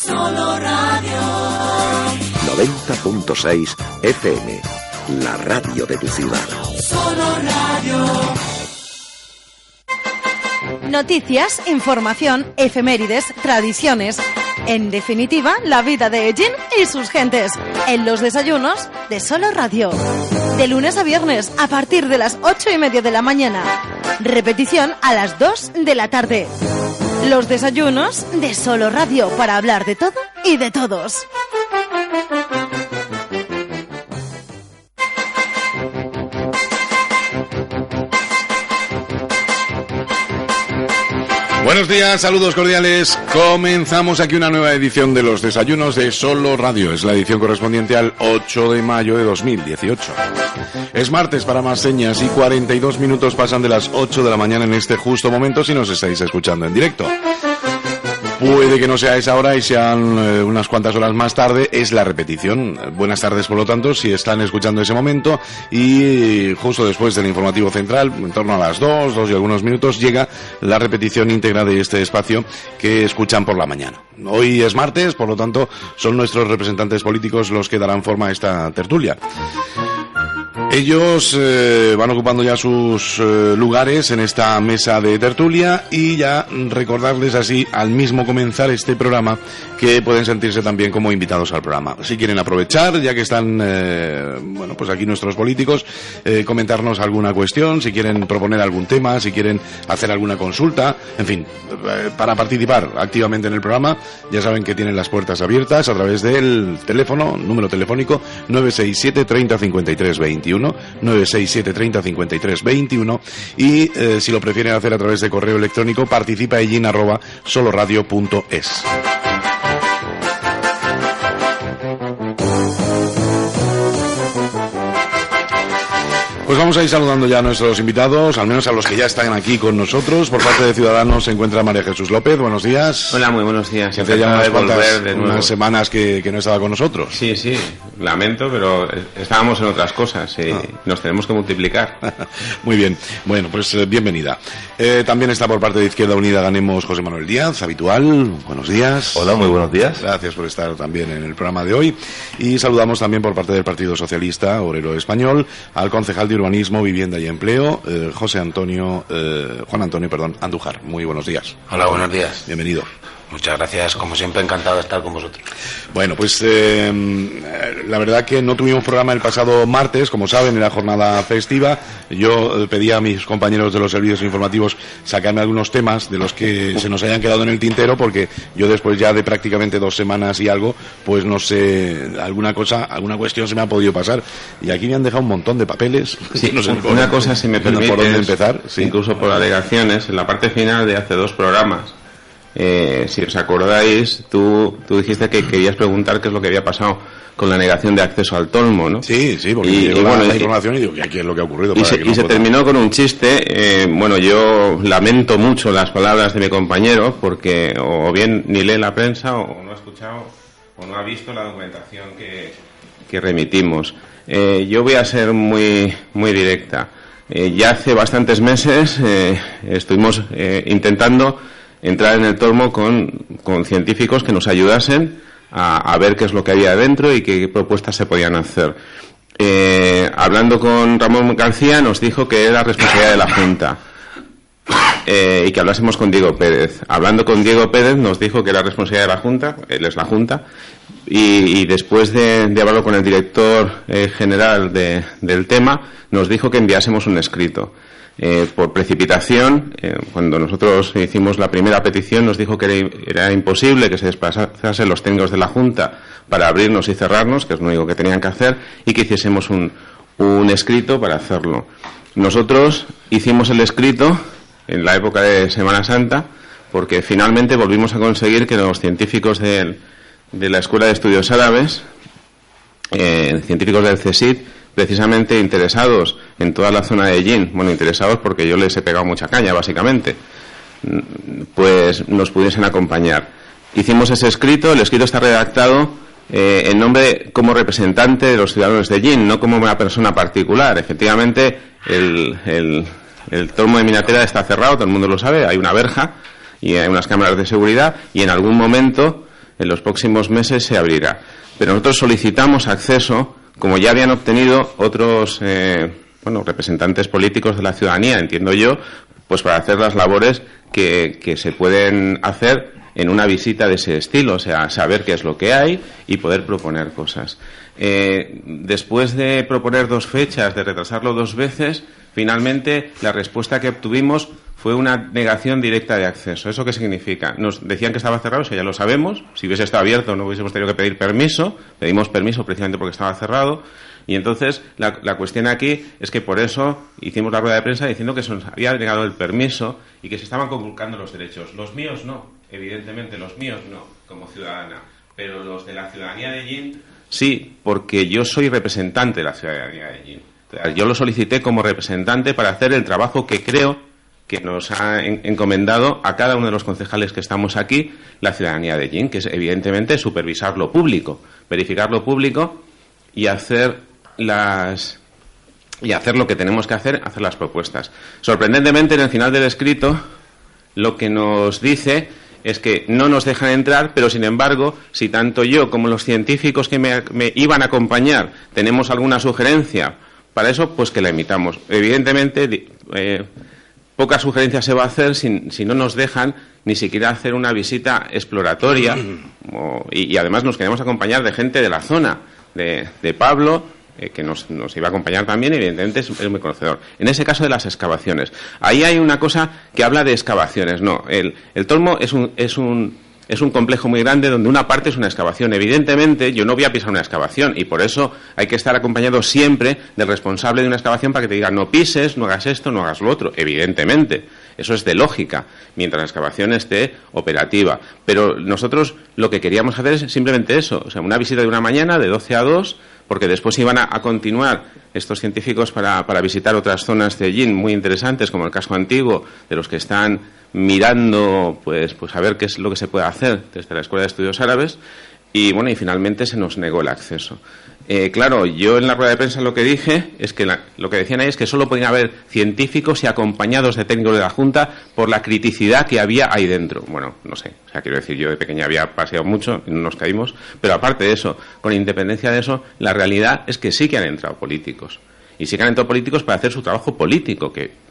Solo Radio 90.6 FM, la radio de tu ciudad. Solo Radio. Noticias, información, efemérides, tradiciones. En definitiva, la vida de Ellín y sus gentes. En los desayunos de Solo Radio. De lunes a viernes, a partir de las 8:30 de la mañana. Repetición a las 2 de la tarde. Los desayunos de Solo Radio, para hablar de todo y de todos. Buenos días, saludos cordiales. Comenzamos aquí una nueva edición de los desayunos de Solo Radio. Es la edición correspondiente al 8 de mayo de 2018. Es martes para más señas y 42 minutos pasan de las 8 de la mañana en este justo momento si nos estáis escuchando en directo. Puede que no sea esa hora y sean unas cuantas horas más tarde, es la repetición. Buenas tardes, por lo tanto, si están escuchando ese momento, y justo después del informativo central, en torno a las 2 y algunos minutos, llega la repetición íntegra de este espacio que escuchan por la mañana. Hoy es martes, por lo tanto, son nuestros representantes políticos los que darán forma a esta tertulia. Ellos van ocupando ya sus lugares en esta mesa de tertulia, y ya recordarles así al mismo comenzar este programa que pueden sentirse también como invitados al programa. Si quieren aprovechar, ya que están pues aquí nuestros políticos, comentarnos alguna cuestión, si quieren proponer algún tema, si quieren hacer alguna consulta, en fin, para participar activamente en el programa, ya saben que tienen las puertas abiertas a través del teléfono, número telefónico 967 30 53 21, 967 30 53 21, y si lo prefieren hacer a través de correo electrónico, participaellin@soloradio.es. Pues vamos a ir saludando ya a nuestros invitados, al menos a los que ya están aquí con nosotros. Por parte de Ciudadanos se encuentra María Jesús López. Buenos días. Hola, muy buenos días. Hace ya unas semanas que no estaba con nosotros. Sí, lamento, pero estábamos en otras cosas y nos tenemos que multiplicar. Muy bien, bueno, pues bienvenida. También está por parte de Izquierda Unida Ganemos José Manuel Díaz, habitual. Buenos días. Hola, muy buenos días. Gracias por estar también en el programa de hoy. Y saludamos también por parte del Partido Socialista Obrero Español al concejal de Urbanismo, Vivienda y Empleo, Juan Antonio Andújar. Muy buenos días. Hola, buenos días. Bienvenido. Muchas gracias, como siempre, encantado de estar con vosotros. Bueno, pues la verdad que no tuvimos programa el pasado martes, como saben, era jornada festiva. Yo pedí a mis compañeros de los servicios informativos sacarme algunos temas de los que se nos hayan quedado en el tintero, porque yo después ya de prácticamente 2 semanas y algo, pues no sé, alguna cuestión se me ha podido pasar. Y aquí me han dejado un montón de papeles. Sí, no sé una cosa, si me permite, por dónde empezar. Sí. Incluso por alegaciones, en la parte final de hace 2 programas, si os acordáis, tú dijiste que querías preguntar qué es lo que había pasado con la negación de acceso al Tolmo, ¿no? Sí, porque llegó la información y digo, ¿qué es lo que ha ocurrido? Y se terminó con un chiste. Yo lamento mucho las palabras de mi compañero, porque o bien ni lee la prensa o no ha escuchado o no ha visto la documentación que remitimos. Yo voy a ser muy, muy directa. Ya hace bastantes meses estuvimos intentando entrar en el Tolmo con científicos que nos ayudasen a ver qué es lo que había dentro y qué propuestas se podían hacer. Hablando con Ramón García, nos dijo que era responsabilidad de la Junta y que hablásemos con Diego Pérez. Hablando con Diego Pérez, nos dijo que era responsabilidad de la Junta, él es la Junta, y después de hablarlo con el director general del tema, nos dijo que enviásemos un escrito. Por precipitación, cuando nosotros hicimos la primera petición, nos dijo que era imposible que se desplazasen los técnicos de la Junta para abrirnos y cerrarnos, que es lo único que tenían que hacer, y que hiciésemos un escrito para hacerlo. Nosotros hicimos el escrito en la época de Semana Santa, porque finalmente volvimos a conseguir que los científicos de la Escuela de Estudios Árabes, científicos del CSIC, precisamente interesados en toda la zona de Ellín, interesados porque yo les he pegado mucha caña, básicamente, pues nos pudiesen acompañar. Hicimos ese escrito, el escrito está redactado en nombre como representante de los ciudadanos de Ellín, no como una persona particular. Efectivamente, el Tolmo de Minatera está cerrado, todo el mundo lo sabe, hay una verja y hay unas cámaras de seguridad, y en algún momento en los próximos meses se abrirá. Pero nosotros solicitamos acceso, como ya habían obtenido otros representantes políticos de la ciudadanía, entiendo yo, pues para hacer las labores que se pueden hacer en una visita de ese estilo, o sea, saber qué es lo que hay y poder proponer cosas. Después de proponer 2 fechas, de retrasarlo 2 veces, finalmente la respuesta que obtuvimos fue una negación directa de acceso. ¿Eso qué significa? Nos decían que estaba cerrado, eso ya lo sabemos. Si hubiese estado abierto no hubiésemos tenido que pedir permiso. Pedimos permiso precisamente porque estaba cerrado. Y entonces la cuestión aquí es que por eso hicimos la rueda de prensa diciendo que se nos había negado el permiso y que se estaban conculcando los derechos. Los míos no, evidentemente los míos no, como ciudadana. Pero los de la ciudadanía de Ellín sí, porque yo soy representante de la ciudadanía de Ellín. Yo lo solicité como representante para hacer el trabajo que creo que nos ha encomendado a cada uno de los concejales que estamos aquí la ciudadanía de Ellín, que es evidentemente supervisar lo público, verificar lo público y hacer lo que tenemos que hacer las propuestas. Sorprendentemente, en el final del escrito, lo que nos dice es que no nos dejan entrar, pero sin embargo, si tanto yo como los científicos que me iban a acompañar tenemos alguna sugerencia para eso, pues que la emitamos. Evidentemente, poca sugerencia se va a hacer si no nos dejan ni siquiera hacer una visita exploratoria y además nos queremos acompañar de gente de la zona, de Pablo, que nos iba a acompañar también, evidentemente es muy conocedor. En ese caso de las excavaciones, ahí hay una cosa que habla de excavaciones. No, el Tolmo es un complejo muy grande donde una parte es una excavación. Evidentemente yo no voy a pisar una excavación y por eso hay que estar acompañado siempre del responsable de una excavación para que te diga no pises, no hagas esto, no hagas lo otro. Evidentemente, eso es de lógica, mientras la excavación esté operativa. Pero nosotros lo que queríamos hacer es simplemente eso, o sea, una visita de una mañana de 12 a 2, porque después iban a continuar estos científicos para visitar otras zonas de Ellín muy interesantes, como el casco antiguo, de los que están mirando pues a ver qué es lo que se puede hacer desde la Escuela de Estudios Árabes, y bueno, y finalmente se nos negó el acceso. Claro, yo en la rueda de prensa lo que dije es que lo que decían ahí es que solo podían haber científicos y acompañados de técnicos de la Junta por la criticidad que había ahí dentro. Bueno, no sé, o sea, quiero decir, yo de pequeña había paseado mucho y no nos caímos, pero aparte de eso, con independencia de eso, la realidad es que sí que han entrado políticos. Y sí que han entrado políticos para hacer su trabajo político, que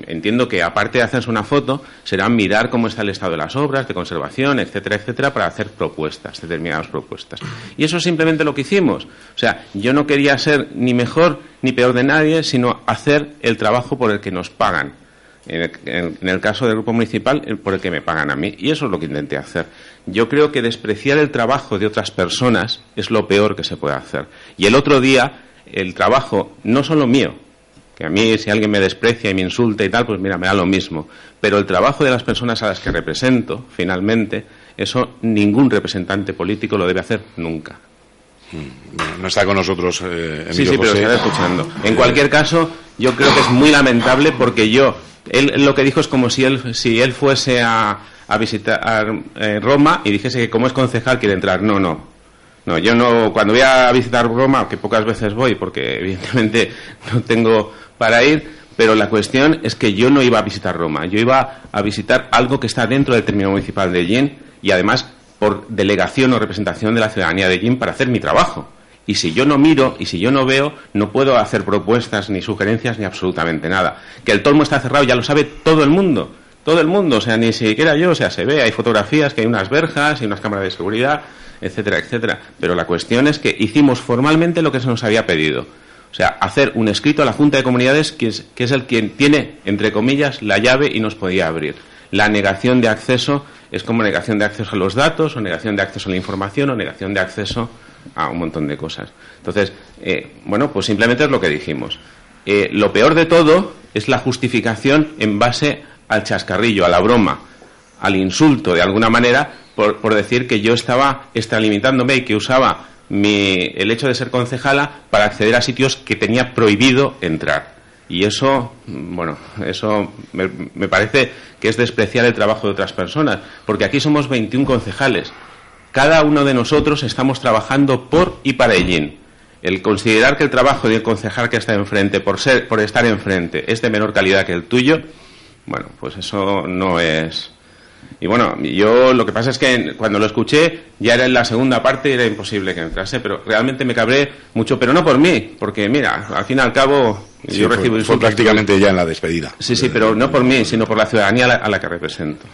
entiendo que aparte de hacerse una foto, será mirar cómo está el estado de las obras, de conservación, etcétera, etcétera, para hacer propuestas, determinadas propuestas. Y eso es simplemente lo que hicimos. O sea, yo no quería ser ni mejor ni peor de nadie, sino hacer el trabajo por el que nos pagan. En el caso del Grupo Municipal, por el que me pagan a mí. Y eso es lo que intenté hacer. Yo creo que despreciar el trabajo de otras personas es lo peor que se puede hacer. Y el otro día, el trabajo, no solo mío, que a mí si alguien me desprecia y me insulta y tal, pues mira, me da lo mismo. Pero el trabajo de las personas a las que represento, finalmente, eso ningún representante político lo debe hacer nunca. Bueno, no está con nosotros Emilio Sí, José. pero se está escuchando. En cualquier caso, yo creo que es muy lamentable porque él lo que dijo es como si él fuese a visitar Roma y dijese que como es concejal quiere entrar. No, yo no, cuando voy a visitar Roma, que pocas veces voy, porque evidentemente no tengo para ir, pero la cuestión es que yo no iba a visitar Roma, yo iba a visitar algo que está dentro del término municipal de Ellín y además por delegación o representación de la ciudadanía de Ellín para hacer mi trabajo. Y si yo no miro y si yo no veo, no puedo hacer propuestas ni sugerencias ni absolutamente nada. Que el Tolmo está cerrado ya lo sabe todo el mundo, o sea, ni siquiera yo, o sea, se ve, hay fotografías, que hay unas verjas, hay unas cámaras de seguridad, etcétera, etcétera. Pero la cuestión es que hicimos formalmente lo que se nos había pedido. O sea, hacer un escrito a la Junta de Comunidades que es el quien tiene, entre comillas, la llave y nos podía abrir. La negación de acceso es como negación de acceso a los datos, o negación de acceso a la información, o negación de acceso a un montón de cosas. Entonces, bueno, pues simplemente es lo que dijimos. Lo peor de todo es la justificación en base al chascarrillo, a la broma, al insulto, de alguna manera, por decir que yo estaba extralimitándome y que usaba el hecho de ser concejala para acceder a sitios que tenía prohibido entrar. Y eso, bueno, eso me parece que es despreciar el trabajo de otras personas, porque aquí somos 21 concejales. Cada uno de nosotros estamos trabajando por y para Ellín. El considerar que el trabajo del concejal que está enfrente, por estar enfrente, es de menor calidad que el tuyo, bueno, pues eso no es Y bueno, yo lo que pasa es que cuando lo escuché ya era en la segunda parte y era imposible que entrase, pero realmente me cabré mucho, pero no por mí, porque mira, al fin y al cabo Sí, yo recibo fue prácticamente ya en la despedida. Sí, pero no por mí, sino por la ciudadanía a la que represento.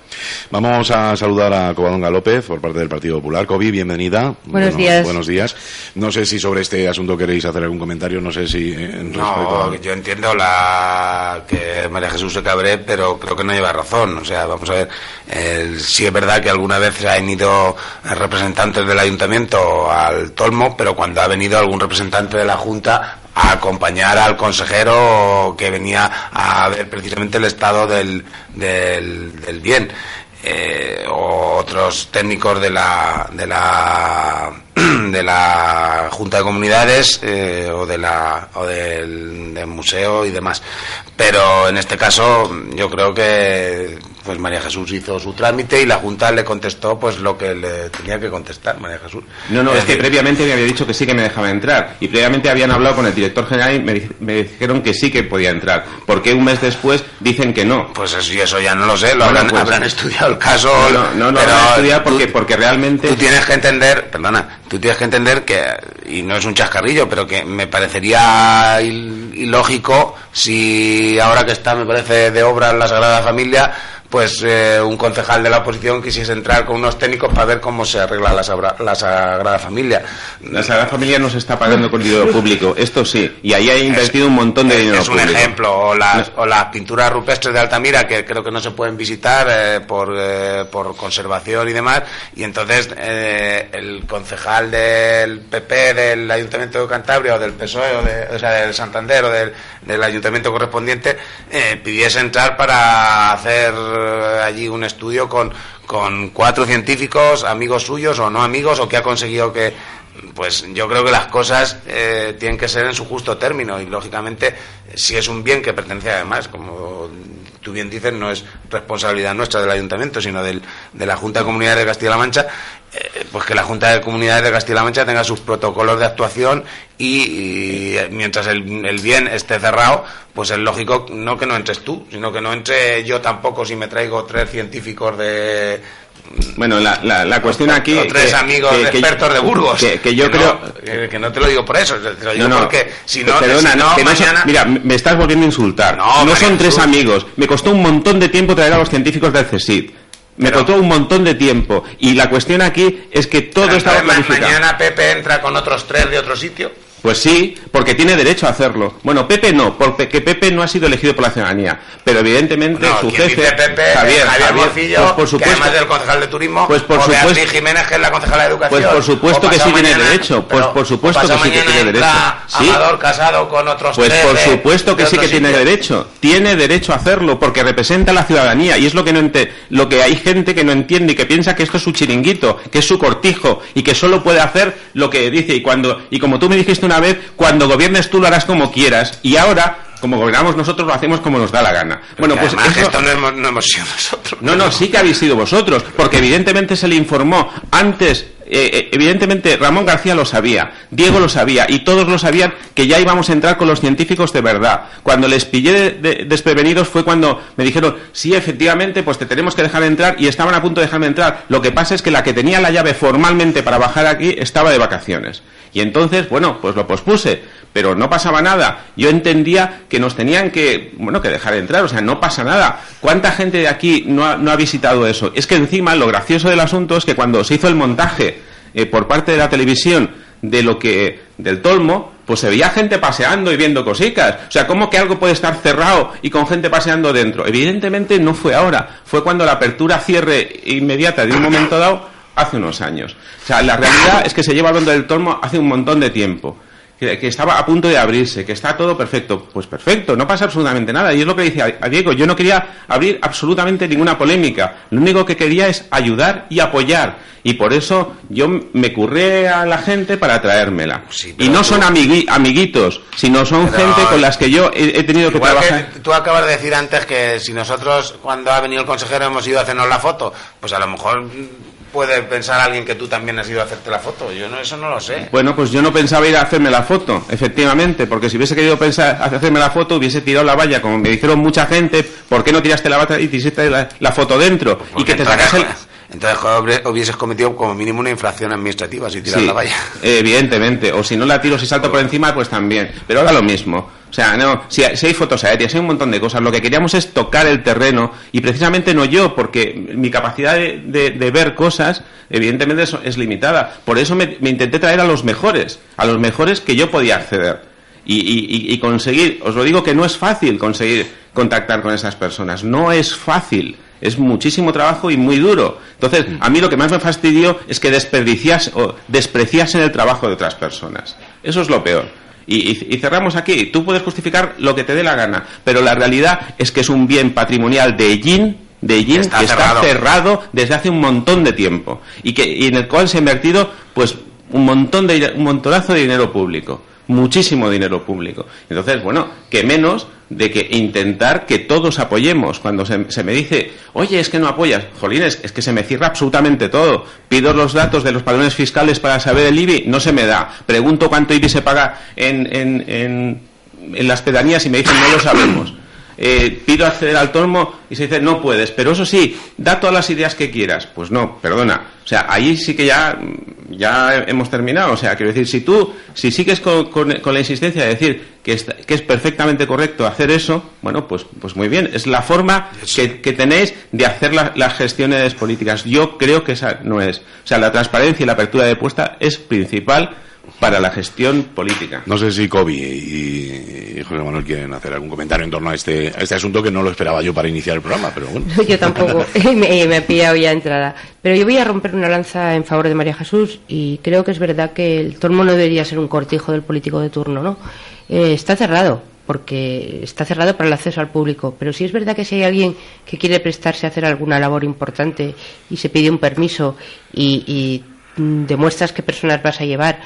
Vamos a saludar a Covadonga López por parte del Partido Popular. Covi, bienvenida. Buenos días. Buenos días. No sé si sobre este asunto queréis hacer algún comentario, no sé si... No, yo entiendo que María Jesús se cabre, pero creo que no lleva razón. O sea, vamos a ver, sí es verdad que alguna vez se han ido representantes del Ayuntamiento al Tolmo, pero cuando ha venido algún representante de la Junta a acompañar al consejero que venía a ver precisamente el estado del bien, o otros técnicos de la Junta de Comunidades o del museo y demás. Pero en este caso yo creo que pues María Jesús hizo su trámite y la Junta le contestó pues lo que le tenía que contestar María Jesús. No, es que previamente me había dicho que sí que me dejaba entrar y previamente habían hablado con el director general y me dijeron que sí que podía entrar. ¿Por qué un mes después dicen que no? Pues eso ya no lo sé, habrán estudiado el caso. No lo habrán estudiado porque realmente... Tú tienes que entender que, y no es un chascarrillo, pero que me parecería ilógico si ahora que está, me parece, de obra la Sagrada Familia, pues un concejal de la oposición quisiese entrar con unos técnicos para ver cómo se arregla la Sagrada Familia. La Sagrada Familia no se está pagando con dinero público, esto sí, y ahí ha invertido un montón de dinero público. Es un ejemplo, o las pinturas rupestres de Altamira, que creo que no se pueden visitar por conservación y demás, y entonces el concejal del PP del Ayuntamiento de Cantabria, o del PSOE, o sea, del Santander, o del ayuntamiento correspondiente, pidiese entrar para hacer allí un estudio con 4 científicos, amigos suyos o no amigos, o que ha conseguido que... Pues yo creo que las cosas tienen que ser en su justo término, y lógicamente si es un bien que pertenece, además, como tú bien dices, no es responsabilidad nuestra del Ayuntamiento, sino de la Junta de Comunidades de Castilla-La Mancha, pues que la Junta de Comunidades de Castilla-La Mancha tenga sus protocolos de actuación y mientras el bien esté cerrado, pues es lógico no que no entres tú, sino que no entre yo tampoco si me traigo 3 científicos de... Bueno, la cuestión aquí... O 3 amigos expertos de Burgos. Que yo creo... Que no te lo digo por eso, te lo digo porque si no... Perdona, si no mañana... mira, me estás volviendo a insultar. No son 3 amigos. Me costó un montón de tiempo traer a los científicos del CSIC. Me costó un montón de tiempo. Y la cuestión aquí es que todo estaba planificado. ¿Mañana Pepe entra con otros 3 de otro sitio? Pues sí, porque tiene derecho a hacerlo. Bueno, Pepe no, porque Pepe no ha sido elegido por la ciudadanía, pero evidentemente su jefe, Pepe, Javier Morcillo, pues por supuesto, que además del concejal de turismo, pues por o supuesto, Beatriz Jiménez, que es la concejala de educación. Pues por supuesto que sí tiene derecho, pues por supuesto que sí que tiene derecho. ¿Sí? Amador Casado con otros pues 13, por supuesto que sí que tiene derecho a hacerlo, porque representa a la ciudadanía, y es lo que hay gente que no entiende y que piensa que esto es su chiringuito, que es su cortijo, y que solo puede hacer lo que dice, y como tú me dijiste una vez, cuando gobiernes tú lo harás como quieras, y ahora, como gobernamos nosotros, lo hacemos como nos da la gana. Bueno, pues además, esto no hemos sido nosotros. No, sí que habéis sido vosotros, porque evidentemente se le informó antes. Evidentemente Ramón García lo sabía, Diego lo sabía, y todos lo sabían, que ya íbamos a entrar con los científicos de verdad. Cuando les pillé desprevenidos fue cuando me dijeron, sí, efectivamente, pues te tenemos que dejar entrar, y estaban a punto de dejarme entrar. Lo que pasa es que la que tenía la llave formalmente para bajar aquí estaba de vacaciones. Y entonces, bueno, pues lo pospuse, pero no pasaba nada. Yo entendía que nos tenían que dejar entrar, o sea, no pasa nada. ¿Cuánta gente de aquí no ha visitado eso? Es que encima lo gracioso del asunto es que cuando se hizo el montaje por parte de la televisión del Tolmo, pues se veía gente paseando y viendo cositas. O sea, ¿cómo que algo puede estar cerrado y con gente paseando dentro? Evidentemente no fue ahora, fue cuando la apertura-cierre inmediata de un momento dado, hace unos años. O sea, la realidad es que se lleva hablando del Tolmo hace un montón de tiempo. Que estaba a punto de abrirse, que está todo perfecto. Pues perfecto, no pasa absolutamente nada. Y es lo que dice a Diego, yo no quería abrir absolutamente ninguna polémica. Lo único que quería es ayudar y apoyar. Y por eso yo me curré a la gente para traérmela. Sí, y no son amiguitos, sino son gente con las que yo he tenido que trabajar. Que tú acabas de decir antes que si nosotros, cuando ha venido el consejero, hemos ido a hacernos la foto, pues a lo mejor puede pensar alguien que tú también has ido a hacerte la foto? Yo no, eso no lo sé. Bueno, pues yo no pensaba ir a hacerme la foto, efectivamente, porque si hubiese querido pensar hacerme la foto, hubiese tirado la valla, como me dijeron mucha gente. ¿Por qué no tiraste la valla y te hiciste la foto dentro? Porque y que te sacas el... Entonces hubieses cometido como mínimo una infracción administrativa si tiras la valla. Evidentemente. O si no la tiro, si salto por encima, pues también. Pero ahora lo mismo. O sea, no, si hay fotos aéreas, hay un montón de cosas. Lo que queríamos es tocar el terreno. Y precisamente no yo, porque mi capacidad de ver cosas, evidentemente, es limitada. Por eso me intenté traer a los mejores que yo podía acceder. Y conseguir, os lo digo que no es fácil conseguir contactar con esas personas. No es fácil. Es muchísimo trabajo y muy duro. Entonces, a mí lo que más me fastidió es que despreciasen el trabajo de otras personas. Eso es lo peor. Y cerramos aquí. Tú puedes justificar lo que te dé la gana, pero la realidad es que es un bien patrimonial de Ellín que está cerrado desde hace un montón de tiempo y en el cual se ha invertido pues un montonazo de dinero público. Muchísimo dinero público. Entonces, bueno, que menos de que intentar que todos apoyemos. Cuando se me dice, oye, es que no apoyas, jolines, es que se me cierra absolutamente todo. Pido los datos de los padrones fiscales para saber el IBI, no se me da. Pregunto cuánto IBI se paga en las pedanías y me dicen, no lo sabemos. Pido acceder al tomo y se dice, no puedes, pero eso sí, da todas las ideas que quieras. Pues no, perdona. O sea, ahí sí que ya hemos terminado. O sea, quiero decir, si sigues con la insistencia de decir que es perfectamente correcto hacer eso, bueno, pues muy bien. Es la forma que tenéis de hacer las gestiones políticas. Yo creo que esa no es. O sea, la transparencia y la apertura de puesta es principal para la gestión política. No sé si Kobi y José Manuel quieren hacer algún comentario en torno a este asunto, que no lo esperaba yo para iniciar el programa, pero bueno. Yo tampoco, me he pillado ya entrada. Pero yo voy a romper una lanza en favor de María Jesús, y creo que es verdad que el tormo no debería ser un cortijo del político de turno, ¿no? Está cerrado, porque está cerrado para el acceso al público, pero sí es verdad que si hay alguien que quiere prestarse a hacer alguna labor importante y se pide un permiso y demuestras qué personas vas a llevar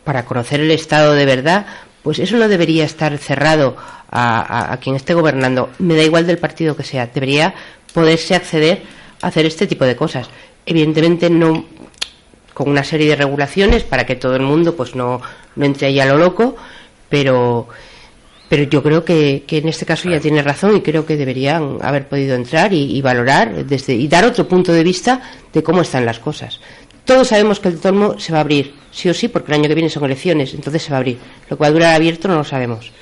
para conocer el Estado de verdad, pues eso no debería estar cerrado a quien esté gobernando. Me da igual del partido que sea, debería poderse acceder a hacer este tipo de cosas. Evidentemente no con una serie de regulaciones para que todo el mundo pues no entre ahí a lo loco, pero yo creo que en este caso ya tiene razón, y creo que deberían haber podido entrar y valorar y dar otro punto de vista de cómo están las cosas. Todos sabemos que el Tormo se va a abrir, sí o sí, porque el año que viene son elecciones, entonces se va a abrir. Lo que va a durar abierto no lo sabemos.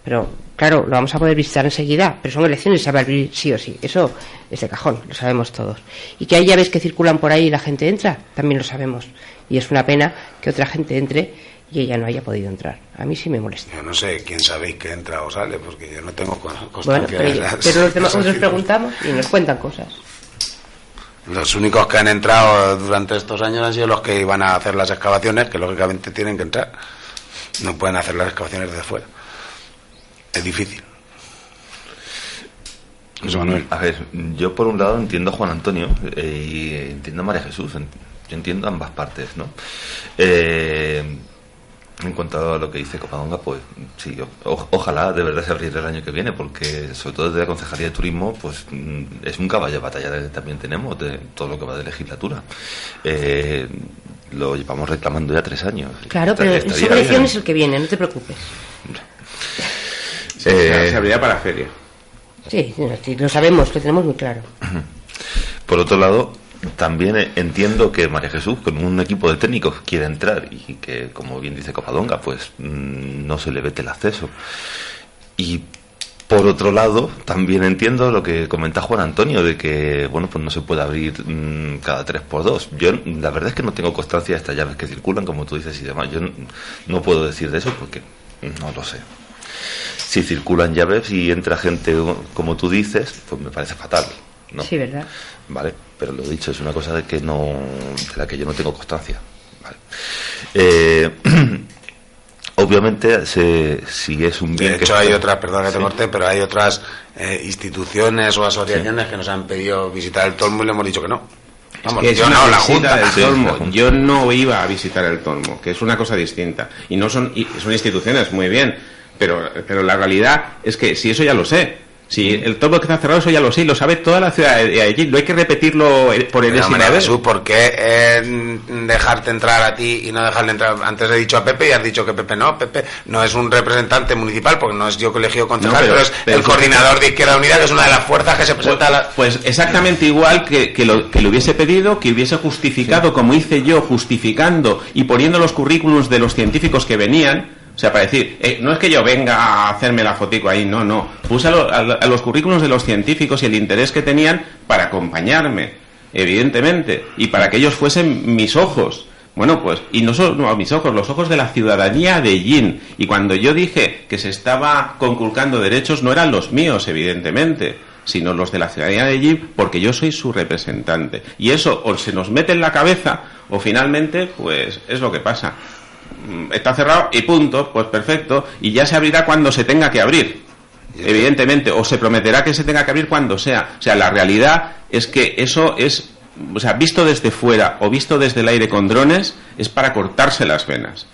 Pero, claro, lo vamos a poder visitar enseguida, pero son elecciones y se va a abrir sí o sí. Eso es de cajón, lo sabemos todos. Y que hay llaves que circulan por ahí y la gente entra, también lo sabemos. Y es una pena que otra gente entre y ella no haya podido entrar. A mí sí me molesta. Yo no sé quién sabéis que entra o sale, porque yo no tengo constancia de las... pero los demás nosotros preguntamos y nos cuentan cosas. Los únicos que han entrado durante estos años han sido los que iban a hacer las excavaciones, que lógicamente tienen que entrar. No pueden hacer las excavaciones desde fuera. Es difícil. José Manuel. A ver, yo por un lado entiendo a Juan Antonio y entiendo a María Jesús. Yo entiendo ambas partes, ¿no? En cuanto a lo que dice Covadonga, pues sí, ojalá de verdad se abriera el año que viene, porque sobre todo desde la Concejalía de Turismo, pues es un caballo de batalla que también tenemos de todo lo que va de legislatura. Lo llevamos reclamando ya 3 años. Claro, pero la subvención es el que viene, no te preocupes. Se abriría para feria. Sí, lo sabemos, lo tenemos muy claro. Por otro lado, también entiendo que María Jesús, con un equipo de técnicos, quiere entrar y que, como bien dice Covadonga, pues no se le vete el acceso. Y por otro lado, también entiendo lo que comenta Juan Antonio, de que, bueno, pues no se puede abrir cada 3x2. Yo, la verdad es que no tengo constancia de estas llaves que circulan, como tú dices y demás. Yo no puedo decir de eso porque no lo sé. Si circulan llaves y entra gente, como tú dices, pues me parece fatal, ¿no? Sí, ¿verdad? Vale, pero lo dicho, es una cosa de la que yo no tengo constancia. Vale. Obviamente, si es un bien. De hecho, hay otras, perdón que te corté, pero hay otras instituciones o asociaciones que nos han pedido visitar el Tormo y le hemos dicho que no. Vamos, que yo no, la Junta del Tormo. Yo no iba a visitar el Tormo, que es una cosa distinta. Y son instituciones, muy bien, pero la realidad es que si eso ya lo sé. Si el tormo que está cerrado, eso ya lo sé, y lo sabe toda la ciudad de allí. No hay que repetirlo por enésima vez. Jesús, ¿por qué dejarte entrar a ti y no dejarle entrar? Antes he dicho a Pepe y has dicho que Pepe no es un representante municipal, porque no es yo que elegido concejal, pero es el coordinador de Izquierda Unida, que es una de las fuerzas que se presenta a la... Pues exactamente igual que lo hubiese pedido, que hubiese justificado, como hice yo, justificando y poniendo los currículums de los científicos que venían. O sea, para decir, no es que yo venga a hacerme la fotico ahí, no. Puse a los currículos de los científicos y el interés que tenían para acompañarme, evidentemente, y para que ellos fuesen mis ojos. Bueno, pues, y no solo mis ojos, los ojos de la ciudadanía de Ellín. Y cuando yo dije que se estaba conculcando derechos, no eran los míos, evidentemente, sino los de la ciudadanía de Ellín, porque yo soy su representante. Y eso o se nos mete en la cabeza, o finalmente, pues, es lo que pasa. Está cerrado y punto, pues perfecto, y ya se abrirá cuando se tenga que abrir, evidentemente, o se prometerá que se tenga que abrir cuando sea. O sea, la realidad es que eso es, o sea, visto desde fuera o visto desde el aire con drones, es para cortarse las venas.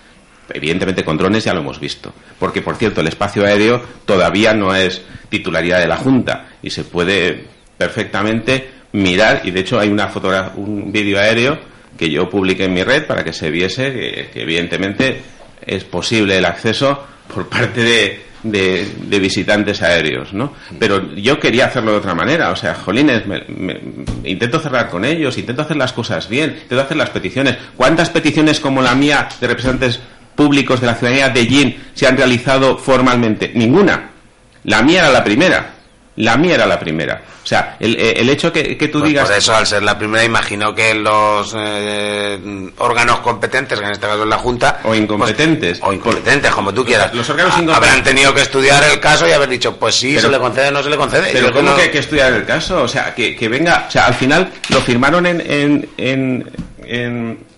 Evidentemente con drones ya lo hemos visto, porque por cierto el espacio aéreo todavía no es titularidad de la Junta y se puede perfectamente mirar, y de hecho hay un vídeo aéreo que yo publiqué en mi red para que se viese que evidentemente es posible el acceso por parte de visitantes aéreos, ¿no? Pero yo quería hacerlo de otra manera, o sea, jolines, intento cerrar con ellos, intento hacer las cosas bien, intento hacer las peticiones. ¿Cuántas peticiones como la mía de representantes públicos de la ciudadanía de Ellín se han realizado formalmente? Ninguna. La mía era la primera. O sea, el hecho que tú pues digas... Por eso, al ser la primera, imagino que los órganos competentes, que en este caso es la Junta... O incompetentes. Pues, o incompetentes, como tú quieras. Los órganos incompetentes... Habrán tenido que estudiar el caso y haber dicho, pues sí, se le concede o no se le concede. Pero ¿cómo que hay que estudiar el caso? O sea, que venga... O sea, al final lo firmaron en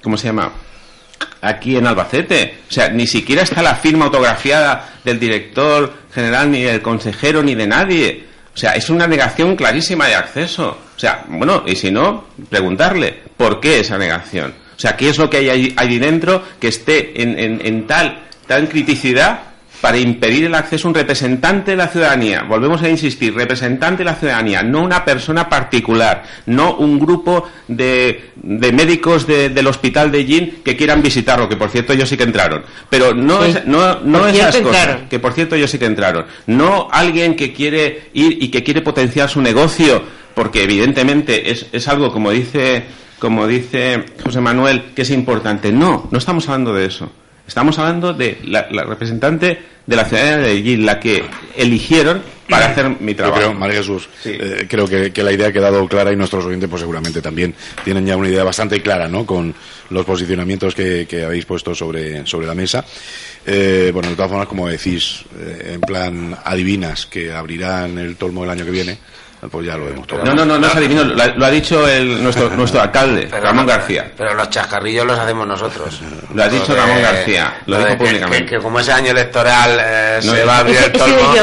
¿cómo se llama? Aquí en Albacete. O sea, ni siquiera está la firma autografiada del director general, ni del consejero, ni de nadie. O sea, es una negación clarísima de acceso. O sea, bueno, y si no, preguntarle, ¿por qué esa negación? O sea, ¿qué es lo que hay ahí dentro que esté en tal criticidad para impedir el acceso a un representante de la ciudadanía? Volvemos a insistir, representante de la ciudadanía, no una persona particular, no un grupo de médicos del hospital de Ellín que quieran visitarlo, que por cierto ellos sí que entraron. Pero no esas cosas, que por cierto ellos sí que entraron. No alguien que quiere ir y que quiere potenciar su negocio, porque evidentemente es algo, como dice José Manuel, que es importante. No estamos hablando de eso. Estamos hablando de la representante de la ciudadanía de Ellín, la que eligieron para hacer mi trabajo. Yo creo, María Jesús, sí. Creo que la idea ha quedado clara y nuestros oyentes pues seguramente también tienen ya una idea bastante clara, ¿no? Con los posicionamientos que habéis puesto sobre la mesa. Bueno, de todas formas, como decís, en plan adivinas que abrirán el Tormo el año que viene, pues ya lo vemos todo. No es adivino, lo ha dicho nuestro alcalde, Ramón García. Pero los chascarrillos los hacemos nosotros. Lo ha dicho Ramón García, lo dijo públicamente. Que como ese año electoral se va a abrir el Tormo.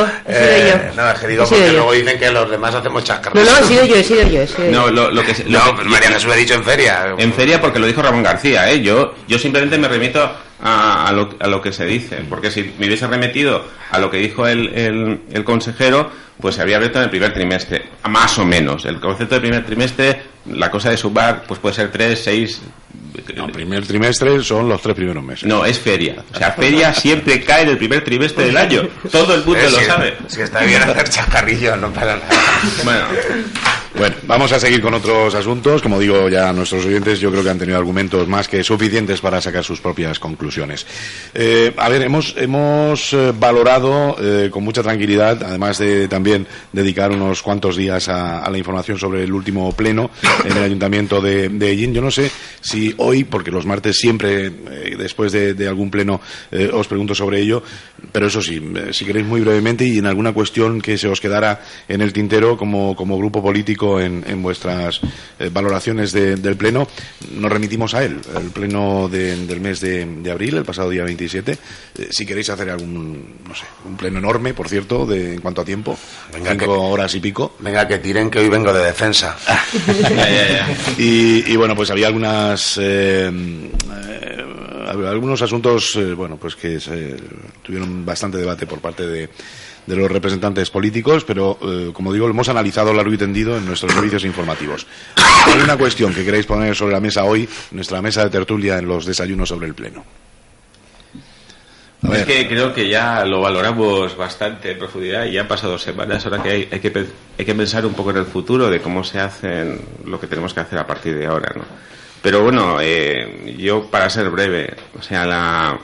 No, es que digo porque luego dicen que los demás hacemos chascarrillos. No, he sido yo. Pero María Jesús lo ha dicho en feria. En feria porque lo dijo Ramón García, ¿eh? Yo simplemente me remito a lo que se dice, porque si me hubiese remitido a lo que dijo el consejero, pues se habría abierto en el primer trimestre, más o menos. El concepto de primer trimestre, la cosa de sumar, pues puede ser 3, 6... No, primer trimestre son los 3 primeros meses. No, es feria. O sea, feria siempre cae en el primer trimestre del año. Todo el mundo lo sabe. Si está bien hacer chascarrillos, no para nada. Bueno, vamos a seguir con otros asuntos. Como digo, ya nuestros oyentes yo creo que han tenido argumentos más que suficientes para sacar sus propias conclusiones. A ver, hemos valorado con mucha tranquilidad, además de también dedicar unos cuantos días a la información sobre el último pleno en el Ayuntamiento de Ellín. Yo no sé si hoy, porque los martes siempre, después de algún pleno, os pregunto sobre ello, pero eso sí, si queréis muy brevemente y en alguna cuestión que se os quedara en el tintero como grupo político en vuestras valoraciones del pleno, nos remitimos a él, el pleno del mes de abril, el pasado día 27. Si queréis hacer un pleno enorme, por cierto, en cuanto a tiempo, 5 horas y pico. Venga, que tiren, que hoy vengo de defensa. Y bueno, pues había algunas algunos asuntos, bueno, pues que tuvieron bastante debate por parte de los representantes políticos, pero como digo, lo hemos analizado largo y tendido en nuestros servicios informativos. ¿Hay una cuestión que queréis poner sobre la mesa hoy, nuestra mesa de tertulia en los desayunos sobre el Pleno? Es que creo que ya lo valoramos bastante en profundidad y ya han pasado semanas. Ahora que hay que pensar un poco en el futuro de cómo se hacen lo que tenemos que hacer a partir de ahora, ¿no? Pero bueno, yo para ser breve, o sea, la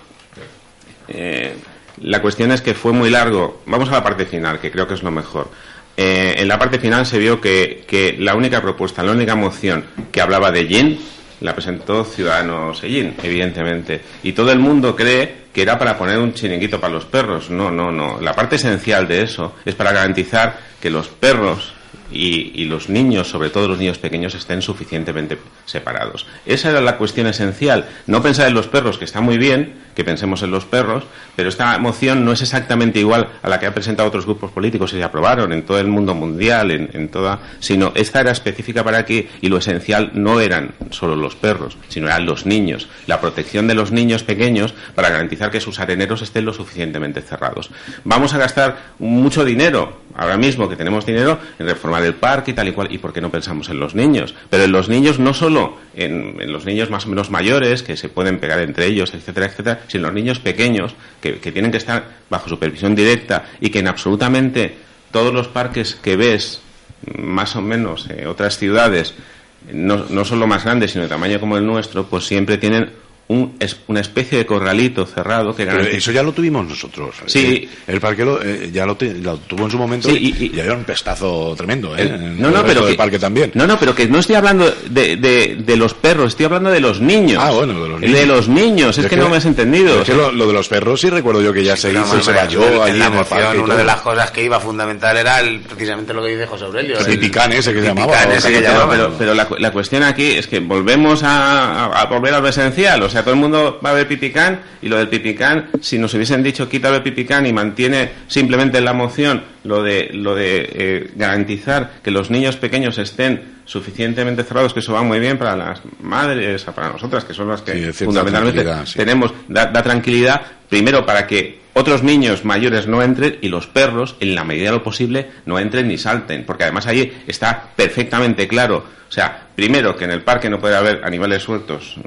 cuestión es que fue muy largo. Vamos a la parte final, que creo que es lo mejor. En la parte final se vio que la única propuesta, la única moción que hablaba de Yin, la presentó Ciudadanos Yin, evidentemente. Y todo el mundo cree que era para poner un chiringuito para los perros. No. La parte esencial de eso es para garantizar que los perros y los niños, sobre todo los niños pequeños, estén suficientemente separados. Esa era la cuestión esencial. No pensar en los perros, que está muy bien que pensemos en los perros, pero esta moción no es exactamente igual a la que han presentado otros grupos políticos y se aprobaron en todo el mundo mundial, sino esta era específica para aquí, y lo esencial no eran solo los perros, sino eran los niños, la protección de los niños pequeños para garantizar que sus areneros estén lo suficientemente cerrados. Vamos a gastar mucho dinero, ahora mismo que tenemos dinero, en reformar el parque y tal y cual, y ¿por qué no pensamos en los niños? Pero en los niños, no solo en los niños más o menos mayores, que se pueden pegar entre ellos, etcétera, etcétera, sino los niños pequeños que tienen que estar bajo supervisión directa, y que en absolutamente todos los parques que ves, más o menos otras ciudades, no solo más grandes, sino de tamaño como el nuestro, pues siempre tienen una especie de corralito cerrado que garantiza. Pero eso ya lo tuvimos nosotros. Sí. El parque ya lo tuvo en su momento, sí, y había un pestazo tremendo, pero el parque también. Pero que no estoy hablando de los perros, estoy hablando de los niños. Ah, bueno, de los niños. De los niños, es que no me has entendido. Es que lo de los perros sí recuerdo yo que ya se hizo y se vayó allí en el parque. Una de las cosas que iba fundamental era precisamente lo que dice José Aurelio. El pipicán ese que se llamaba. Pero la cuestión aquí es que volvemos a volver a lo esencial, o sea, todo el mundo va a ver pipicán, y lo del pipicán, si nos hubiesen dicho quítalo el pipicán y mantiene simplemente en la moción lo de garantizar que los niños pequeños estén suficientemente cerrados, que eso va muy bien para las madres, para nosotras, que son las que fundamentalmente tenemos, da tranquilidad, primero para que otros niños mayores no entren, y los perros, en la medida de lo posible, no entren ni salten, porque además allí está perfectamente claro, o sea, primero que en el parque no puede haber animales sueltos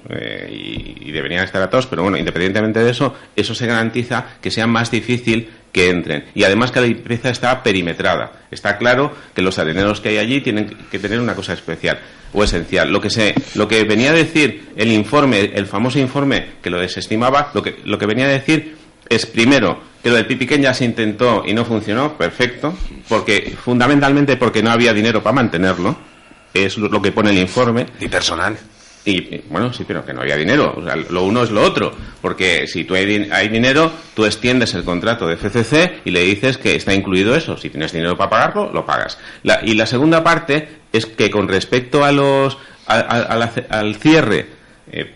y deberían estar atados, pero bueno, independientemente de eso se garantiza que sea más difícil que entren, y además que la limpieza está perimetrada. Está claro que los areneros que hay allí tienen que tener una cosa especial o esencial. Lo que venía a decir el informe, el famoso informe que lo desestimaba, lo que venía a decir es, primero, que lo del pipicán ya se intentó y no funcionó, perfecto, fundamentalmente porque no había dinero para mantenerlo, es lo que pone el informe. Y personal. Y bueno, sí, pero que no había dinero. O sea, lo uno es lo otro, porque si tú hay dinero, tú extiendes el contrato de FCC y le dices que está incluido eso. Si tienes dinero para pagarlo, lo pagas. Y la segunda parte es que, con respecto a al cierre,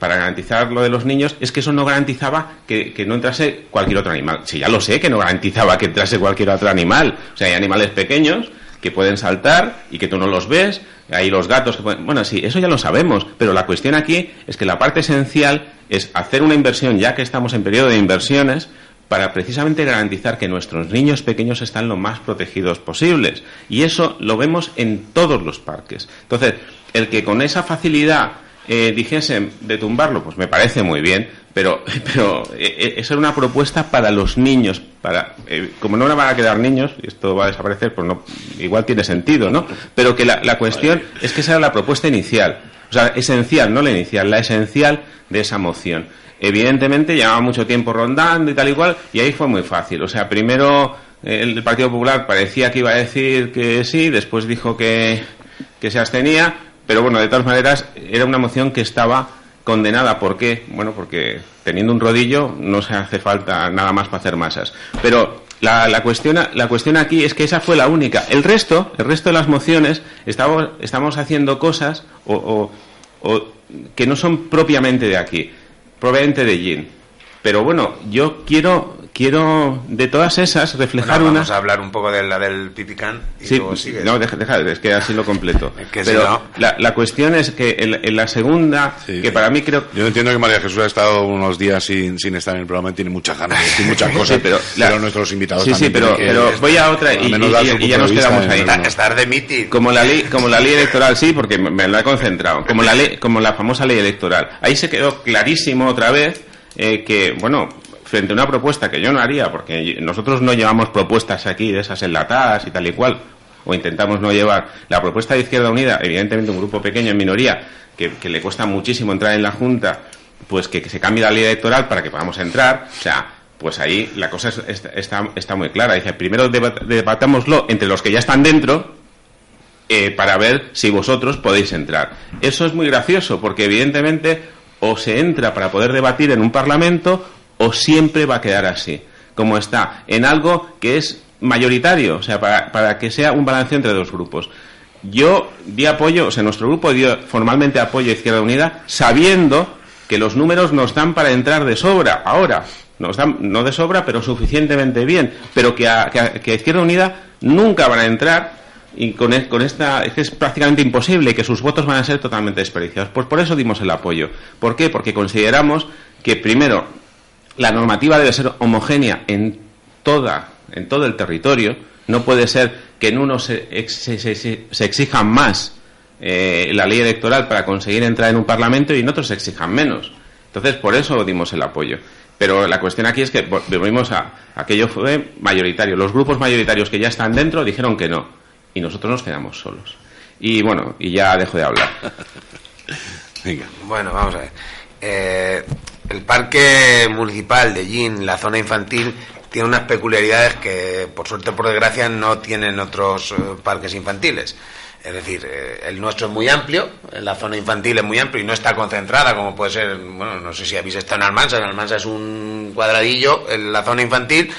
para garantizar lo de los niños, es que eso no garantizaba que no entrase cualquier otro animal. Sí, ya lo sé que no garantizaba que entrase cualquier otro animal. O sea, hay animales pequeños que pueden saltar y que tú no los ves, hay los gatos que pueden... Bueno, sí, eso ya lo sabemos, pero la cuestión aquí es que la parte esencial es hacer una inversión, ya que estamos en periodo de inversiones, para precisamente garantizar que nuestros niños pequeños están lo más protegidos posibles. Y eso lo vemos en todos los parques. Entonces, el que con esa facilidad dijesen de tumbarlo, pues me parece muy bien, pero esa era una propuesta para los niños, como no le van a quedar niños y esto va a desaparecer, pues no, igual tiene sentido, ¿no? Pero que la cuestión es que esa era la propuesta inicial, o sea, esencial, no la inicial, la esencial de esa moción. Evidentemente llevaba mucho tiempo rondando y tal y cual, y ahí fue muy fácil. O sea, primero el Partido Popular parecía que iba a decir que sí, después dijo que se abstenía, pero bueno, de todas maneras era una moción que estaba condenada. ¿Por qué? Bueno, porque teniendo un rodillo no se hace falta nada más para hacer masas. Pero la cuestión aquí es que esa fue la única. El resto de las mociones estamos haciendo cosas o que no son propiamente de aquí, propiamente de Yin. Pero bueno, yo quiero quiero de todas esas reflejar Bueno, una. vamos a hablar un poco de la del pipicán y Sí, luego sigues. no, deja, es que así lo completo. Es que pero si no... la cuestión es que en la segunda, Sí. que para mí creo... Yo entiendo que María Jesús ha estado unos días sin estar en el programa y tiene muchas ganas de decir muchas cosas, Sí, pero nuestros invitados Sí, también pero tienen que voy a otra al y menos dar su ya punto nos de vista quedamos en ahí. algunos. Estar de mitin. Como la ley electoral, sí, porque me la he concentrado. Como la famosa ley electoral. Ahí se quedó clarísimo otra vez que, bueno, frente a una propuesta que yo no haría, porque nosotros no llevamos propuestas aquí de esas enlatadas y tal y cual, o intentamos no llevar. La propuesta de Izquierda Unida, evidentemente un grupo pequeño en minoría, que le cuesta muchísimo entrar en la Junta, pues que se cambie la ley electoral para que podamos entrar, o sea, pues ahí la cosa está muy clara. Dice, primero debatámoslo entre los que ya están dentro, para ver si vosotros podéis entrar. Eso es muy gracioso, porque evidentemente o se entra para poder debatir en un parlamento, o siempre va a quedar así, como está, en algo que es mayoritario, o sea, para que sea un balance entre dos grupos. Yo di apoyo, o sea, nuestro grupo dio formalmente apoyo a Izquierda Unida, sabiendo que los números nos dan para entrar de sobra, ahora, nos dan, no de sobra, pero suficientemente bien, pero que a Izquierda Unida nunca van a entrar, y con esta, es que es prácticamente imposible, que sus votos van a ser totalmente desperdiciados. Pues por eso dimos el apoyo. ¿Por qué? Porque consideramos que, primero, la normativa debe ser homogénea en todo el territorio. No puede ser que en uno se exija más la ley electoral para conseguir entrar en un parlamento y en otros se exijan menos. Entonces, por eso dimos el apoyo. Pero la cuestión aquí es que volvimos a aquello fue mayoritario. Los grupos mayoritarios que ya están dentro dijeron que no. Y nosotros nos quedamos solos. Y bueno, y ya dejo de hablar. Venga. Bueno, vamos a ver. El parque municipal de Llín, la zona infantil, tiene unas peculiaridades que, por suerte o por desgracia, no tienen otros parques infantiles. Es decir, el nuestro es muy amplio, la zona infantil es muy amplia y no está concentrada como puede ser, bueno, no sé si habéis estado en Almansa es un cuadradillo en la zona infantil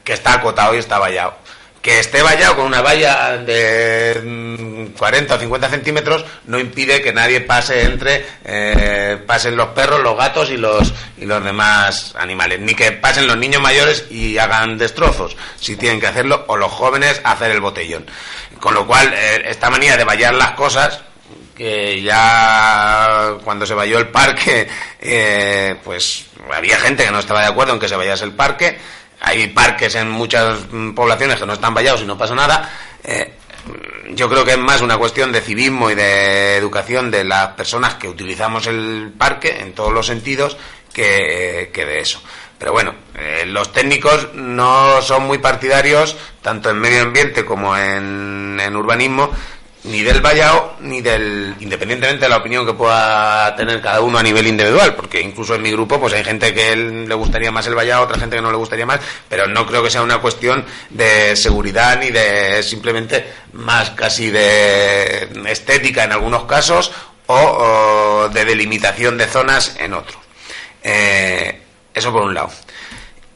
que está acotado y está vallado. Que esté vallado con una valla de 40 o 50 centímetros no impide que nadie pasen los perros, los gatos y los demás animales, ni que pasen los niños mayores y hagan destrozos, si tienen que hacerlo, o los jóvenes hacer el botellón. Con lo cual, esta manía de vallar las cosas, que ya cuando se valló el parque, pues había gente que no estaba de acuerdo en que se vallase el parque. Hay parques en muchas poblaciones que no están vallados y no pasa nada. Yo creo que es más una cuestión de civismo y de educación de las personas que utilizamos el parque en todos los sentidos que de eso. Pero bueno, los técnicos no son muy partidarios, tanto en medio ambiente como en urbanismo, ni del vallado, ni independientemente de la opinión que pueda tener cada uno a nivel individual, porque incluso en mi grupo pues hay gente que le gustaría más el vallado, otra gente que no le gustaría más, pero no creo que sea una cuestión de seguridad ni de simplemente más casi de estética en algunos casos o de delimitación de zonas en otros. Eso por un lado.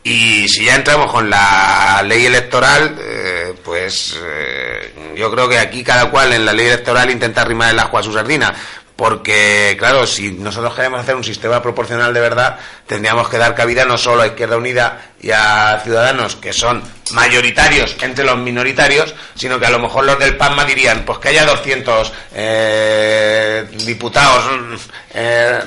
Y si ya entramos con la ley electoral, yo creo que aquí cada cual en la ley electoral intenta arrimar el ajo a su sardina, porque claro, si nosotros queremos hacer un sistema proporcional de verdad, tendríamos que dar cabida no solo a Izquierda Unida y a Ciudadanos, que son mayoritarios entre los minoritarios, sino que a lo mejor los del PASMA dirían, pues que haya 200 diputados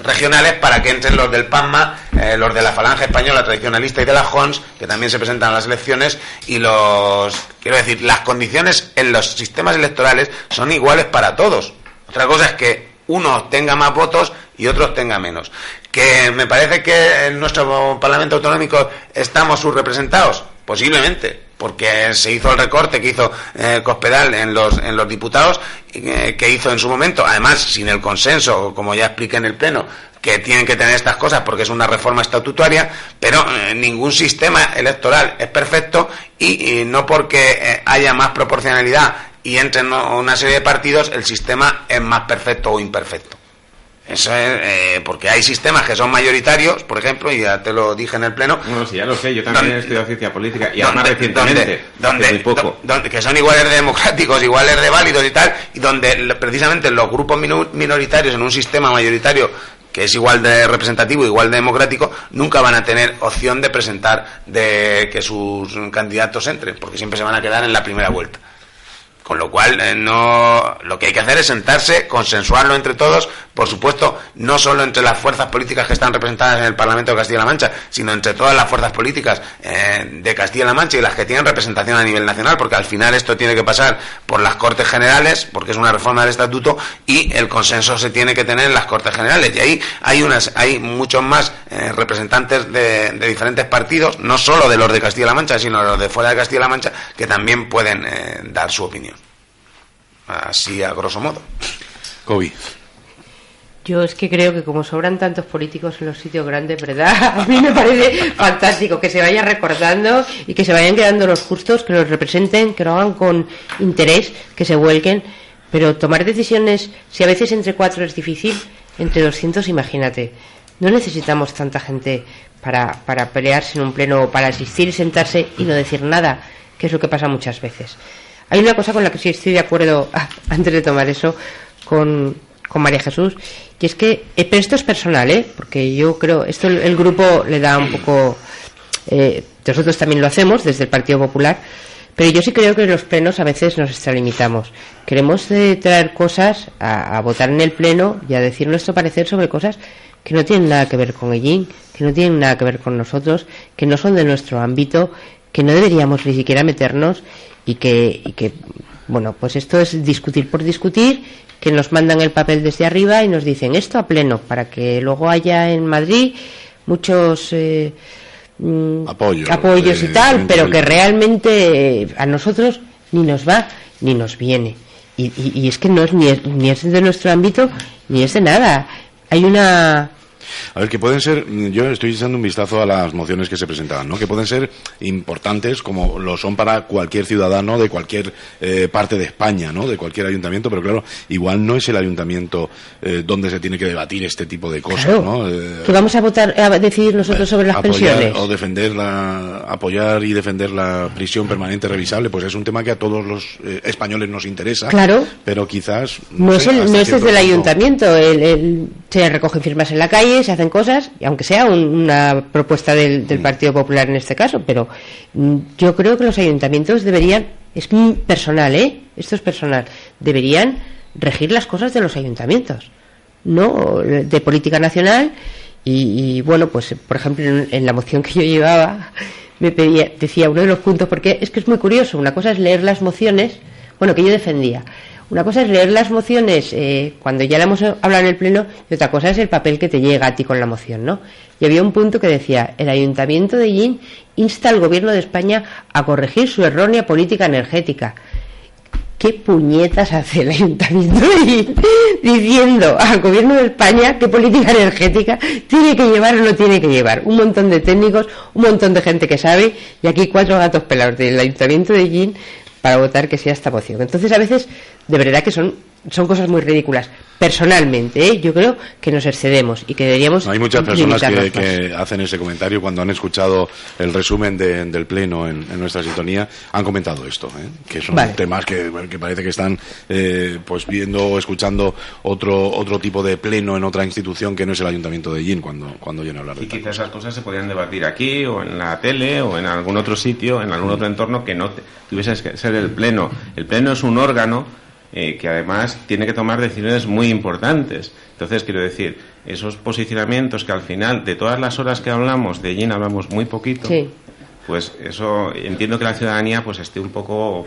regionales para que entren los del PASMA, los de la Falange Española Tradicionalista y de la JONS, que también se presentan a las elecciones, y quiero decir, las condiciones en los sistemas electorales son iguales para todos. Otra cosa es que unos tengan más votos y otros tengan menos. ¿Que me parece que en nuestro Parlamento Autonómico estamos subrepresentados? Posiblemente, porque se hizo el recorte que hizo Cospedal en los diputados, que hizo en su momento, además sin el consenso, como ya expliqué en el Pleno, que tienen que tener estas cosas porque es una reforma estatutaria, pero ningún sistema electoral es perfecto y no porque haya más proporcionalidad y entren una serie de partidos, el sistema es más perfecto o imperfecto. Eso es porque hay sistemas que son mayoritarios, por ejemplo, y ya te lo dije en el Pleno. No, sí, ya lo sé, yo también he estudiado ciencia política y además recientemente, hace muy poco. Que son iguales de democráticos, iguales de válidos y tal, y donde precisamente los grupos minoritarios en un sistema mayoritario que es igual de representativo, igual de democrático, nunca van a tener opción de presentar, de que sus candidatos entren, porque siempre se van a quedar en la primera vuelta. Con lo cual, lo que hay que hacer es sentarse, consensuarlo entre todos, por supuesto, no solo entre las fuerzas políticas que están representadas en el Parlamento de Castilla-La Mancha, sino entre todas las fuerzas políticas de Castilla-La Mancha y las que tienen representación a nivel nacional, porque al final esto tiene que pasar por las Cortes Generales, porque es una reforma del Estatuto, y el consenso se tiene que tener en las Cortes Generales. Y ahí hay muchos más representantes de diferentes partidos, no solo de los de Castilla-La Mancha, sino de los de fuera de Castilla-La Mancha, que también pueden dar su opinión. Así a grosso modo. Kobe. Yo es que creo que como sobran tantos políticos en los sitios grandes, ¿verdad? A mí me parece fantástico que se vaya recordando y que se vayan quedando los justos, que los representen, que lo hagan con interés, que se vuelquen, pero tomar decisiones, si a veces entre 4 es difícil, entre 200 imagínate. No necesitamos tanta gente para pelearse en un pleno, para asistir y sentarse y no decir nada, que es lo que pasa muchas veces. Hay una cosa con la que sí estoy de acuerdo, antes de tomar eso, con María Jesús, y es que, pero esto es personal, porque yo creo, esto el grupo le da un poco, nosotros también lo hacemos desde el Partido Popular, pero yo sí creo que en los plenos a veces nos extralimitamos. Queremos traer cosas a votar en el pleno y a decir nuestro parecer sobre cosas que no tienen nada que ver con Ellín, que no tienen nada que ver con nosotros, que no son de nuestro ámbito, que no deberíamos ni siquiera meternos y que bueno, pues esto es discutir por discutir, que nos mandan el papel desde arriba y nos dicen esto a pleno, para que luego haya en Madrid muchos apoyos y tal, pero que realmente a nosotros ni nos va ni nos viene. Y es que no es ni es de nuestro ámbito ni es de nada. Hay una... A ver, que pueden ser, yo estoy echando un vistazo a las mociones que se presentaban, ¿no? Que pueden ser importantes, como lo son para cualquier ciudadano de cualquier parte de España, ¿no? De cualquier ayuntamiento, pero claro, igual no es el ayuntamiento donde se tiene que debatir este tipo de cosas, claro, ¿no? Que vamos a votar, a decidir nosotros sobre las pensiones. O apoyar y defender la prisión permanente revisable, pues es un tema que a todos los españoles nos interesa. Claro. Pero quizás... No es desde el ayuntamiento, se recogen firmas en la calle, se hacen cosas, aunque sea una propuesta del Partido Popular en este caso, pero yo creo que los ayuntamientos deberían, es personal, esto es personal, deberían regir las cosas de los ayuntamientos, no de política nacional. Y bueno, pues por ejemplo en la moción que yo llevaba decía uno de los puntos, porque es que es muy curioso, una cosa es leer las mociones, bueno, que yo defendía. Una cosa es leer las mociones cuando ya la hemos hablado en el pleno, y otra cosa es el papel que te llega a ti con la moción, ¿no? Y había un punto que decía: el Ayuntamiento de Ellín insta al Gobierno de España a corregir su errónea política energética. ¿Qué puñetas hace el Ayuntamiento de Ellín diciendo al Gobierno de España qué política energética tiene que llevar o no tiene que llevar? Un montón de técnicos, un montón de gente que sabe, y aquí 4 gatos pelados del Ayuntamiento de Ellín para votar que sea esta moción. Entonces, a veces, de verdad que son cosas muy ridículas. Personalmente, yo creo que nos excedemos y que deberíamos... Hay muchas personas que hacen ese comentario cuando han escuchado el resumen del pleno en nuestra sintonía, han comentado esto, que son temas que parece que están pues viendo o escuchando otro tipo de pleno en otra institución que no es el Ayuntamiento de Ellín cuando viene a hablar de y quizás esas cosas se podrían debatir aquí o en la tele o en algún otro sitio, en algún otro entorno que no tuviese que ser el pleno. El pleno es un órgano que además tiene que tomar decisiones muy importantes. Entonces, quiero decir, esos posicionamientos que al final, de todas las horas que hablamos, de Ellín hablamos muy poquito, sí. Pues eso, entiendo que la ciudadanía pues esté un poco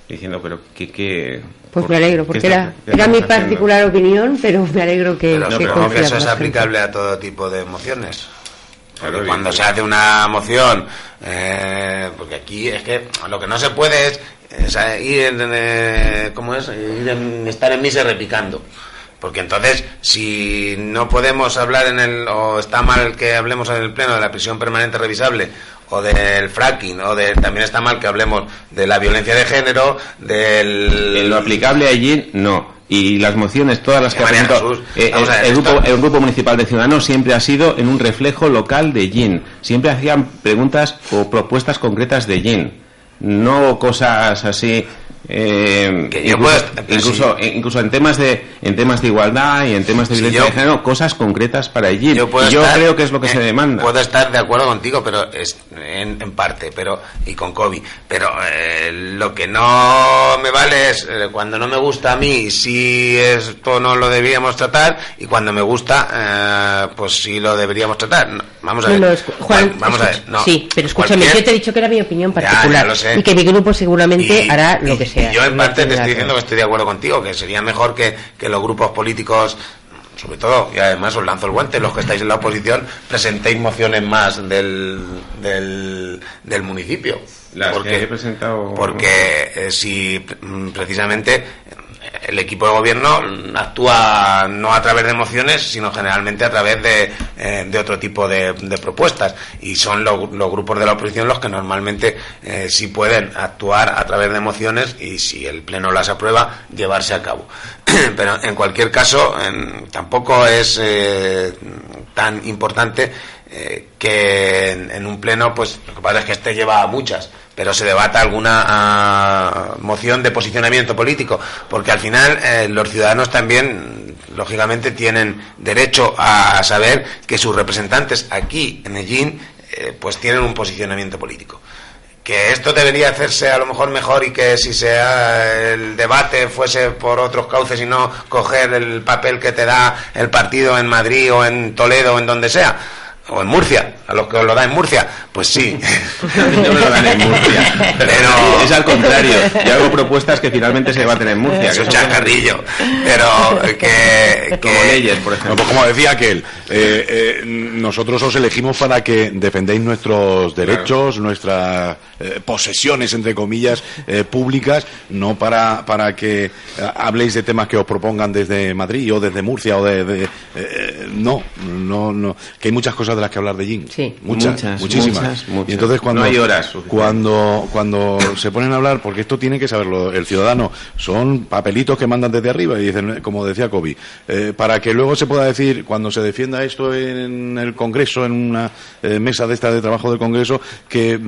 diciendo, pero ¿qué? Pues me alegro, porque era mi particular opinión, pero me alegro que... Pero que eso es aplicable a todo tipo de mociones. Porque cuando se hace una moción, porque aquí es que lo que no se puede es estar en misa repicando, porque entonces si no podemos hablar o está mal que hablemos en el pleno de la prisión permanente revisable o del fracking, también está mal que hablemos de la violencia de género, lo aplicable allí no. Y las mociones, todas las que ha presentado el grupo municipal de Ciudadanos siempre ha sido en un reflejo local de Ellín, siempre hacían preguntas o propuestas concretas de Ellín, no cosas así incluso en temas de igualdad y en temas de violencia de género, cosas concretas para allí. Yo creo que es lo que se demanda. Puedo estar de acuerdo contigo, pero es en parte, y con Kobe, pero lo que no me vale es cuando no me gusta a mí, si esto no lo deberíamos tratar, y cuando me gusta, pues sí lo deberíamos tratar. Vamos a ver. Juan, vamos a ver. No, sí, pero escúchame, yo te he dicho que era mi opinión particular, ya lo sé. Y que mi grupo seguramente hará lo que sea. Yo en parte te estoy diciendo que estoy de acuerdo contigo, que sería mejor que los grupos políticos, sobre todo, y además os lanzo el guante, los que estáis en la oposición, presentéis mociones más del municipio. Que he presentado. Porque si precisamente el equipo de gobierno actúa no a través de mociones, sino generalmente a través de otro tipo de propuestas, y son los grupos de la oposición los que normalmente sí pueden actuar a través de mociones, y si el pleno las aprueba, llevarse a cabo. Pero en cualquier caso tampoco es tan importante que en un pleno, pues lo que pasa es que este lleva a muchas, pero se debata alguna moción de posicionamiento político, porque al final los ciudadanos también, lógicamente, tienen derecho a saber que sus representantes aquí en Ellín pues tienen un posicionamiento político. Que esto debería hacerse a lo mejor mejor, y que si el debate fuese por otros cauces y no coger el papel que te da el partido en Madrid o en Toledo o en donde sea, o en Murcia, a los que os lo da en Murcia, pues sí. No me lo dan en Murcia, pero es al contrario. Yo hago propuestas que finalmente se debaten en Murcia. Es un chacarrillo, pero como leyes, por ejemplo. No, pues como decía aquel, nosotros os elegimos para que defendéis nuestros derechos, claro, nuestras posesiones, entre comillas, públicas, no para que habléis de temas que os propongan desde Madrid o desde Murcia o no, que hay muchas cosas de las que hablar de allí. Sí. Muchísimas. Y entonces cuando, no hay horas cuando se ponen a hablar, porque esto tiene que saberlo el ciudadano, son papelitos que mandan desde arriba y dicen, como decía Kobe, para que luego se pueda decir, cuando se defienda esto en el Congreso, en una mesa de esta de trabajo del Congreso, que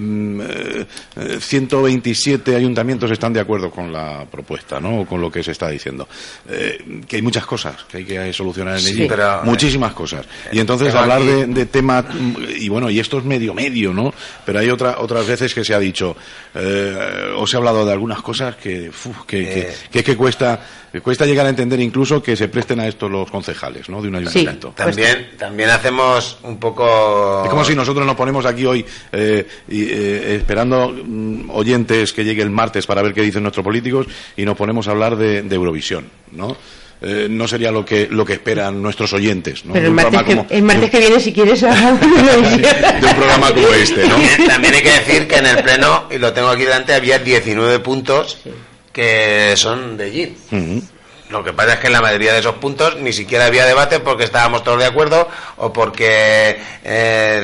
127 ayuntamientos están de acuerdo con la propuesta, ¿no? Con lo que se está diciendo. Que hay muchas cosas que hay que solucionar en ella, pero muchísimas cosas. Y entonces hablar de temas, y bueno, y esto es medio, ¿no? Pero hay otras veces que se ha dicho, os he hablado de algunas cosas que cuesta llegar a entender, incluso que se presten a esto los concejales, ¿no? De un ayuntamiento. Sí, también hacemos un poco. Es como si nosotros nos ponemos aquí hoy esperando oyentes que llegue el martes para ver qué dicen nuestros políticos, y nos ponemos a hablar de Eurovisión, ¿no? No sería lo que esperan nuestros oyentes, ¿no? Pero el martes que viene, si quieres, de un programa como este, ¿no? También hay que decir que en el pleno, y lo tengo aquí delante, había 19 puntos que son de allí. Uh-huh. Lo que pasa es que en la mayoría de esos puntos ni siquiera había debate, porque estábamos todos de acuerdo, o porque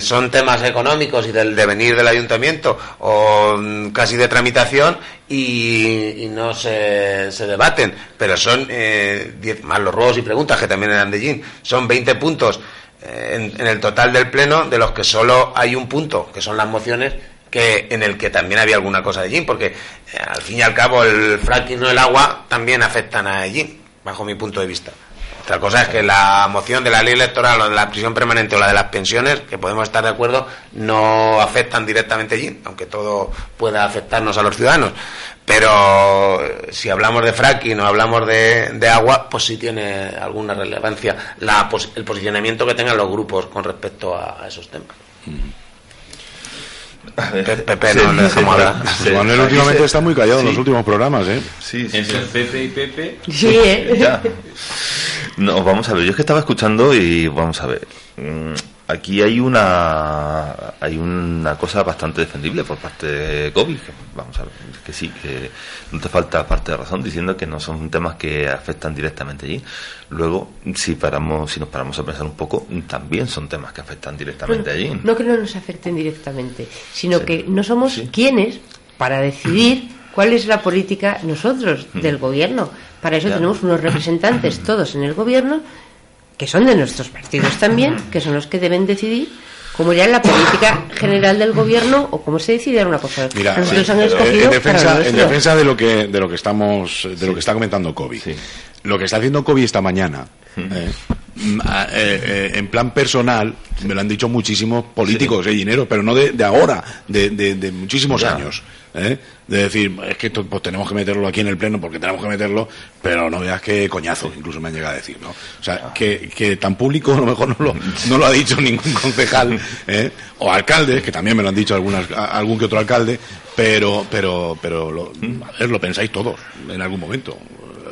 son temas económicos y del devenir del ayuntamiento, o casi de tramitación, y no se debaten. Pero son 10 más los ruegos y preguntas, que también eran de Gin. Son 20 puntos en el total del pleno, de los que solo hay un punto, que son las mociones, en el que también había alguna cosa de Ellín, porque al fin y al cabo el fracking o el agua también afectan a Ellín, bajo mi punto de vista. Otra cosa es que la moción de la ley electoral, o de la prisión permanente, o la de las pensiones, que podemos estar de acuerdo, no afectan directamente a Ellín, aunque todo pueda afectarnos a los ciudadanos. Pero si hablamos de fracking o hablamos de agua, pues sí tiene alguna relevancia el posicionamiento que tengan los grupos con respecto a esos temas. Pepe, no le dejamos hablar. Manuel últimamente está muy callado en los últimos programas, ¿eh? Sí. Entre Pepe y Pepe. Sí, ya. No, vamos a ver, yo es que estaba escuchando y vamos a ver. Aquí hay una cosa bastante defendible por parte de Kobe. Vamos a ver, que sí, que no te falta parte de razón diciendo que no son temas que afectan directamente allí. Luego, si nos paramos a pensar un poco, también son temas que afectan directamente allí. No que no nos afecten directamente, sino que no somos quienes para decidir cuál es la política nosotros del gobierno. Para eso tenemos unos representantes todos en el gobierno, que son de nuestros partidos también, que son los que deben decidir como ya en la política general del gobierno o cómo se decide una cosa. Mira, nosotros sí, han escogido en defensa de lo que estamos de lo que está comentando Kobe. Sí. Lo que está haciendo Kobe esta mañana, en plan personal, me lo han dicho muchísimos políticos, dinero, pero no de ahora, de muchísimos años. De decir, es que esto, pues tenemos que meterlo aquí en el pleno porque tenemos que meterlo, pero no veas qué coñazo, incluso me han llegado a decir, ¿no? O sea, que tan público a lo mejor no lo ha dicho ningún concejal, o alcaldes, que también me lo han dicho algún que otro alcalde, pero lo pensáis todos en algún momento,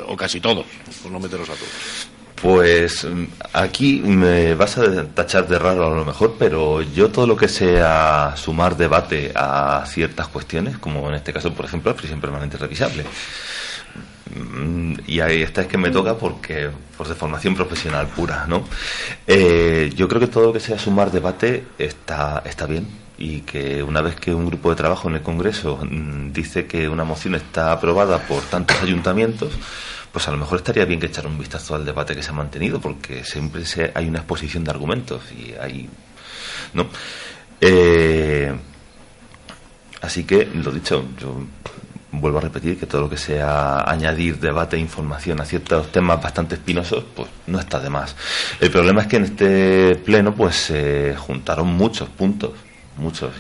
o casi todos, por no meteros a todos. Pues aquí me vas a tachar de raro a lo mejor, pero yo todo lo que sea sumar debate a ciertas cuestiones, como en este caso, por ejemplo, la prisión permanente revisable. Y ahí esta es que me toca porque por deformación profesional pura, ¿no? Yo creo que todo lo que sea sumar debate está bien, y que una vez que un grupo de trabajo en el Congreso dice que una moción está aprobada por tantos ayuntamientos, pues a lo mejor estaría bien que echar un vistazo al debate que se ha mantenido, porque siempre hay una exposición de argumentos y hay, ¿no? Así que, lo dicho, yo vuelvo a repetir que todo lo que sea añadir debate e información a ciertos temas bastante espinosos, pues no está de más. El problema es que en este pleno pues se juntaron muchos puntos,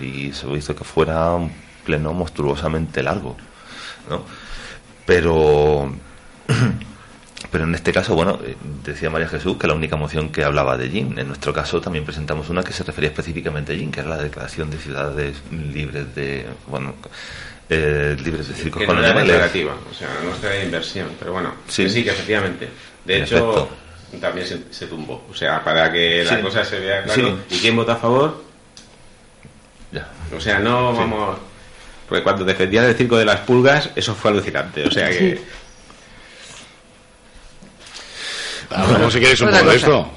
y eso hizo que fuera un pleno monstruosamente largo, ¿no? Pero en este caso, bueno, decía María Jesús que la única moción que hablaba de Jin. En nuestro caso también presentamos una que se refería específicamente a Jin, que era la declaración de ciudades libres de, libres de circos con animales. Declarativa, o sea, no está de inversión, pero bueno, sí, que efectivamente. De hecho, también se tumbó, o sea, para que la cosa se vea claro. ¿Y quién vota a favor? Ya. O sea, no vamos... Porque cuando defendían el circo de las pulgas, eso fue alucinante, o sea que... Hablamos, si queréis, un poco de esto,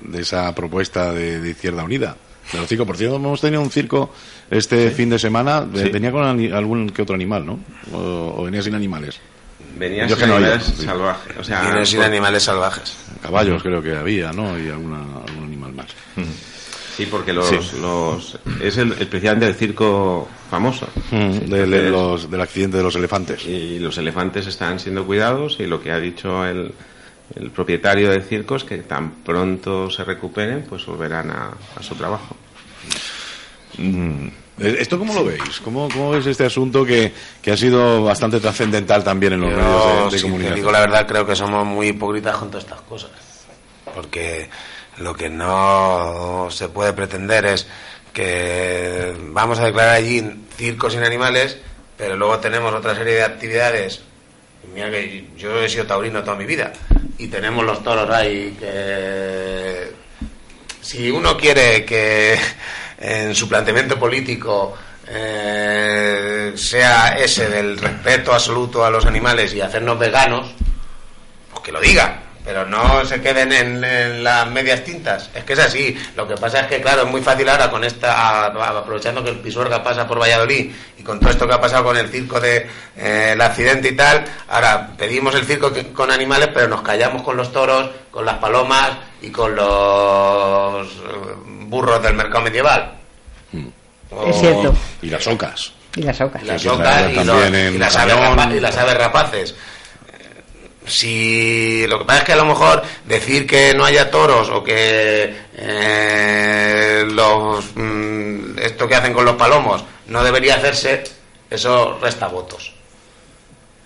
de esa propuesta de Izquierda Unida. De los circos, por cierto, hemos tenido un circo este fin de semana, venía con algún que otro animal, ¿no? O venía sin animales. Venía sin animales salvajes. O sea, venía sin animales salvajes. Caballos creo que había, ¿no? Y algún animal más. Sí, porque es precisamente el circo famoso. Del accidente de los elefantes. Y los elefantes están siendo cuidados, y lo que ha dicho el propietario del circo es que tan pronto se recuperen, pues volverán a su trabajo. ¿Esto cómo lo veis? ¿Cómo ves este asunto que ha sido bastante trascendental también en los medios de comunicación? Te digo la verdad, creo que somos muy hipócritas con todas estas cosas. Porque lo que no se puede pretender es que vamos a declarar allí circos sin animales, pero luego tenemos otra serie de actividades. Mira que yo he sido taurino toda mi vida y tenemos los toros ahí que... Si uno quiere que en su planteamiento político sea ese del respeto absoluto a los animales y hacernos veganos, pues que lo diga. Pero no se queden en las medias tintas. Es que es así. Lo que pasa es que, claro, es muy fácil ahora con aprovechando que el Pisuerga pasa por Valladolid y con todo esto que ha pasado con el circo el accidente y tal, ahora pedimos el circo con animales, pero nos callamos con los toros, con las palomas y con los burros del mercado medieval. Es cierto. Y las ocas. Y las ocas. Y las aves rapaces. Si lo que pasa es que a lo mejor decir que no haya toros o que esto que hacen con los palomos no debería hacerse, eso resta votos.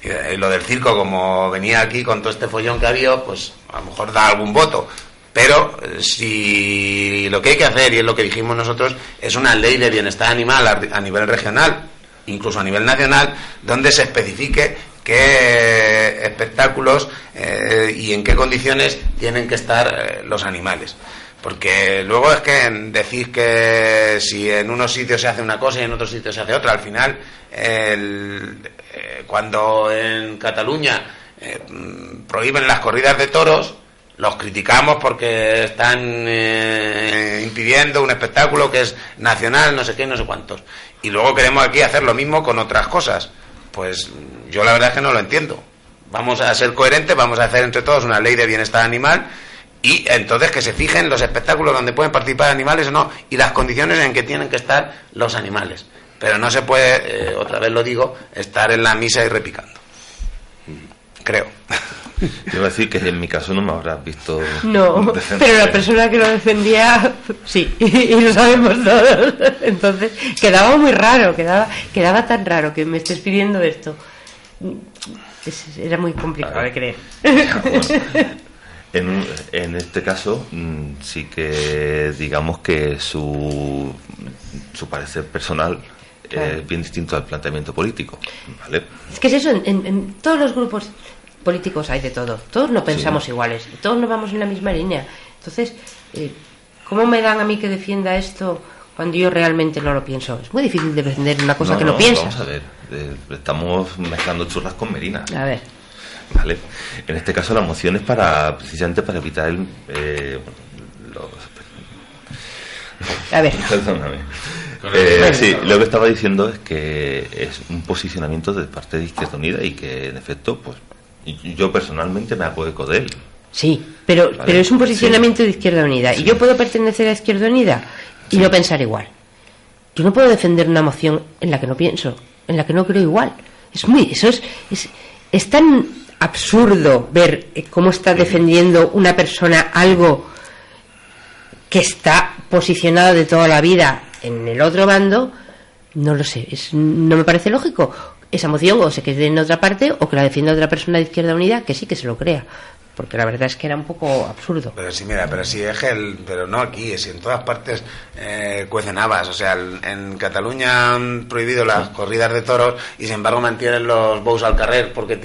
Y lo del circo, como venía aquí con todo este follón que había, pues a lo mejor da algún voto. Pero si lo que hay que hacer, y es lo que dijimos nosotros, es una ley de bienestar animal a nivel regional, incluso a nivel nacional, donde se especifique qué espectáculos y en qué condiciones tienen que estar los animales. Porque luego es que decir que si en unos sitios se hace una cosa y en otros sitios se hace otra, al final, cuando en Cataluña prohíben las corridas de toros, los criticamos porque están impidiendo un espectáculo que es nacional, no sé qué, no sé cuántos. Y luego queremos aquí hacer lo mismo con otras cosas. Pues yo la verdad es que no lo entiendo. Vamos a ser coherentes, vamos a hacer entre todos una ley de bienestar animal Y entonces que se fijen los espectáculos donde pueden participar animales o no, y las condiciones en que tienen que estar los animales. Pero no se puede, otra vez lo digo, estar en la misa y repicando. Creo. Yo iba a decir que en mi caso no me habrás visto. No, pero la persona que lo defendía, sí, y lo sabemos todos. Entonces, quedaba muy raro, quedaba tan raro que me estés pidiendo esto. Era muy complicado de creer. En este caso, sí que digamos que su parecer personal es bien distinto al planteamiento político, ¿vale? Es que es eso, en todos los grupos políticos hay de todo. Todos no pensamos iguales, todos no vamos en la misma línea. Entonces, ¿cómo me dan a mí que defienda esto cuando yo realmente no lo pienso? Es muy difícil defender una cosa que no piensas. Vamos a ver, estamos mezclando churras con merinas. A ver. Vale. En este caso la moción es precisamente para evitar A ver. Perdóname. Sí, lo que estaba diciendo es que es un posicionamiento de parte de Izquierda Unida y que en efecto, pues yo personalmente me hago eco de él. Sí, pero es un posicionamiento de Izquierda Unida. Sí. Y yo puedo pertenecer a Izquierda Unida y no pensar igual. Yo no puedo defender una moción en la que no pienso, en la que no creo igual. Es tan absurdo ver cómo está defendiendo una persona algo que está posicionado de toda la vida en el otro bando. No lo sé, no me parece lógico. Esa moción o se quede en otra parte o que la defienda otra persona de Izquierda Unida que sí que se lo crea, porque la verdad es que era un poco absurdo. Pero sí, mira, pero no aquí, es en todas partes cuecen habas. O sea, en Cataluña han prohibido las corridas de toros y sin embargo mantienen los bous al carrer porque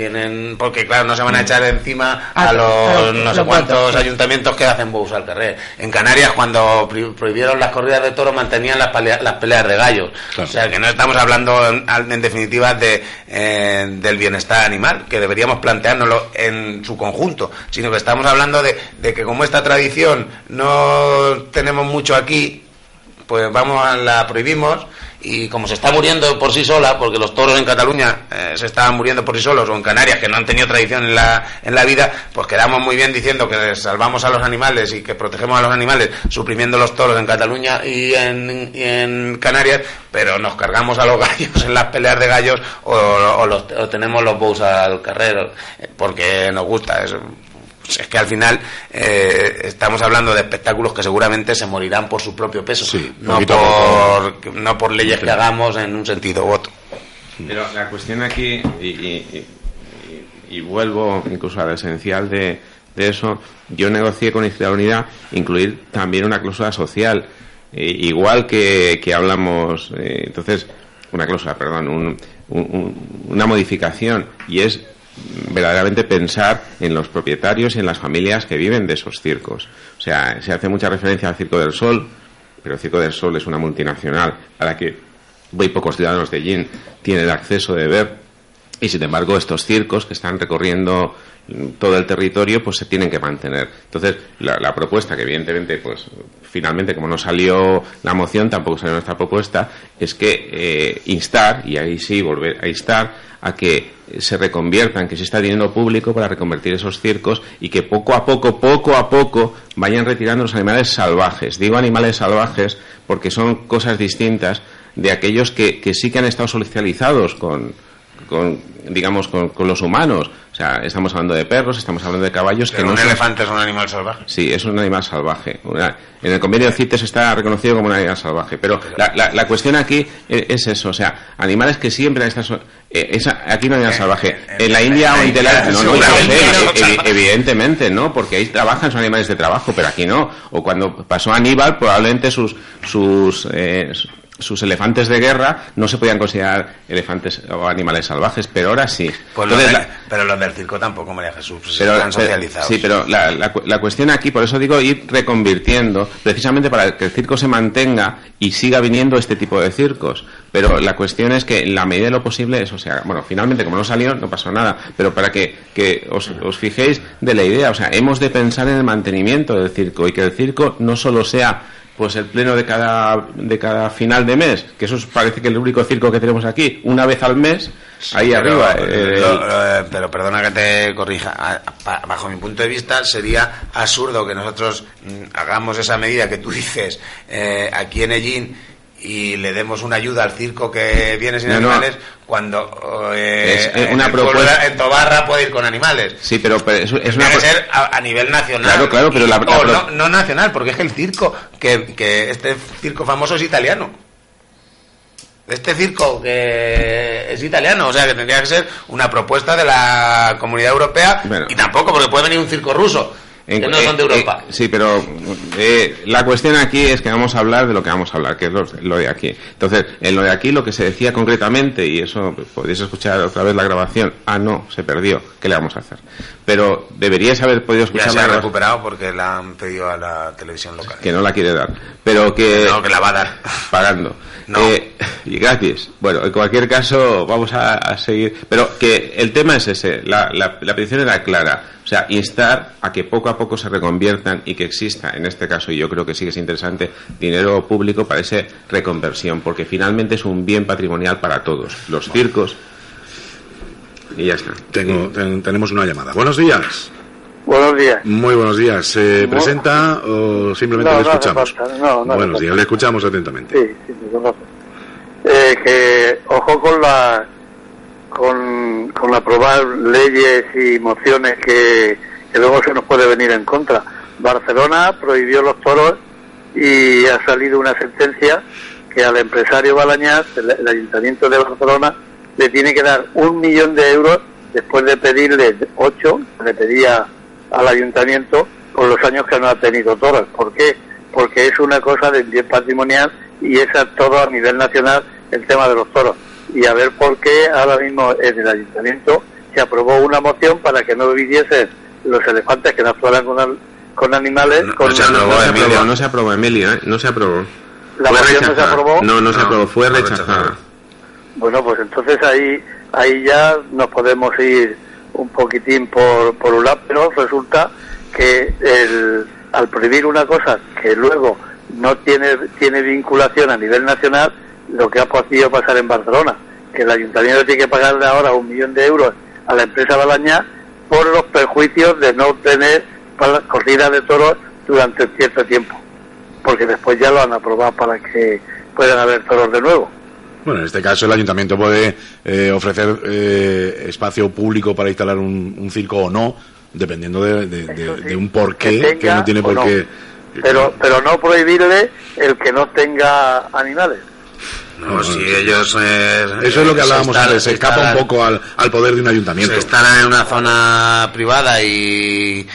claro, no se van a echar encima a los no sé cuántos ayuntamientos que hacen bous al carrer. En Canarias, cuando prohibieron las corridas de toros, mantenían las peleas de gallos. Claro. O sea, que no estamos hablando en definitiva del bienestar animal, que deberíamos planteárnoslo en su conjunto, sino que estamos hablando de que como esta tradición no tenemos mucho aquí, pues la prohibimos, y como se está muriendo por sí sola, porque los toros en Cataluña se estaban muriendo por sí solos, o en Canarias, que no han tenido tradición en la vida, pues quedamos muy bien diciendo que salvamos a los animales y que protegemos a los animales, suprimiendo los toros en Cataluña y en Canarias, pero nos cargamos a los gallos en las peleas de gallos o tenemos los bous al carrer porque nos gusta eso. Es que al final estamos hablando de espectáculos que seguramente se morirán por su propio peso, sí, no por leyes que hagamos en un sentido u otro. Pero la cuestión aquí, y vuelvo incluso al esencial de eso, yo negocié con Izquierda Unida incluir también una cláusula social, igual que hablamos, entonces, una cláusula, perdón, una modificación, y es verdaderamente pensar en los propietarios y en las familias que viven de esos circos. O sea, se hace mucha referencia al Circo del Sol, pero el Circo del Sol es una multinacional a la que muy pocos ciudadanos de Allí tienen acceso de ver, y sin embargo estos circos que están recorriendo todo el territorio pues se tienen que mantener. Entonces la propuesta, que evidentemente pues finalmente como no salió la moción, tampoco salió nuestra propuesta, es que instar, y ahí sí volver a instar a que se reconviertan, que se está dinero público para reconvertir esos circos y que poco a poco vayan retirando los animales salvajes. Digo animales salvajes porque son cosas distintas de aquellos que sí que han estado socializados con los humanos. O sea, estamos hablando de perros, estamos hablando de caballos. Pero que no elefante es un animal salvaje. Sí, es un animal salvaje. En el convenio de CITES está reconocido como un animal salvaje. Pero la cuestión aquí es eso. O sea, animales que siempre han estado... aquí no hay animal salvaje. En la India o en Tailandia... No, evidentemente, ¿no? Porque ahí trabajan, son animales de trabajo, pero aquí no. O cuando pasó Aníbal, probablemente sus elefantes de guerra no se podían considerar elefantes o animales salvajes, pero ahora sí. Pues pero los del circo tampoco, María Jesús, están socializados. Sí, pero la cuestión aquí, por eso digo, ir reconvirtiendo, precisamente para que el circo se mantenga y siga viniendo este tipo de circos. Pero la cuestión es que en la medida de lo posible eso se haga. Bueno, finalmente, como no salió, no pasó nada, pero para que os fijéis de la idea, o sea, hemos de pensar en el mantenimiento del circo y que el circo no solo sea pues el pleno de cada final de mes, que eso parece que es el único circo que tenemos aquí, una vez al mes, ahí arriba. Pero perdona que te corrija. Bajo mi punto de vista sería absurdo que nosotros hagamos esa medida que tú dices aquí en Ellín y le demos una ayuda al circo que viene sin animales cuando una propuesta en Tobarra puede ir con animales. Sí, pero es una tiene que ser a nivel nacional. Claro, pero no nacional, porque es que el circo que este circo famoso es italiano. Este circo que es italiano, o sea que tendría que ser una propuesta de la Comunidad Europea, y tampoco porque puede venir un circo ruso. Que no son de Europa. Sí, pero la cuestión aquí es que vamos a hablar de lo que vamos a hablar, que es lo de aquí. Entonces, en lo de aquí lo que se decía concretamente, y eso podéis escuchar otra vez la grabación, no, se perdió, ¿qué le vamos a hacer? Pero deberíais haber podido escuchar. Ya se ha recuperado porque la han pedido a la televisión local. Que no la quiere dar, pero que... No, que la va a dar. Pagando. No. Y gratis. Bueno, en cualquier caso vamos a seguir, pero que el tema es ese, la petición era clara. O sea, instar a que poco a poco se reconviertan y que exista, en este caso, y yo creo que sí que es interesante, dinero público para esa reconversión, porque finalmente es un bien patrimonial para todos, los circos, y ya está. Tenemos una llamada. Buenos días. Buenos días. Muy buenos días. ¿Se presenta o simplemente le escuchamos? No, buenos días, le escuchamos atentamente. Sí, me conozco. Que ojo con aprobar leyes y mociones que luego se nos puede venir en contra. Barcelona prohibió los toros y ha salido una sentencia que al empresario Balañás, el Ayuntamiento de Barcelona, le tiene que dar 1 millón de euros después de pedirle 8, le pedía al Ayuntamiento por los años que no ha tenido toros. ¿Por qué? Porque es una cosa del bien patrimonial y es todo a nivel nacional el tema de los toros. Y a ver por qué ahora mismo en el Ayuntamiento se aprobó una moción para que no viviesen los elefantes que no fueran con animales. No se aprobó, Emilio, no se aprobó. ¿La moción no se aprobó? No se aprobó, fue rechazada. Bueno, pues entonces ahí ya nos podemos ir un poquitín por un lado, pero resulta que al prohibir una cosa que luego no tiene vinculación a nivel nacional, lo que ha podido pasar en Barcelona, que el Ayuntamiento tiene que pagarle ahora 1 millón de euros a la empresa Balañá por los perjuicios de no tener corridas de toros durante cierto tiempo, porque después ya lo han aprobado para que puedan haber toros de nuevo. Bueno, en este caso el Ayuntamiento puede ofrecer espacio público para instalar un circo o no, dependiendo de un porqué que no tiene por qué. Pero no prohibirle el que no tenga animales. No, si ellos... eso es lo que hablábamos antes, se escapa un poco al poder de un ayuntamiento. Si están en una zona privada y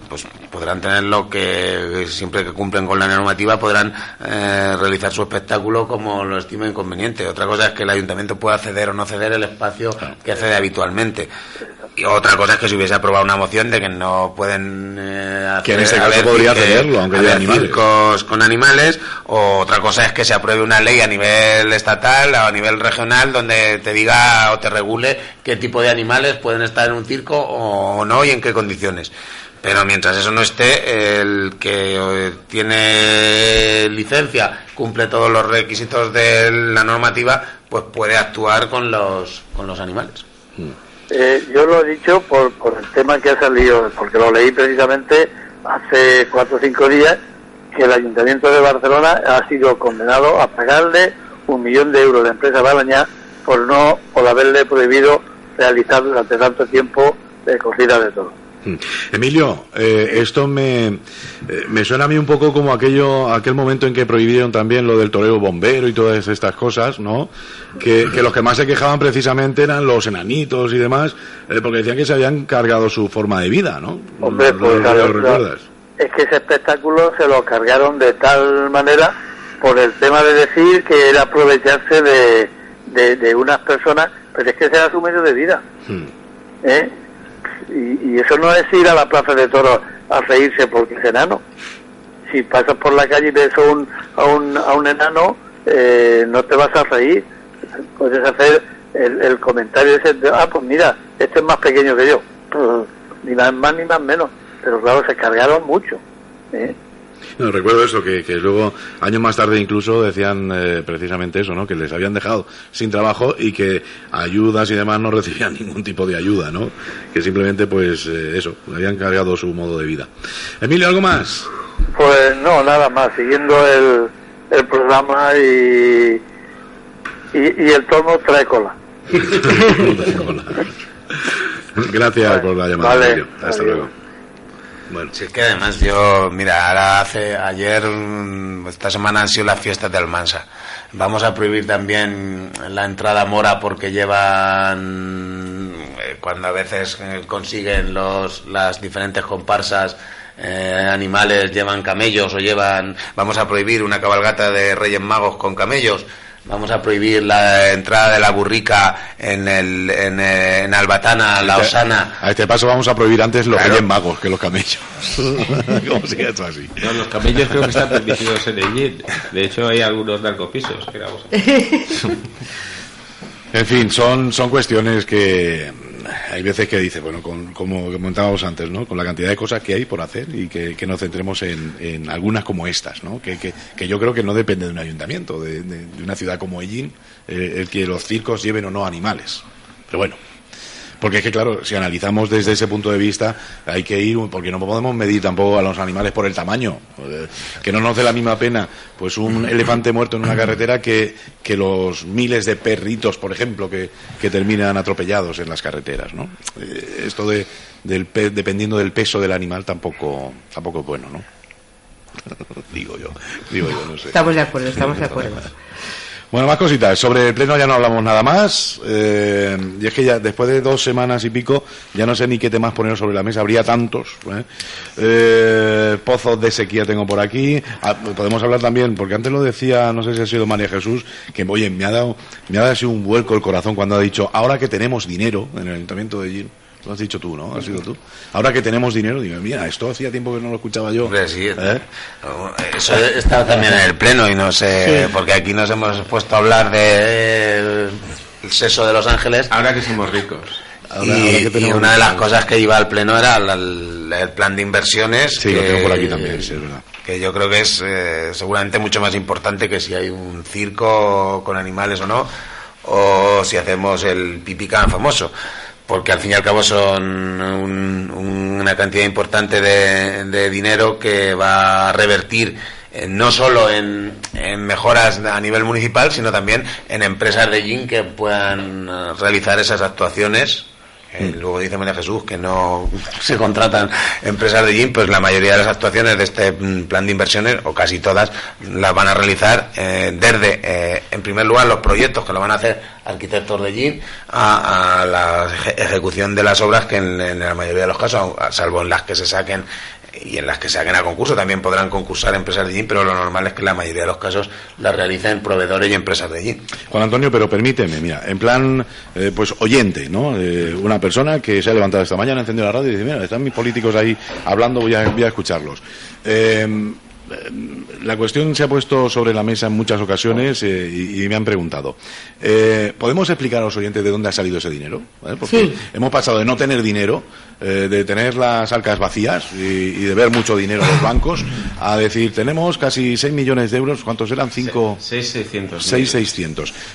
pues podrán tener lo que siempre que cumplen con la normativa podrán realizar su espectáculo como lo estimen conveniente. Otra cosa es que el ayuntamiento pueda ceder o no ceder el espacio que cede habitualmente. Y otra cosa es que se hubiese aprobado una moción de que no pueden hacer, que en este caso podría cederlo, aunque haya animales. Circos con animales. O otra cosa es que se apruebe una ley a nivel estatal o a nivel regional donde te diga o te regule qué tipo de animales pueden estar en un circo o no y en qué condiciones. Pero mientras eso no esté, el que tiene licencia, cumple todos los requisitos de la normativa, pues puede actuar con los animales. Yo lo he dicho por el tema que ha salido, porque lo leí precisamente hace 4 o 5 días, que el Ayuntamiento de Barcelona ha sido condenado a pagarle 1 millón de euros a la empresa Balañá por haberle prohibido realizar durante tanto tiempo corrida de toros. Emilio, esto me suena a mí un poco como aquel momento en que prohibieron también lo del toreo bombero y todas estas cosas, ¿no? Que los que más se quejaban precisamente eran los enanitos y demás, porque decían que se habían cargado su forma de vida, ¿no? Hombre, pues ¿recuerdas? Es que ese espectáculo se lo cargaron de tal manera por el tema de decir que era aprovecharse de unas personas, pero es que ese era su medio de vida. Y eso no es ir a la plaza de toros a reírse porque es enano. Si pasas por la calle y ves a un enano, no te vas a reír. Puedes hacer el comentario ese de, pues mira, este es más pequeño que yo. Ni más ni más menos. Pero claro, se cargaron mucho. No, recuerdo eso, que luego, años más tarde incluso, decían precisamente eso, ¿no? Que les habían dejado sin trabajo y que ayudas y demás no recibían ningún tipo de ayuda, ¿no? Que simplemente, pues, eso, habían cargado su modo de vida. Emilio, ¿algo más? Pues no, nada más, siguiendo el programa y el tono trae cola. Gracias por la llamada. Vale, hasta luego. Bueno. Sí, es que además yo, mira, ayer, esta semana han sido las fiestas de Almansa. Vamos a prohibir también la entrada mora porque llevan, cuando a veces consiguen las diferentes comparsas animales, llevan camellos vamos a prohibir una cabalgata de Reyes Magos con camellos. Vamos a prohibir la entrada de la burrica en Albatana, la Osana. A este paso vamos a prohibir antes los Reyes Magos que los camellos. ¿Cómo sigue esto así? No, los camellos creo que están permitidos en el. De hecho, hay algunos narcopisos. En fin, son cuestiones que hay veces que dice, bueno, como comentábamos antes, ¿no? Con la cantidad de cosas que hay por hacer y que nos centremos en algunas como estas, ¿no? Que yo creo que no depende de un ayuntamiento, de una ciudad como Ellín, el que los circos lleven o no animales. Pero bueno, porque es que claro, si analizamos desde ese punto de vista, hay que ir, porque no podemos medir tampoco a los animales por el tamaño, que no nos dé la misma pena pues un elefante muerto en una carretera que los miles de perritos, por ejemplo, que terminan atropellados en las carreteras, ¿no? Esto dependiendo del peso del animal tampoco es bueno, ¿no? digo yo, no sé. Estamos de acuerdo. Bueno, más cositas. Sobre el pleno ya no hablamos nada más. Y es que ya después de 2 semanas y pico ya no sé ni qué temas poner sobre la mesa. Habría tantos. Pozos de sequía tengo por aquí. Podemos hablar también, porque antes lo decía, no sé si ha sido María Jesús, que oye, me ha dado así un vuelco el corazón cuando ha dicho, ahora que tenemos dinero en el Ayuntamiento de Ellín. Lo has dicho tú, ¿no? Has sido tú. Ahora que tenemos dinero, digo, mira, esto hacía tiempo que no lo escuchaba yo. Hombre, sí. Eso está también en el pleno y no sé, porque aquí nos hemos puesto a hablar de el sexo de Los Ángeles. Ahora que somos ricos. Y una de las cosas que iba al pleno era el plan de inversiones. Sí, lo tengo por aquí también, sí, es verdad. Que yo creo que es seguramente mucho más importante que si hay un circo con animales o no, o si hacemos el pipicán famoso. Porque al fin y al cabo son una cantidad importante de dinero que va a revertir no solo en mejoras a nivel municipal, sino también en empresas de Ellín que puedan realizar esas actuaciones. Luego dice María Jesús que no se contratan empresas de Ellín, pues la mayoría de las actuaciones de este plan de inversiones, o casi todas, las van a realizar desde, en primer lugar, los proyectos que lo van a hacer arquitectos de Ellín a la ejecución de las obras que en la mayoría de los casos, salvo en las que se saquen y en las que se saquen a concurso, también podrán concursar empresas de Ellín, pero lo normal es que la mayoría de los casos las realicen proveedores y empresas de Ellín. Juan Antonio, pero permíteme, mira, en plan, pues oyente, ¿no? Una persona que se ha levantado esta mañana, encendió la radio y dice, mira, están mis políticos ahí hablando, voy a escucharlos. La cuestión se ha puesto sobre la mesa en muchas ocasiones y me han preguntado, ¿podemos explicar a los oyentes de dónde ha salido ese dinero? Porque sí. Hemos pasado de no tener dinero, de tener las arcas vacías y de ver mucho dinero en los bancos, a decir, tenemos casi 6 millones de euros, ¿cuántos eran? 6.600.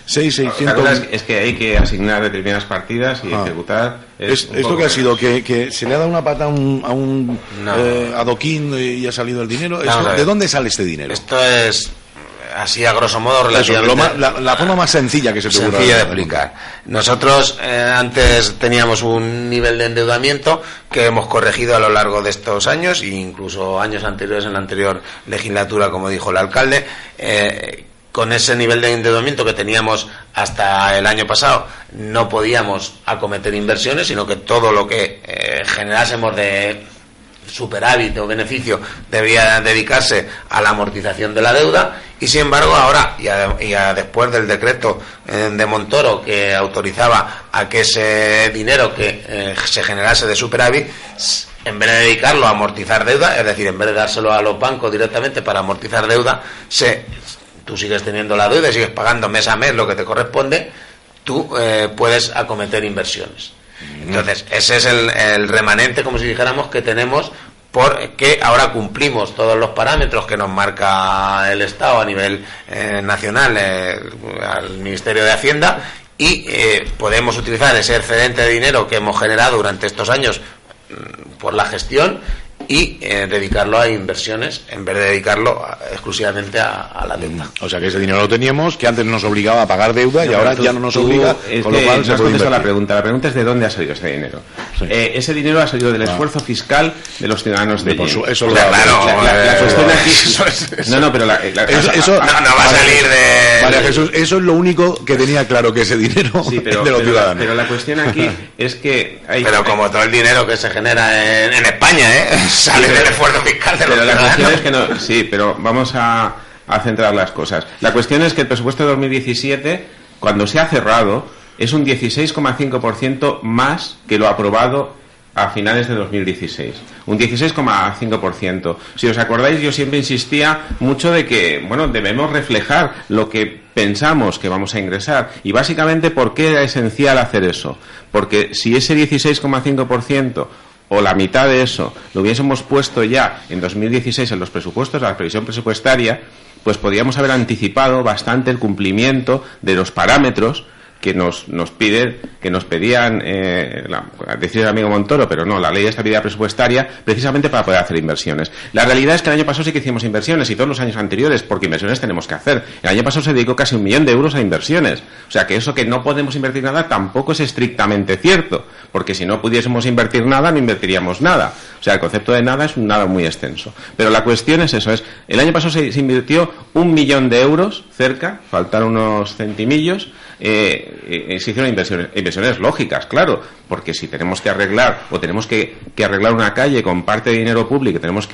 6.600. Es que hay que asignar determinadas partidas y ejecutar. ¿Esto que ha sido? ¿Que se le ha dado una pata a un adoquín y ha salido el dinero? ¿De dónde sale este dinero? Esto es, así a grosso modo, relativamente... la forma más sencilla que se te ocurra. Sencilla de explicar. Nosotros antes teníamos un nivel de endeudamiento que hemos corregido a lo largo de estos años, e incluso años anteriores, en la anterior legislatura, como dijo el alcalde. Con ese nivel de endeudamiento que teníamos hasta el año pasado, no podíamos acometer inversiones, sino que todo lo que generásemos de superávit o beneficio debía dedicarse a la amortización de la deuda. Y sin embargo ahora, después del decreto de Montoro que autorizaba a que ese dinero que se generase de superávit, en vez de dedicarlo a amortizar deuda, es decir, en vez de dárselo a los bancos directamente para amortizar deuda, tú sigues teniendo la deuda y sigues pagando mes a mes lo que te corresponde, tú puedes acometer inversiones. Entonces, ese es el remanente, como si dijéramos, que tenemos porque ahora cumplimos todos los parámetros que nos marca el Estado a nivel nacional, al Ministerio de Hacienda, y podemos utilizar ese excedente de dinero que hemos generado durante estos años por la gestión y dedicarlo a inversiones en vez de dedicarlo exclusivamente a la deuda. O sea que ese dinero lo teníamos, que antes nos obligaba a pagar deuda y ahora ya no nos obliga, con lo cual se puede invertir. La pregunta es de dónde ha salido ese dinero. Sí. Ese dinero ha salido del esfuerzo fiscal de los ciudadanos de Yin. Eso claro, la cuestión aquí eso no va a salir de María Jesús, eso es lo único que tenía claro, que ese dinero de los ciudadanos. Pero la cuestión aquí es que como todo el dinero que se genera en España, sale del esfuerzo fiscal de los ciudadanos. La cuestión es que no, sí, pero vamos a centrar las cosas. La cuestión es que el presupuesto de 2017, cuando se ha cerrado, es un 16,5% más que lo aprobado a finales de 2016. Un 16,5%. Si os acordáis, yo siempre insistía mucho de que, debemos reflejar lo que pensamos que vamos a ingresar. Y básicamente, ¿por qué era esencial hacer eso? Porque si ese 16,5% o la mitad de eso lo hubiésemos puesto ya en 2016 en los presupuestos, la previsión presupuestaria, pues podríamos haber anticipado bastante el cumplimiento de los parámetros que nos pedían, decía el amigo Montoro, pero no, la ley de estabilidad presupuestaria, precisamente para poder hacer inversiones. La realidad es que el año pasado sí que hicimos inversiones, y todos los años anteriores, porque inversiones tenemos que hacer. El año pasado se dedicó casi 1 millón de euros a inversiones. O sea que eso que no podemos invertir nada tampoco es estrictamente cierto, porque si no pudiésemos invertir nada, no invertiríamos nada. O sea, el concepto de nada es un nada muy extenso. Pero la cuestión es eso, el año pasado se invirtió 1 millón de euros, cerca, faltaron unos centimillos, se hicieron inversiones lógicas, claro, porque si tenemos que arreglar o tenemos que arreglar una calle con parte de dinero público, tenemos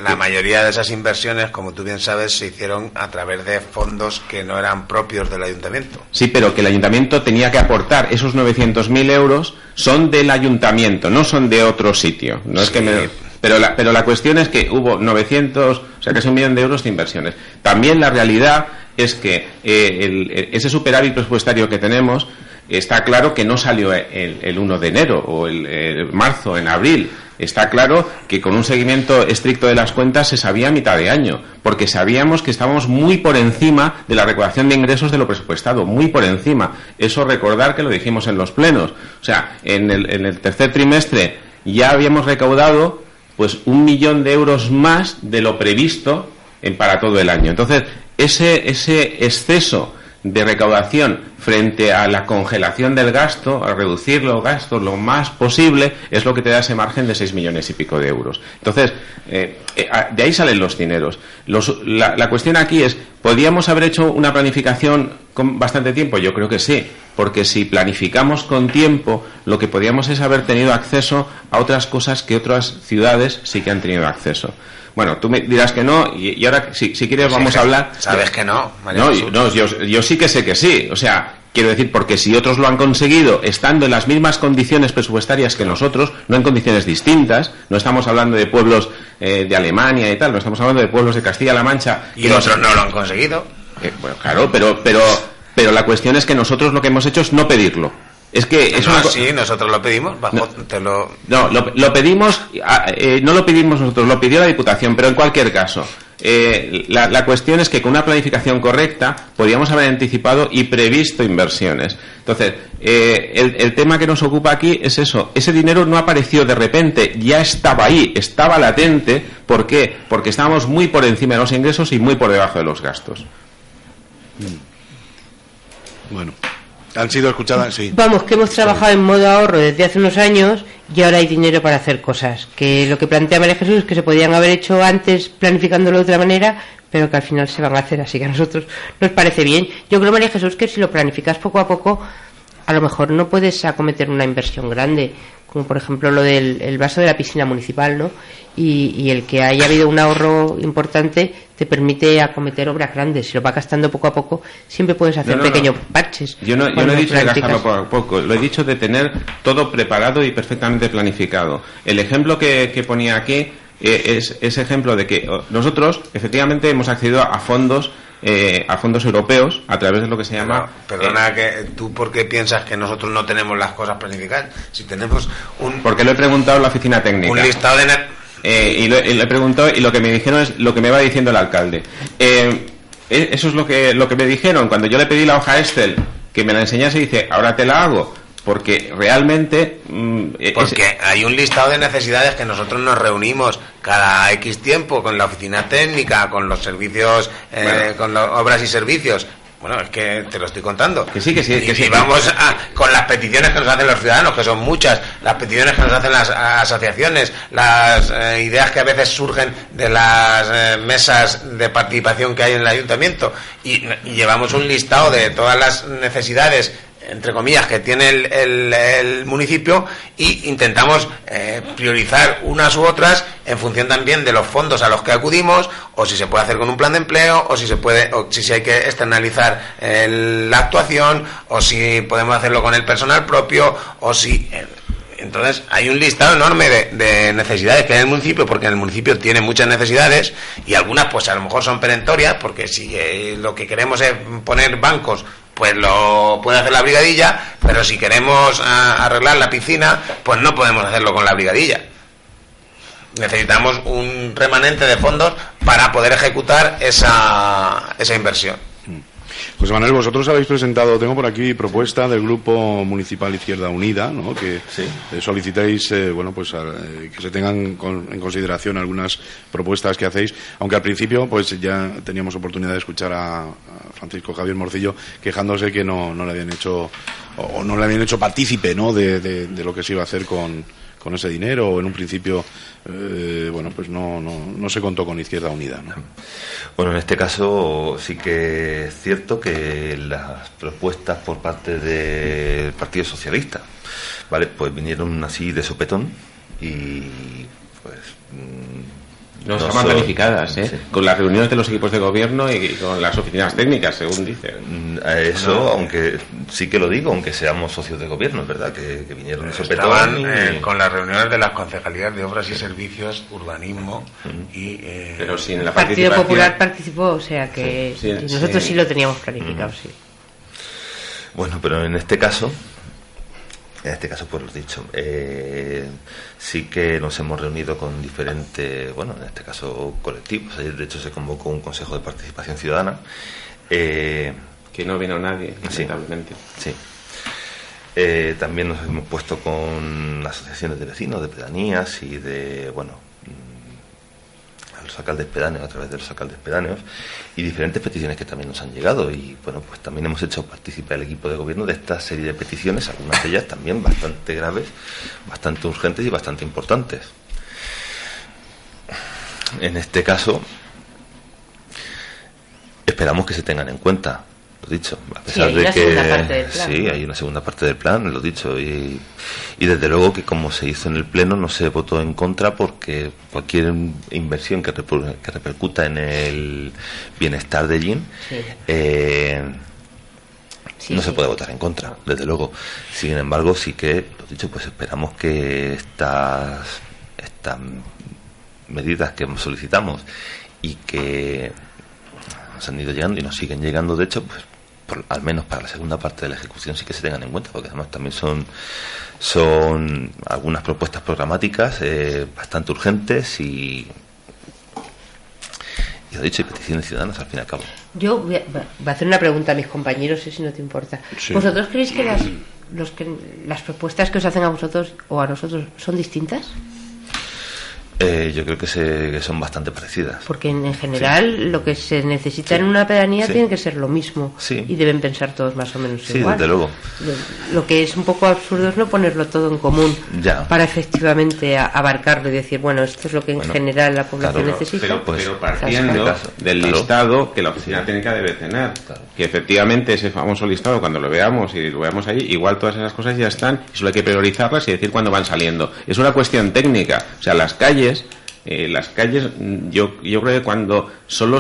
la mayoría de esas inversiones, como tú bien sabes, se hicieron a través de fondos que no eran propios del ayuntamiento. Sí, pero que el ayuntamiento tenía que aportar esos 900.000 euros, son del ayuntamiento, no son de otro sitio. No sí. Es que pero la cuestión es que hubo 900, o sea, casi 1 millón de euros de inversiones. También la realidad es que ese superávit presupuestario que tenemos, está claro que no salió el 1 de enero o el marzo, en abril. Está claro que con un seguimiento estricto de las cuentas se sabía a mitad de año, porque sabíamos que estábamos muy por encima de la recaudación de ingresos de lo presupuestado, muy por encima. Eso recordar que lo dijimos en los plenos. O sea, en el tercer trimestre ya habíamos recaudado pues 1 millón de euros más de lo previsto para todo el año. Entonces, ese exceso de recaudación frente a la congelación del gasto, a reducir los gastos lo más posible, es lo que te da ese margen de 6 millones y pico de euros. Entonces, de ahí salen los dineros. La cuestión aquí es, ¿podríamos haber hecho una planificación con bastante tiempo? Yo creo que sí, porque si planificamos con tiempo, lo que podríamos es haber tenido acceso a otras cosas que otras ciudades sí que han tenido acceso. Bueno, tú me dirás que no, y ahora, si quieres, vamos a hablar... Sabes que no, María No, yo sí que sé que sí. O sea, quiero decir, porque si otros lo han conseguido estando en las mismas condiciones presupuestarias que nosotros, no en condiciones distintas, no estamos hablando de pueblos de Alemania y tal, no estamos hablando de pueblos de Castilla-La Mancha... Y otros no lo han conseguido. Bueno, claro, pero la cuestión es que nosotros lo que hemos hecho es no pedirlo. Es que sí, nosotros lo pedimos. Lo pedimos, no lo pedimos nosotros, lo pidió la Diputación, pero en cualquier caso, la cuestión es que con una planificación correcta podíamos haber anticipado y previsto inversiones. Entonces, el tema que nos ocupa aquí es eso. Ese dinero no apareció de repente, ya estaba ahí, estaba latente. ¿Por qué? Porque estábamos muy por encima de los ingresos y muy por debajo de los gastos. Bueno. ¿Han sido escuchadas? Sí. Vamos, que hemos trabajado en modo ahorro desde hace unos años y ahora hay dinero para hacer cosas. Que lo que plantea María Jesús es que se podían haber hecho antes planificándolo de otra manera, pero que al final se van a hacer, así que a nosotros nos parece bien. Yo creo, María Jesús, que si lo planificas poco a poco, a lo mejor no puedes acometer una inversión grande, como por ejemplo lo del vaso de la piscina municipal, ¿no? Y el que haya habido un ahorro importante te permite acometer obras grandes. Si lo vas gastando poco a poco, siempre puedes hacer pequeños parches. Yo no he dicho de gastarlo poco a poco, lo he dicho de tener todo preparado y perfectamente planificado. El ejemplo que ponía aquí es ejemplo de que nosotros efectivamente hemos accedido a fondos europeos a través de lo que se llama... Perdona, que ¿tú por qué piensas que nosotros no tenemos las cosas planificadas? Si tenemos porque lo he preguntado en la oficina técnica. Un listado de... y le preguntó, y lo que me dijeron es lo que me va diciendo el alcalde. Eso es lo que me dijeron. Cuando yo le pedí la hoja Excel que me la enseñase, dice, ahora te la hago. Porque realmente... Porque hay un listado de necesidades que nosotros nos reunimos cada X tiempo con la oficina técnica, con los servicios, con las obras y servicios. Bueno, es que te lo estoy contando. Que sí. Y vamos con las peticiones que nos hacen los ciudadanos, que son muchas, las peticiones que nos hacen las asociaciones, las ideas que a veces surgen de las mesas de participación que hay en el ayuntamiento, y llevamos un listado de todas las necesidades, entre comillas, que tiene el municipio, y intentamos priorizar unas u otras en función también de los fondos a los que acudimos, o si se puede hacer con un plan de empleo, o si hay que externalizar la actuación, o si podemos hacerlo con el personal propio, o si... Entonces hay un listado enorme de necesidades que hay en el municipio, porque en el municipio tiene muchas necesidades, y algunas pues a lo mejor son perentorias, porque si lo que queremos es poner bancos, pues lo puede hacer la brigadilla, pero si queremos arreglar la piscina, pues no podemos hacerlo con la brigadilla. Necesitamos un remanente de fondos para poder ejecutar esa inversión. José Manuel, vosotros habéis presentado, tengo por aquí propuesta del Grupo Municipal Izquierda Unida, ¿no? Que solicitáis, que se tengan en consideración algunas propuestas que hacéis, aunque al principio pues ya teníamos oportunidad de escuchar a Francisco Javier Morcillo quejándose que no le habían hecho, o no le habían hecho partícipe, ¿no? de lo que se iba a hacer con ese dinero, o en un principio pues no se contó con Izquierda Unida, ¿no? Bueno, en este caso sí que es cierto que las propuestas por parte del Partido Socialista, vale, pues vinieron así de sopetón, y pues no estaban planificadas, sí, con las reuniones de los equipos de gobierno y con las oficinas técnicas, según dice. Eso, aunque sí que lo digo, aunque seamos socios de gobierno, es verdad que vinieron de sopetón. Estaban con las reuniones de las concejalías de obras y servicios, urbanismo y... pero sin la el Partido Popular participó, o sea que nosotros sí lo teníamos planificado, sí. Bueno, pero en este caso, pues lo dicho, sí que nos hemos reunido con diferentes, en este caso colectivos. Ayer, de hecho, se convocó un consejo de participación ciudadana. Que no vino nadie, lamentablemente. Sí. También nos hemos puesto con asociaciones de vecinos, de pedanías y de, a los alcaldes pedáneos, a través de los alcaldes pedáneos, y diferentes peticiones que también nos han llegado, y pues también hemos hecho participar al equipo de gobierno de esta serie de peticiones, algunas de ellas también bastante graves, bastante urgentes y bastante importantes. En este caso esperamos que se tengan en cuenta, lo dicho, a pesar de que sí, hay una segunda parte del plan, lo dicho, y desde luego que como se hizo en el pleno no se votó en contra, porque cualquier inversión que repercuta en el bienestar de Ellín no se puede votar en contra, desde luego. Sin embargo, sí que, lo dicho, pues esperamos que estas medidas que solicitamos y que nos han ido llegando y nos siguen llegando, de hecho, pues al menos para la segunda parte de la ejecución sí que se tengan en cuenta, porque además también son algunas propuestas programáticas bastante urgentes y lo dicho, y peticiones ciudadanas al fin y al cabo. Yo voy a hacer una pregunta a mis compañeros, si no te importa. Sí. ¿Vosotros creéis que las propuestas que os hacen a vosotros o a nosotros son distintas? Yo creo que son bastante parecidas. Porque en general lo que se necesita en una pedanía tiene que ser lo mismo, y deben pensar todos más o menos igual. Sí, desde luego. Lo que es un poco absurdo es no ponerlo todo en común para efectivamente abarcarlo y decir, esto es lo que en general la población necesita. Pero partiendo del listado que la oficina técnica debe tener, que efectivamente ese famoso listado, cuando lo veamos y lo veamos allí, igual todas esas cosas ya están, y solo hay que priorizarlas y decir cuándo van saliendo. Es una cuestión técnica, o sea, las calles, yo creo que cuando solo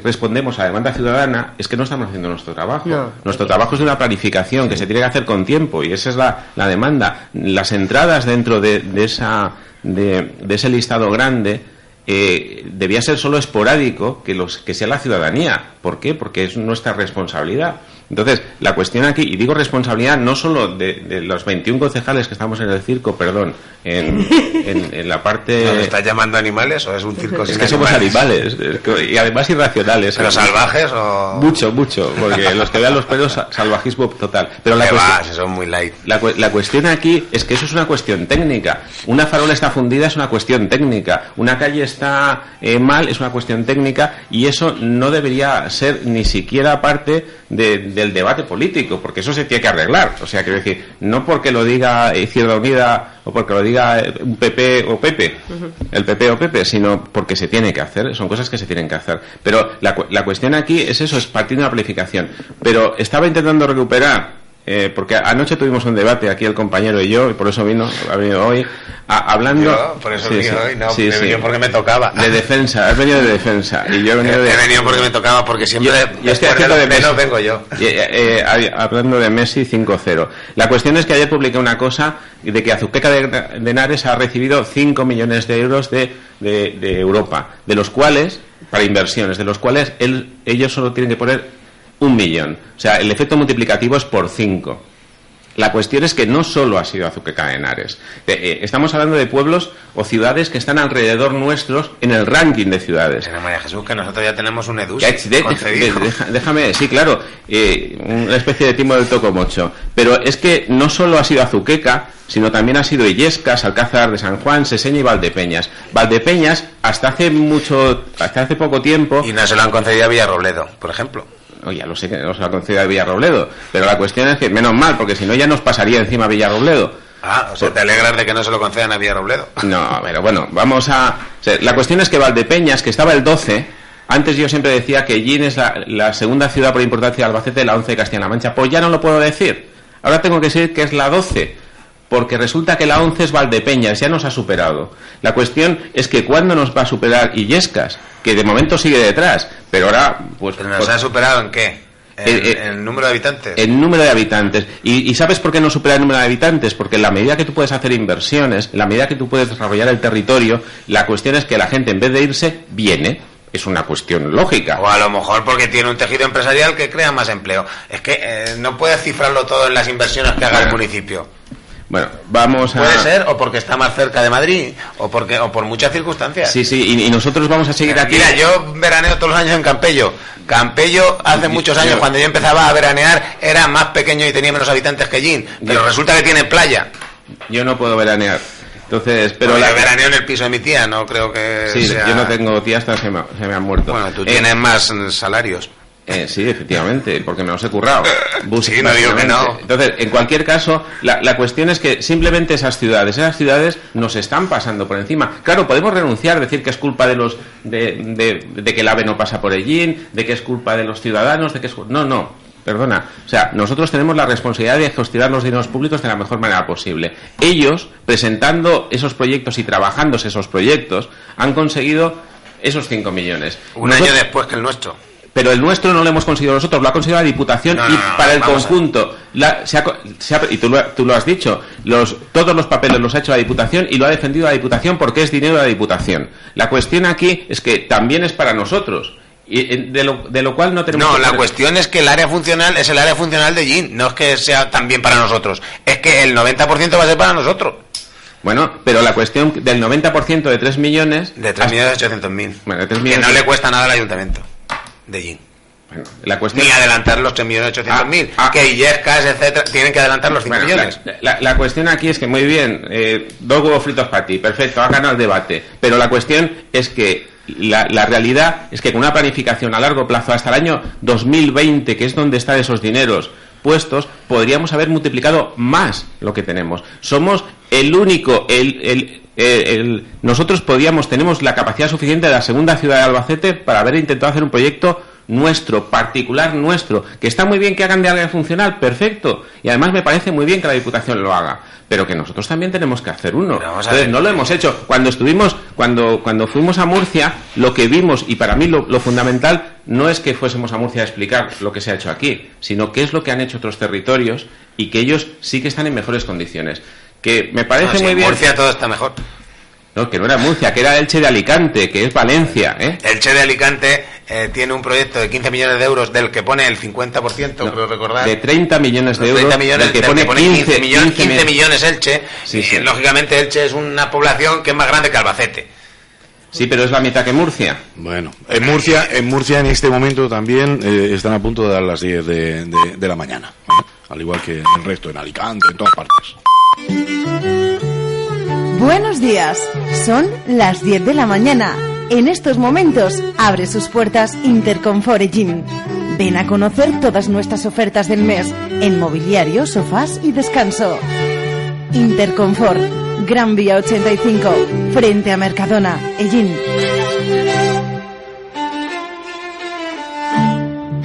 respondemos a la demanda ciudadana es que no estamos haciendo nuestro trabajo. Nuestro trabajo es de una planificación que se tiene que hacer con tiempo, y esa es la demanda. Las entradas dentro de ese listado grande debía ser solo esporádico, que sea la ciudadanía. ¿Por qué? Porque es nuestra responsabilidad. Entonces, la cuestión aquí, y digo responsabilidad no solo de los 21 concejales que estamos en el circo, perdón, en la parte... ¿Nos estás llamando animales o es un circo sin Es que somos animales, y además irracionales. ¿Pero salvajes o...? Mucho, porque los que vean los pelos, salvajismo total. Pero la cuestión, si son muy light. La cuestión aquí es que eso es una cuestión técnica. Una farola está fundida, es una cuestión técnica. Una calle está mal, es una cuestión técnica, y eso no debería ser ni siquiera parte del debate político, porque eso se tiene que arreglar. O sea, quiero decir, no porque lo diga Izquierda Unida o porque lo diga un PP o Pepe, el PP o Pepe, sino porque se tiene que hacer, son cosas que se tienen que hacer. Pero la cuestión aquí es eso, es partir de una planificación. Pero estaba intentando recuperar, porque anoche tuvimos un debate aquí el compañero y yo, y por eso ha venido hoy, hablando... Yo, por eso vine hoy, no, he venido porque me tocaba. De defensa, has venido de defensa, y yo he venido de... He venido porque me tocaba, porque siempre yo estoy haciendo de Messi, vengo yo. Hablando de Messi 5-0. La cuestión es que ayer publiqué una cosa de que Azuqueca de Henares ha recibido 5 millones de euros de Europa, de los cuales, para inversiones, de los cuales ellos solo tienen que poner 1 millón. O sea, el efecto multiplicativo es por 5. La cuestión es que no solo ha sido Azuqueca de Henares. Estamos hablando de pueblos o ciudades que están alrededor nuestros en el ranking de ciudades. Pero María Jesús, que nosotros ya tenemos un EDUS concedido. Déjame, sí, claro, una especie de timo del tocomocho. Pero es que no solo ha sido Azuqueca, sino también ha sido Illescas, Alcázar de San Juan, Seseña y Valdepeñas. Valdepeñas, hasta hace poco tiempo... Y no se lo han concedido a Villarrobledo, por ejemplo. Ya lo sé que no se la concedido a Villarrobledo, pero la cuestión es que, menos mal, porque si no ya nos pasaría encima a Villarrobledo. O sea, ¿te alegras de que no se lo concedan a Villarrobledo? No, pero bueno, vamos a... O sea, la cuestión es que Valdepeñas, que estaba el 12, antes yo siempre decía que Ellín es la segunda ciudad por importancia de Albacete, la 11 de Castilla-La Mancha, pues ya no lo puedo decir. Ahora tengo que decir que es la 12, porque resulta que la 11 es Valdepeñas, ya nos ha superado. La cuestión es que ¿cuándo nos va a superar Illescas? Que de momento sigue detrás, pero ahora... ¿Pero nos ha superado en qué? ¿En el número de habitantes? El número de habitantes. ¿Y sabes por qué no supera el número de habitantes? Porque en la medida que tú puedes hacer inversiones, en la medida que tú puedes desarrollar el territorio, la cuestión es que la gente, en vez de irse, viene. Es una cuestión lógica. O a lo mejor porque tiene un tejido empresarial que crea más empleo. Es que no puedes cifrarlo todo en las inversiones que haga el municipio. Bueno, vamos a... Puede ser, o porque está más cerca de Madrid, o por muchas circunstancias. Sí, y nosotros vamos a seguir aquí. Mira, yo veraneo todos los años en Campello. Campello, hace muchos años, cuando yo empezaba a veranear, era más pequeño y tenía menos habitantes que Ellín. Pero resulta que tiene playa. Yo no puedo veranear. Entonces, pero yo veraneo en el piso de mi tía, no creo que sea... yo no tengo tía, hasta se me han muerto. Bueno, tú tienes más salarios. Sí, efectivamente, porque me los he currado. Sí, no digo que no. Entonces, en cualquier caso, la cuestión es que simplemente esas ciudades nos están pasando por encima. Claro, podemos renunciar, decir que es culpa de los de que el AVE no pasa por Ellín, de que es culpa de los ciudadanos, de que es... No, perdona. O sea, nosotros tenemos la responsabilidad de gestionar los dineros públicos de la mejor manera posible. Ellos, presentando esos proyectos y trabajándose esos proyectos, han conseguido esos 5 millones. Un año después que el nuestro. Pero el nuestro no lo hemos conseguido nosotros, lo ha conseguido la Diputación para el conjunto. Y tú lo has dicho, todos los papeles los ha hecho la Diputación y lo ha defendido la Diputación porque es dinero de la Diputación. La cuestión aquí es que también es para nosotros. Y de lo cual no tenemos... No, la cuestión es que el área funcional es el área funcional de Ellín, no es que sea también para nosotros, es que el 90% va a ser para nosotros. Bueno, pero la cuestión del 90% de 3 millones... De 3.800.000. Bueno, de 3 millones... Que no le cuesta nada al ayuntamiento de Ellín. Bueno, la cuestión... Ni adelantar los 3.800.000, que Illescas, etcétera, tienen que adelantar los 5 millones. La cuestión aquí es que, muy bien, 2 huevos fritos para ti, perfecto, ha ganado el debate, pero la cuestión es que la realidad es que con una planificación a largo plazo hasta el año 2020, que es donde están esos dineros puestos, podríamos haber multiplicado más lo que tenemos. Somos el único, nosotros tenemos la capacidad suficiente de la segunda ciudad de Albacete para haber intentado hacer un proyecto nuestro, particular nuestro, que está muy bien que hagan de área funcional, perfecto, y además me parece muy bien que la Diputación lo haga, pero que nosotros también tenemos que hacer uno. Entonces, no lo hemos hecho. Cuando fuimos a Murcia, lo que vimos, y para mí lo fundamental no es que fuésemos a Murcia a explicar lo que se ha hecho aquí, sino qué es lo que han hecho otros territorios y que ellos sí que están en mejores condiciones. Que me parece muy bien. En Murcia todo está mejor. No, que no era Murcia, que era Elche de Alicante, que es Valencia, ¿eh? Elche de Alicante tiene un proyecto de 15 millones de euros del que pone el 50%, creo recordar. De 30 millones de euros, 30 millones, del que pone 15 millones Elche. Sí. Lógicamente Elche es una población que es más grande que Albacete. Sí, pero es la mitad que Murcia. Bueno, en Murcia en este momento también están a punto de dar las 10 de la mañana, ¿eh? Al igual que el resto, en Alicante, en todas partes. Buenos días, son las 10 de la mañana. En estos momentos abre sus puertas Interconfort Egin. Ven a conocer todas nuestras ofertas del mes en mobiliario, sofás y descanso. Interconfort, Gran Vía 85, frente a Mercadona, Egin.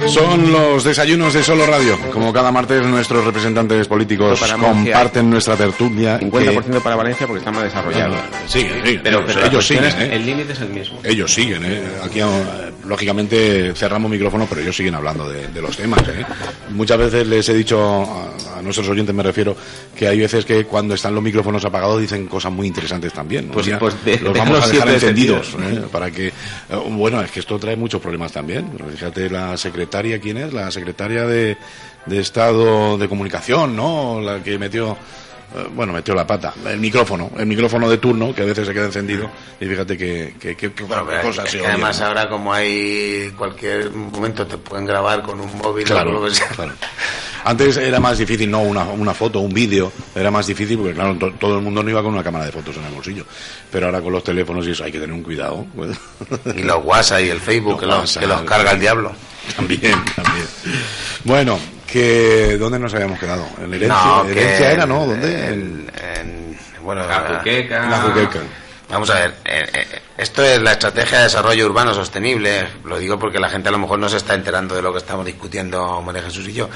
Son los desayunos de Solo Radio. Como cada martes, nuestros representantes políticos comparten nuestra tertulia. 50% para Valencia porque está más desarrollado. Siguen. Pero ellos siguen. El límite es el mismo. Ellos siguen. Aquí, lógicamente, cerramos micrófono, pero ellos siguen hablando de los temas. Muchas veces les he dicho a nuestros oyentes, me refiero, que hay veces que cuando están los micrófonos apagados dicen cosas muy interesantes también. Pues los vamos a dejar encendidos. Para que, bueno, es que esto trae muchos problemas también. Fíjate la secretaria. ¿Quién es? La secretaria de Estado de Comunicación, ¿no? La que metió la pata. El micrófono de turno, que a veces se queda encendido. Y fíjate que cosas se oyen. Además, ahora como hay cualquier momento te pueden grabar con un móvil o lo que sea. Claro. Antes era más difícil, no una foto, un vídeo, era más difícil porque, claro, todo el mundo no iba con una cámara de fotos en el bolsillo. Pero ahora con los teléfonos y eso hay que tener un cuidado. Y los WhatsApp y el Facebook, que los carga el diablo. También. Bueno, ¿dónde nos habíamos quedado? ¿En Herencia era, no? ¿Dónde? La Juqueca. Vamos a ver, esto es la estrategia de desarrollo urbano sostenible. Lo digo porque la gente a lo mejor no se está enterando de lo que estamos discutiendo María Jesús y yo.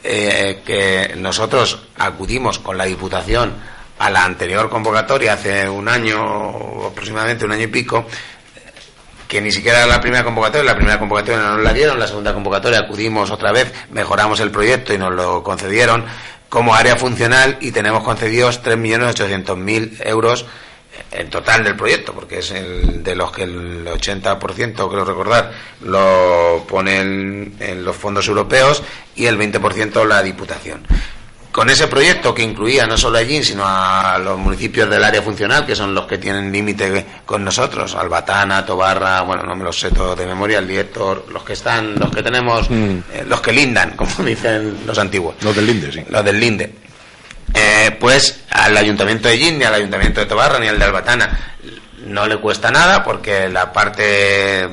Que nosotros acudimos con la Diputación a la anterior convocatoria hace un año, aproximadamente un año y pico, que ni siquiera era la primera convocatoria no nos la dieron, la segunda convocatoria acudimos otra vez, mejoramos el proyecto y nos lo concedieron como área funcional y tenemos concedidos 3.800.000 euros en total del proyecto, porque es de los que el 80%, creo recordar, lo ponen en los fondos europeos y el 20% la Diputación. Con ese proyecto que incluía no solo a Egin, sino a los municipios del área funcional, que son los que tienen límite con nosotros, Albatana, Tobarra, bueno, no me los sé todos de memoria, el director, los que tenemos, los que lindan, como dicen los antiguos. Los del Linde, sí. Los del Linde. Pues al Ayuntamiento de Egin, ni al Ayuntamiento de Tobarra, ni al de Albatana, no le cuesta nada, porque la parte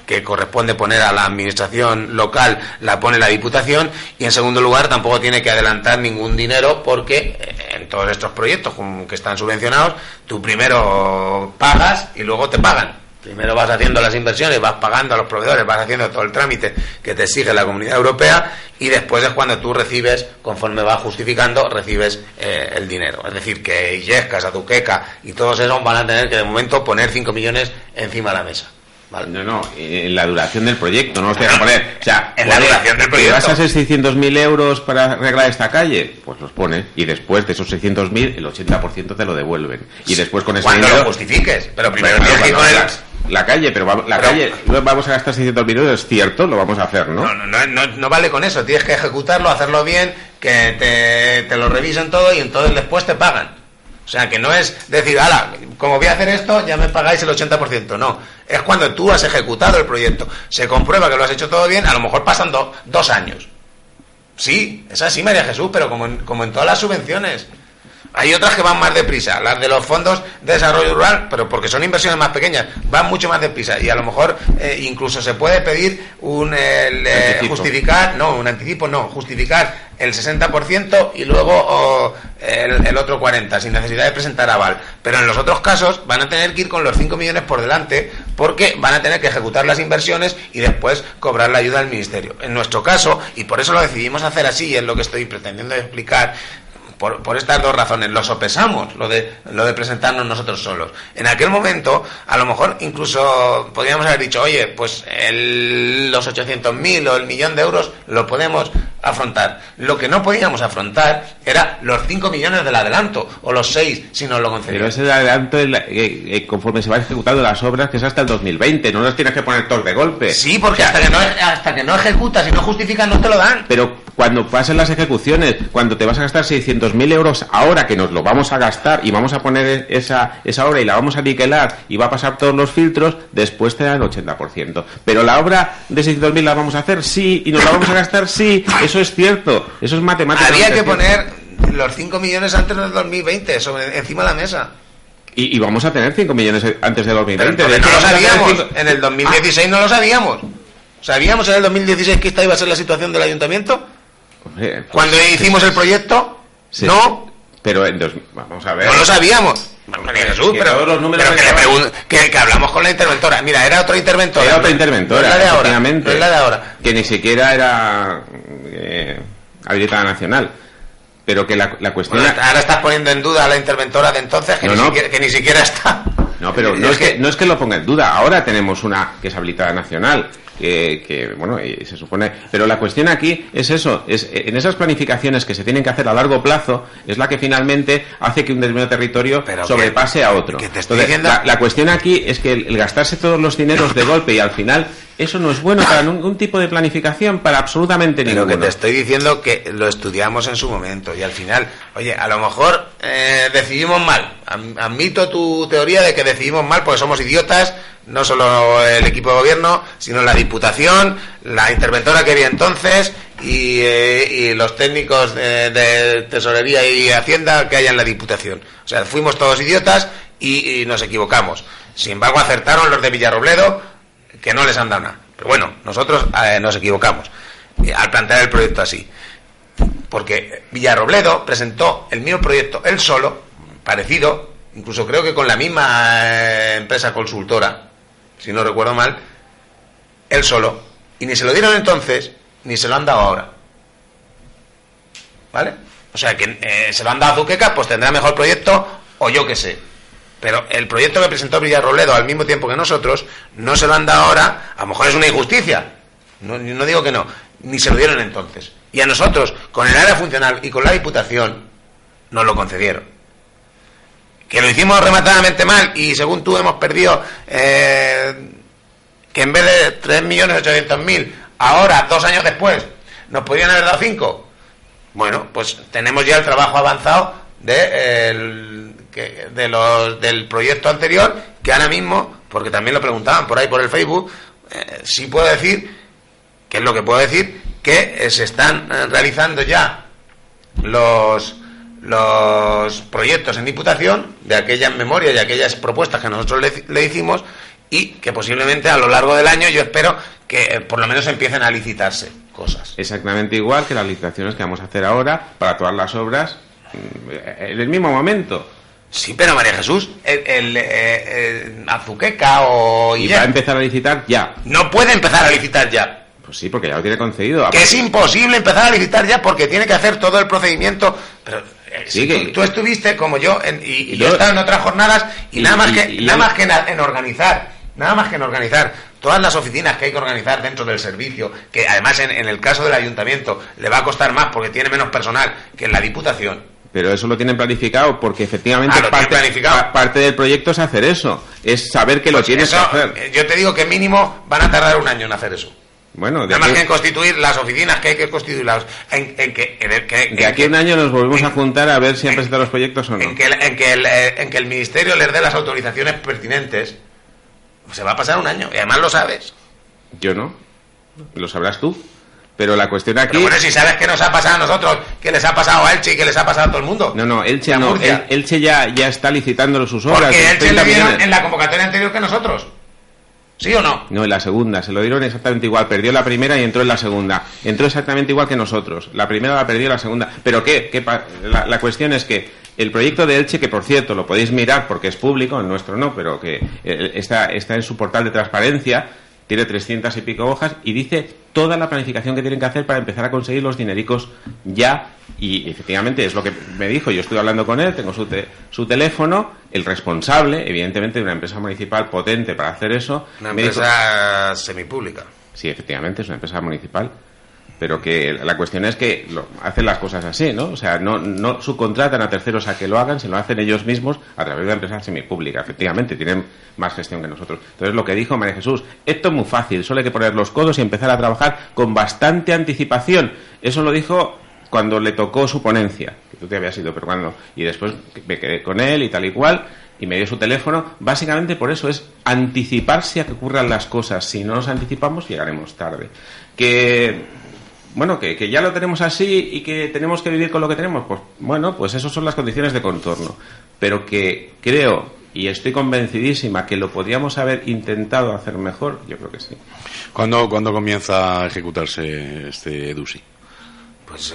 que corresponde poner a la administración local la pone la Diputación, y en segundo lugar tampoco tiene que adelantar ningún dinero, porque en todos estos proyectos que están subvencionados, tú primero pagas y luego te pagan. Primero vas haciendo las inversiones, vas pagando a los proveedores, vas haciendo todo el trámite que te exige la Comunidad Europea, y después es cuando tú recibes, conforme vas justificando, recibes el dinero. Es decir, que Illescas, Azuqueca y todos esos van a tener que de momento poner 5 millones encima de la mesa. ¿Vale? No, en la duración del proyecto, no los tienes que poner. O sea, en la duración del proyecto. ¿Vas a hacer 600.000 euros para arreglar esta calle? Pues los pones. Y después de esos 600.000, el 80% te lo devuelven. Y después con ese dinero... Cuando lo justifiques. Pero primero tienes que ir con la calle, calle, no vamos a gastar 600.000 euros, es cierto, lo vamos a hacer, ¿no? No vale con eso. Tienes que ejecutarlo, hacerlo bien, que te lo revisen todo y entonces después te pagan. O sea, que no es decir, como voy a hacer esto, ya me pagáis el 80%. No, es cuando tú has ejecutado el proyecto, se comprueba que lo has hecho todo bien, a lo mejor pasan 2 años. Sí, es así, María Jesús, pero como en todas las subvenciones. Hay otras que van más deprisa, las de los fondos de desarrollo rural, pero porque son inversiones más pequeñas, van mucho más deprisa, y a lo mejor incluso se puede pedir justificar el 60% y luego el otro 40%, sin necesidad de presentar aval. Pero en los otros casos van a tener que ir con los 5 millones por delante, porque van a tener que ejecutar las inversiones y después cobrar la ayuda del Ministerio. En nuestro caso, y por eso lo decidimos hacer así, y es lo que estoy pretendiendo explicar, por estas 2 razones, lo sopesamos, lo de presentarnos nosotros solos. En aquel momento, a lo mejor incluso podríamos haber dicho, oye, pues los 800.000 o el 1.000.000 de euros lo podemos afrontar. Lo que no podíamos afrontar era los 5 millones del adelanto, o los 6, si nos lo concedían. Pero ese adelanto, conforme se van ejecutando las obras, que es hasta el 2020, no los tienes que poner todos de golpe. Sí, porque hasta que no ejecutas y no justificas no te lo dan. Pero cuando pasen las ejecuciones, cuando te vas a gastar 600.000 euros ahora, que nos lo vamos a gastar y vamos a poner esa obra y la vamos a niquelar y va a pasar todos los filtros, después te dan el 80%. Pero la obra de 600.000 la vamos a hacer, sí, y nos la vamos a gastar, sí, eso es cierto, eso es matemática. Había que poner los 5 millones antes del 2020 encima de la mesa. Y vamos a tener 5 millones antes del 2020. Pero no lo sabíamos, en el 2016 no lo sabíamos. ¿Sabíamos en el 2016 que esta iba a ser la situación del ayuntamiento? Pues, cuando hicimos el proyecto, sí, no. Pero vamos a ver. No lo sabíamos. María Jesús, pero que hablamos con la interventora. Mira, era otra interventora. Era otra interventora, no es la de ahora, no es la de ahora. Que ni siquiera era habilitada nacional. Pero que la cuestión... Bueno, ahora estás poniendo en duda a la interventora de entonces, que ni siquiera está. No, pero no es que lo ponga en duda. Ahora tenemos una que es habilitada nacional. Bueno, se supone, pero la cuestión aquí es eso, es en esas planificaciones que se tienen que hacer a largo plazo, es la que finalmente hace que un determinado territorio sobrepase a otro. Entonces, la cuestión aquí es que el gastarse todos los dineros de golpe y al final, eso no es bueno para ningún tipo de planificación, para absolutamente ninguno. Pero que te estoy diciendo que lo estudiamos en su momento y al final, oye, a lo mejor decidimos mal. Admito tu teoría de que decidimos mal porque somos idiotas, no solo el equipo de gobierno, sino la Diputación, la interventora que había entonces y los técnicos de Tesorería y Hacienda que hay en la Diputación. O sea, fuimos todos idiotas y nos equivocamos. Sin embargo, acertaron los de Villarrobledo, que no les han dado nada. Pero bueno, nosotros nos equivocamos al plantear el proyecto así. Porque Villarrobledo presentó el mismo proyecto él solo, parecido, incluso creo que con la misma empresa consultora, si no recuerdo mal, él solo, y ni se lo dieron entonces, ni se lo han dado ahora. ¿Vale? O sea, que se lo han dado a Zuqueca, pues tendrá mejor proyecto, o yo qué sé. Pero el proyecto que presentó Villarrobledo al mismo tiempo que nosotros, no se lo han dado ahora, a lo mejor es una injusticia, no digo que no, ni se lo dieron entonces. Y a nosotros, con el área funcional y con la Diputación, nos lo concedieron. Que lo hicimos rematadamente mal y según tú hemos perdido que en vez de 3.800.000 ahora, 2 años después, nos podrían haber dado 5. Bueno, pues tenemos ya el trabajo avanzado del proyecto anterior, que ahora mismo, porque también lo preguntaban por ahí por el Facebook, sí puedo decir, que es lo que puedo decir, que se están realizando ya los proyectos en Diputación de aquellas memorias y aquellas propuestas que nosotros le hicimos y que posiblemente a lo largo del año yo espero que por lo menos empiecen a licitarse cosas. Exactamente igual que las licitaciones que vamos a hacer ahora para todas las obras en el mismo momento. Sí, pero María Jesús, Azuqueca o... Y va a empezar a licitar ya. No puede empezar a licitar ya. Pues sí, porque ya lo tiene concedido. Que es imposible empezar a licitar ya porque tiene que hacer todo el procedimiento. Pero sí, tú estuviste como yo y yo he estado en otras jornadas y nada más que en organizar todas las oficinas que hay que organizar dentro del servicio, que además en el caso del ayuntamiento le va a costar más porque tiene menos personal que en la Diputación. Pero eso lo tienen planificado porque efectivamente parte del proyecto es hacer eso, es saber que lo tienes que hacer. Yo te digo que mínimo van a tardar 1 año en hacer eso. Bueno, nada más que en constituir las oficinas que hay que constituirlas. De aquí a 1 año nos volvemos a juntar a ver si han presentado los proyectos o no. En que el Ministerio les dé las autorizaciones pertinentes. Se va a pasar 1 año y además lo sabes. Yo no, lo sabrás tú. Pero la cuestión aquí... Pero bueno, si sabes que nos ha pasado a nosotros, que les ha pasado a Elche y que les ha pasado a todo el mundo. No, Elche no. Elche ya está licitando sus obras. Porque Elche le dieron en la convocatoria anterior que nosotros. ¿Sí o no? No, en la segunda. Se lo dieron exactamente igual. Perdió la primera y entró en la segunda. Entró exactamente igual que nosotros. La primera la perdió, la segunda. ¿Pero qué? La cuestión es que el proyecto de Elche, que por cierto lo podéis mirar porque es público, el nuestro no, pero que está en su portal de transparencia, tiene 300 y pico hojas y dice toda la planificación que tienen que hacer para empezar a conseguir los dinericos ya. Y efectivamente es lo que me dijo. Yo estuve hablando con él, tengo su teléfono. El responsable, evidentemente, de una empresa municipal potente para hacer eso. Una empresa semipública. Sí, efectivamente, es una empresa municipal. pero que la cuestión es que hacen las cosas así, ¿no? O sea, no subcontratan a terceros a que lo hagan, sino lo hacen ellos mismos a través de la empresa semipública. Efectivamente, tienen más gestión que nosotros. Entonces, lo que dijo María Jesús, esto es muy fácil, solo hay que poner los codos y empezar a trabajar con bastante anticipación. Eso lo dijo cuando le tocó su ponencia, que tú te habías ido, pero cuando... Y después me quedé con él y tal y cual, y me dio su teléfono. Básicamente por eso es anticiparse a que ocurran las cosas. Si no nos anticipamos, llegaremos tarde. Bueno, que ya lo tenemos así y que tenemos que vivir con lo que tenemos, pues bueno, pues esas son las condiciones de contorno. Pero que creo y estoy convencidísima que lo podríamos haber intentado hacer mejor, yo creo que sí. ¿Cuándo comienza a ejecutarse este EDUSI? Pues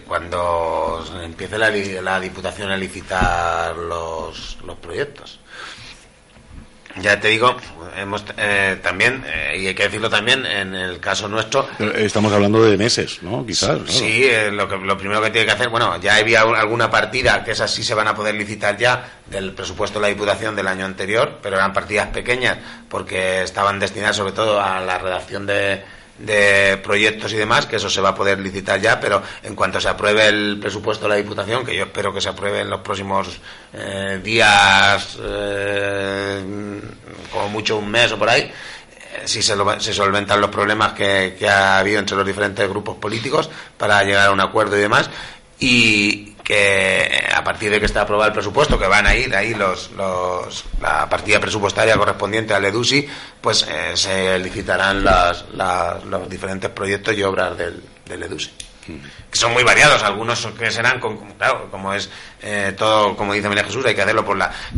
cuando empiece la Diputación a licitar los proyectos. Ya te digo, hemos también, y hay que decirlo también, en el caso nuestro... Pero estamos hablando de meses, ¿no? Quizás. Sí, lo primero que tiene que hacer, bueno, ya había alguna partida, que esas sí se van a poder licitar ya, del presupuesto de la Diputación del año anterior, pero eran partidas pequeñas, porque estaban destinadas sobre todo a la redacción de proyectos y demás, que eso se va a poder licitar ya, pero en cuanto se apruebe el presupuesto de la Diputación, que yo espero que se apruebe en los próximos días, como mucho un mes o por ahí, si se solventan los problemas que ha habido entre los diferentes grupos políticos para llegar a un acuerdo y demás, y que a partir de que esté aprobado el presupuesto, que van a ir ahí la partida presupuestaria correspondiente al EDUSI, pues se licitarán los diferentes proyectos y obras del EDUSI, que son muy variados. Algunos que serán, claro, como es todo, como dice María Jesús, hay que hacerlo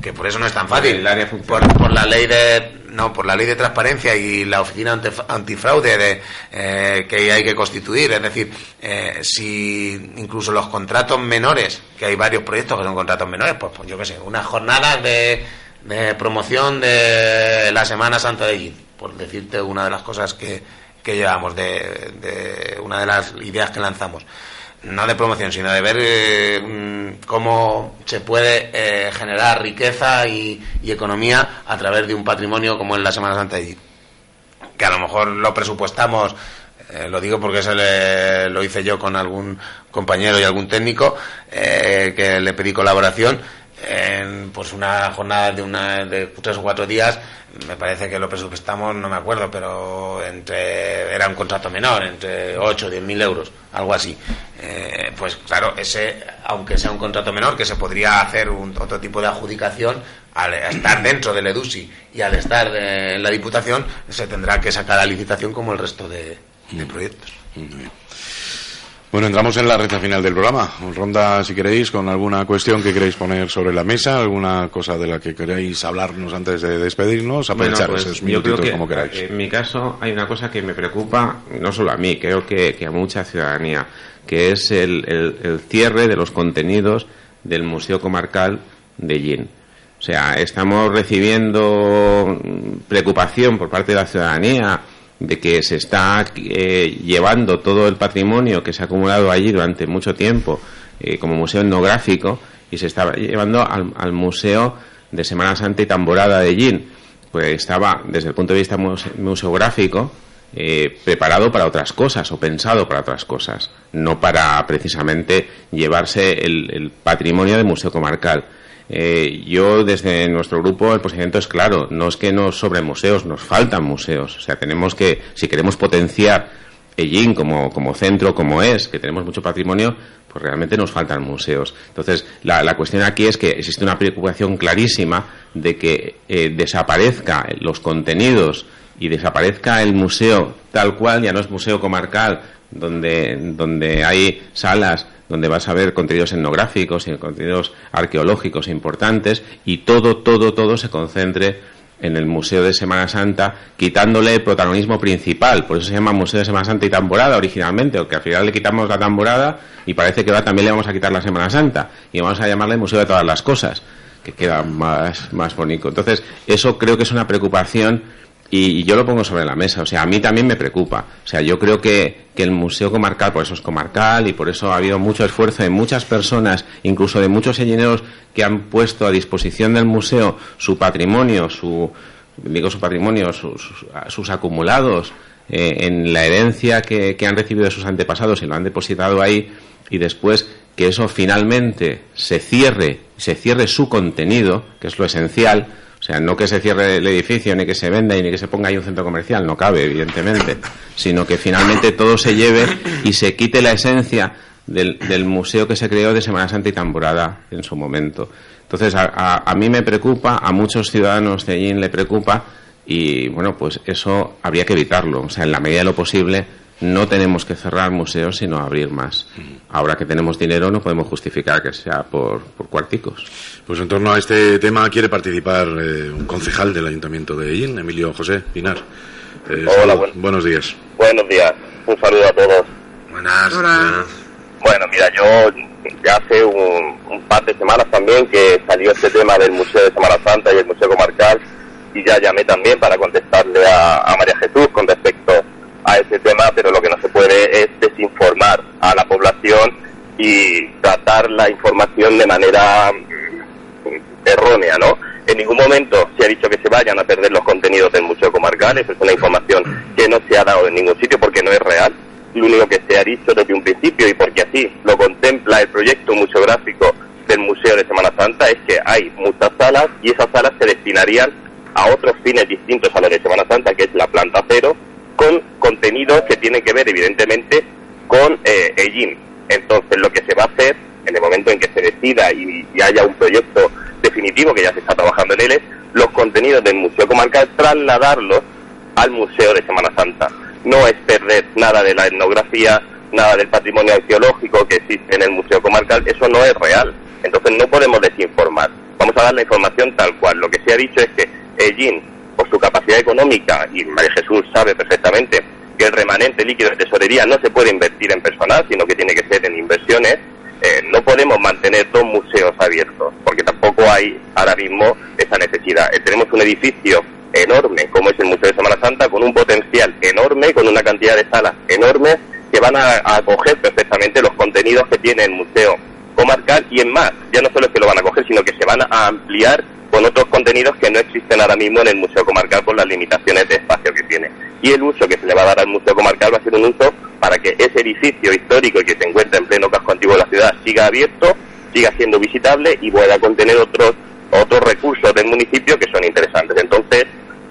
que por eso no es tan fácil, el área por la ley de transparencia y la oficina antifraude que hay que constituir. Es decir, si incluso los contratos menores, que hay varios proyectos que son contratos menores, pues yo qué sé, unas jornadas de promoción de la Semana Santa de Allí, por decirte una de las cosas que llevamos, de una de las ideas que lanzamos, no de promoción, sino de ver cómo se puede generar riqueza y economía a través de un patrimonio como es la Semana Santa de Allí, que a lo mejor lo presupuestamos, lo digo porque lo hice yo con algún compañero y algún técnico, que le pedí colaboración en pues una jornada de 3 o 4 días. Me parece que lo presupuestamos, no me acuerdo, pero era un contrato menor, entre 8 o 10.000 euros, algo así. Pues claro, aunque sea un contrato menor, que se podría hacer otro tipo de adjudicación, al estar dentro del EDUSI y al estar en la Diputación, se tendrá que sacar a licitación como el resto de proyectos. Muy bien. Bueno, entramos en la recta final del programa. Ronda, si queréis, con alguna cuestión que queréis poner sobre la mesa, alguna cosa de la que queréis hablarnos antes de despedirnos, aprovechar bueno, pues esos minutitos yo creo que, como queráis. En mi caso hay una cosa que me preocupa, no solo a mí, creo que a mucha ciudadanía, que es el cierre de los contenidos del Museo Comarcal de Llín. O sea, estamos recibiendo preocupación por parte de la ciudadanía de que se está llevando todo el patrimonio que se ha acumulado allí durante mucho tiempo como museo etnográfico, y se está llevando al Museo de Semana Santa y Tamborada de Llín. Pues estaba, desde el punto de vista museográfico, preparado para otras cosas o pensado para otras cosas, no para precisamente llevarse el patrimonio del Museo Comarcal. Yo, desde nuestro grupo, el posicionamiento es claro, no es que nos sobren museos, nos faltan museos. O sea, tenemos que, si queremos potenciar Ellín como centro, como que tenemos mucho patrimonio, pues realmente nos faltan museos. Entonces, la cuestión aquí es que existe una preocupación clarísima de que desaparezca los contenidos y desaparezca el museo tal cual, ya no es museo comarcal, donde hay salas donde vas a ver contenidos etnográficos y contenidos arqueológicos importantes, y todo se concentre en el Museo de Semana Santa, quitándole el protagonismo principal. Por eso se llama Museo de Semana Santa y Tamborada originalmente, porque al final le quitamos la tamborada y parece que ahora también le vamos a quitar la Semana Santa y vamos a llamarle Museo de todas las cosas, que queda más bonito. Entonces, eso creo que es una preocupación, y yo lo pongo sobre la mesa. O sea, a mí también me preocupa. O sea, yo creo que el Museo Comarcal, por eso es comarcal, y por eso ha habido mucho esfuerzo de muchas personas, incluso de muchos ellineros, que han puesto a disposición del museo su patrimonio, sus acumulados, en la herencia que han recibido de sus antepasados y lo han depositado ahí, y después que eso finalmente se cierre su contenido, que es lo esencial. O sea, no que se cierre el edificio, ni que se venda y ni que se ponga ahí un centro comercial, no cabe, evidentemente, sino que finalmente todo se lleve y se quite la esencia del museo que se creó de Semana Santa y Tamborada en su momento. Entonces, a mí me preocupa, a muchos ciudadanos de allí le preocupa, y bueno, pues eso habría que evitarlo. O sea, en la medida de lo posible, no tenemos que cerrar museos, sino abrir más. Ahora que tenemos dinero, no podemos justificar que sea por cuarticos. Pues en torno a este tema quiere participar un concejal del Ayuntamiento de Ellín, Emilio José Pinar. Hola, buenos días. Buenos días, un saludo a todos. Buenas. Bueno, mira, yo ya hace un par de semanas también que salió este tema del Museo de Semana Santa y el Museo Comarcal, y ya llamé también para contestarle a María Jesús con respecto a ese tema, pero lo que no se puede es desinformar a la población y tratar la información de manera errónea, ¿no? En ningún momento se ha dicho que se vayan a perder los contenidos del Museo Comarcal. Eso es una información que no se ha dado en ningún sitio porque no es real. Lo único que se ha dicho desde un principio, y porque así lo contempla el proyecto museográfico del Museo de Semana Santa, es que hay muchas salas y esas salas se destinarían a otros fines distintos a los de Semana Santa, que es la planta cero, con contenidos que tienen que ver evidentemente con Ellín. Entonces lo que se va a hacer en el momento en que se decida y haya un proyecto definitivo, que ya se está trabajando en él, es los contenidos del Museo Comarcal trasladarlos al Museo de Semana Santa. No es perder nada de la etnografía, nada del patrimonio arqueológico que existe en el Museo Comarcal. Eso no es real. Entonces no podemos desinformar. Vamos a dar la información tal cual. Lo que se ha dicho es que Ellín, por su capacidad económica, y María Jesús sabe perfectamente que el remanente líquido de tesorería no se puede invertir en personal, sino que tiene que ser en inversiones. No podemos mantener dos museos abiertos, porque tampoco hay ahora mismo esa necesidad. Tenemos un edificio enorme, como es el Museo de Semana Santa, con un potencial enorme, con una cantidad de salas enormes, que van a acoger perfectamente los contenidos que tiene el Museo Comarcal, y en más, ya no solo es que lo van a acoger, sino que se van a ampliar con otros contenidos que no existen ahora mismo en el Museo Comarcal por las limitaciones de espacio que tiene. Y el uso que se le va a dar al Museo Comarcal va a ser un uso para que ese edificio histórico que se encuentra en pleno casco antiguo de la ciudad siga abierto, siga siendo visitable y pueda contener otros recursos del municipio que son interesantes. Entonces,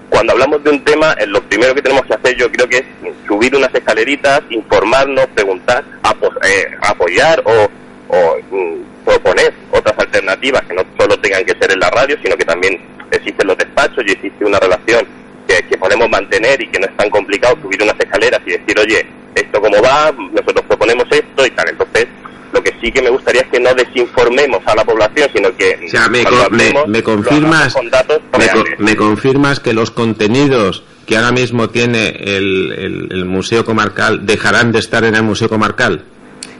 cuando hablamos de un tema, lo primero que tenemos que hacer, yo creo que es subir unas escaleritas, informarnos, preguntar, apoyar o proponer otras alternativas que no solo tengan que ser en la radio, sino que también existen los despachos y existe una relación que podemos mantener y que no es tan complicado subir unas escaleras y decir, oye, esto cómo va, nosotros proponemos esto y tal. Entonces, lo que sí que me gustaría es que no desinformemos a la población, sino que... O sea, me confirmas que los contenidos que ahora mismo tiene el Museo Comarcal dejarán de estar en el Museo Comarcal.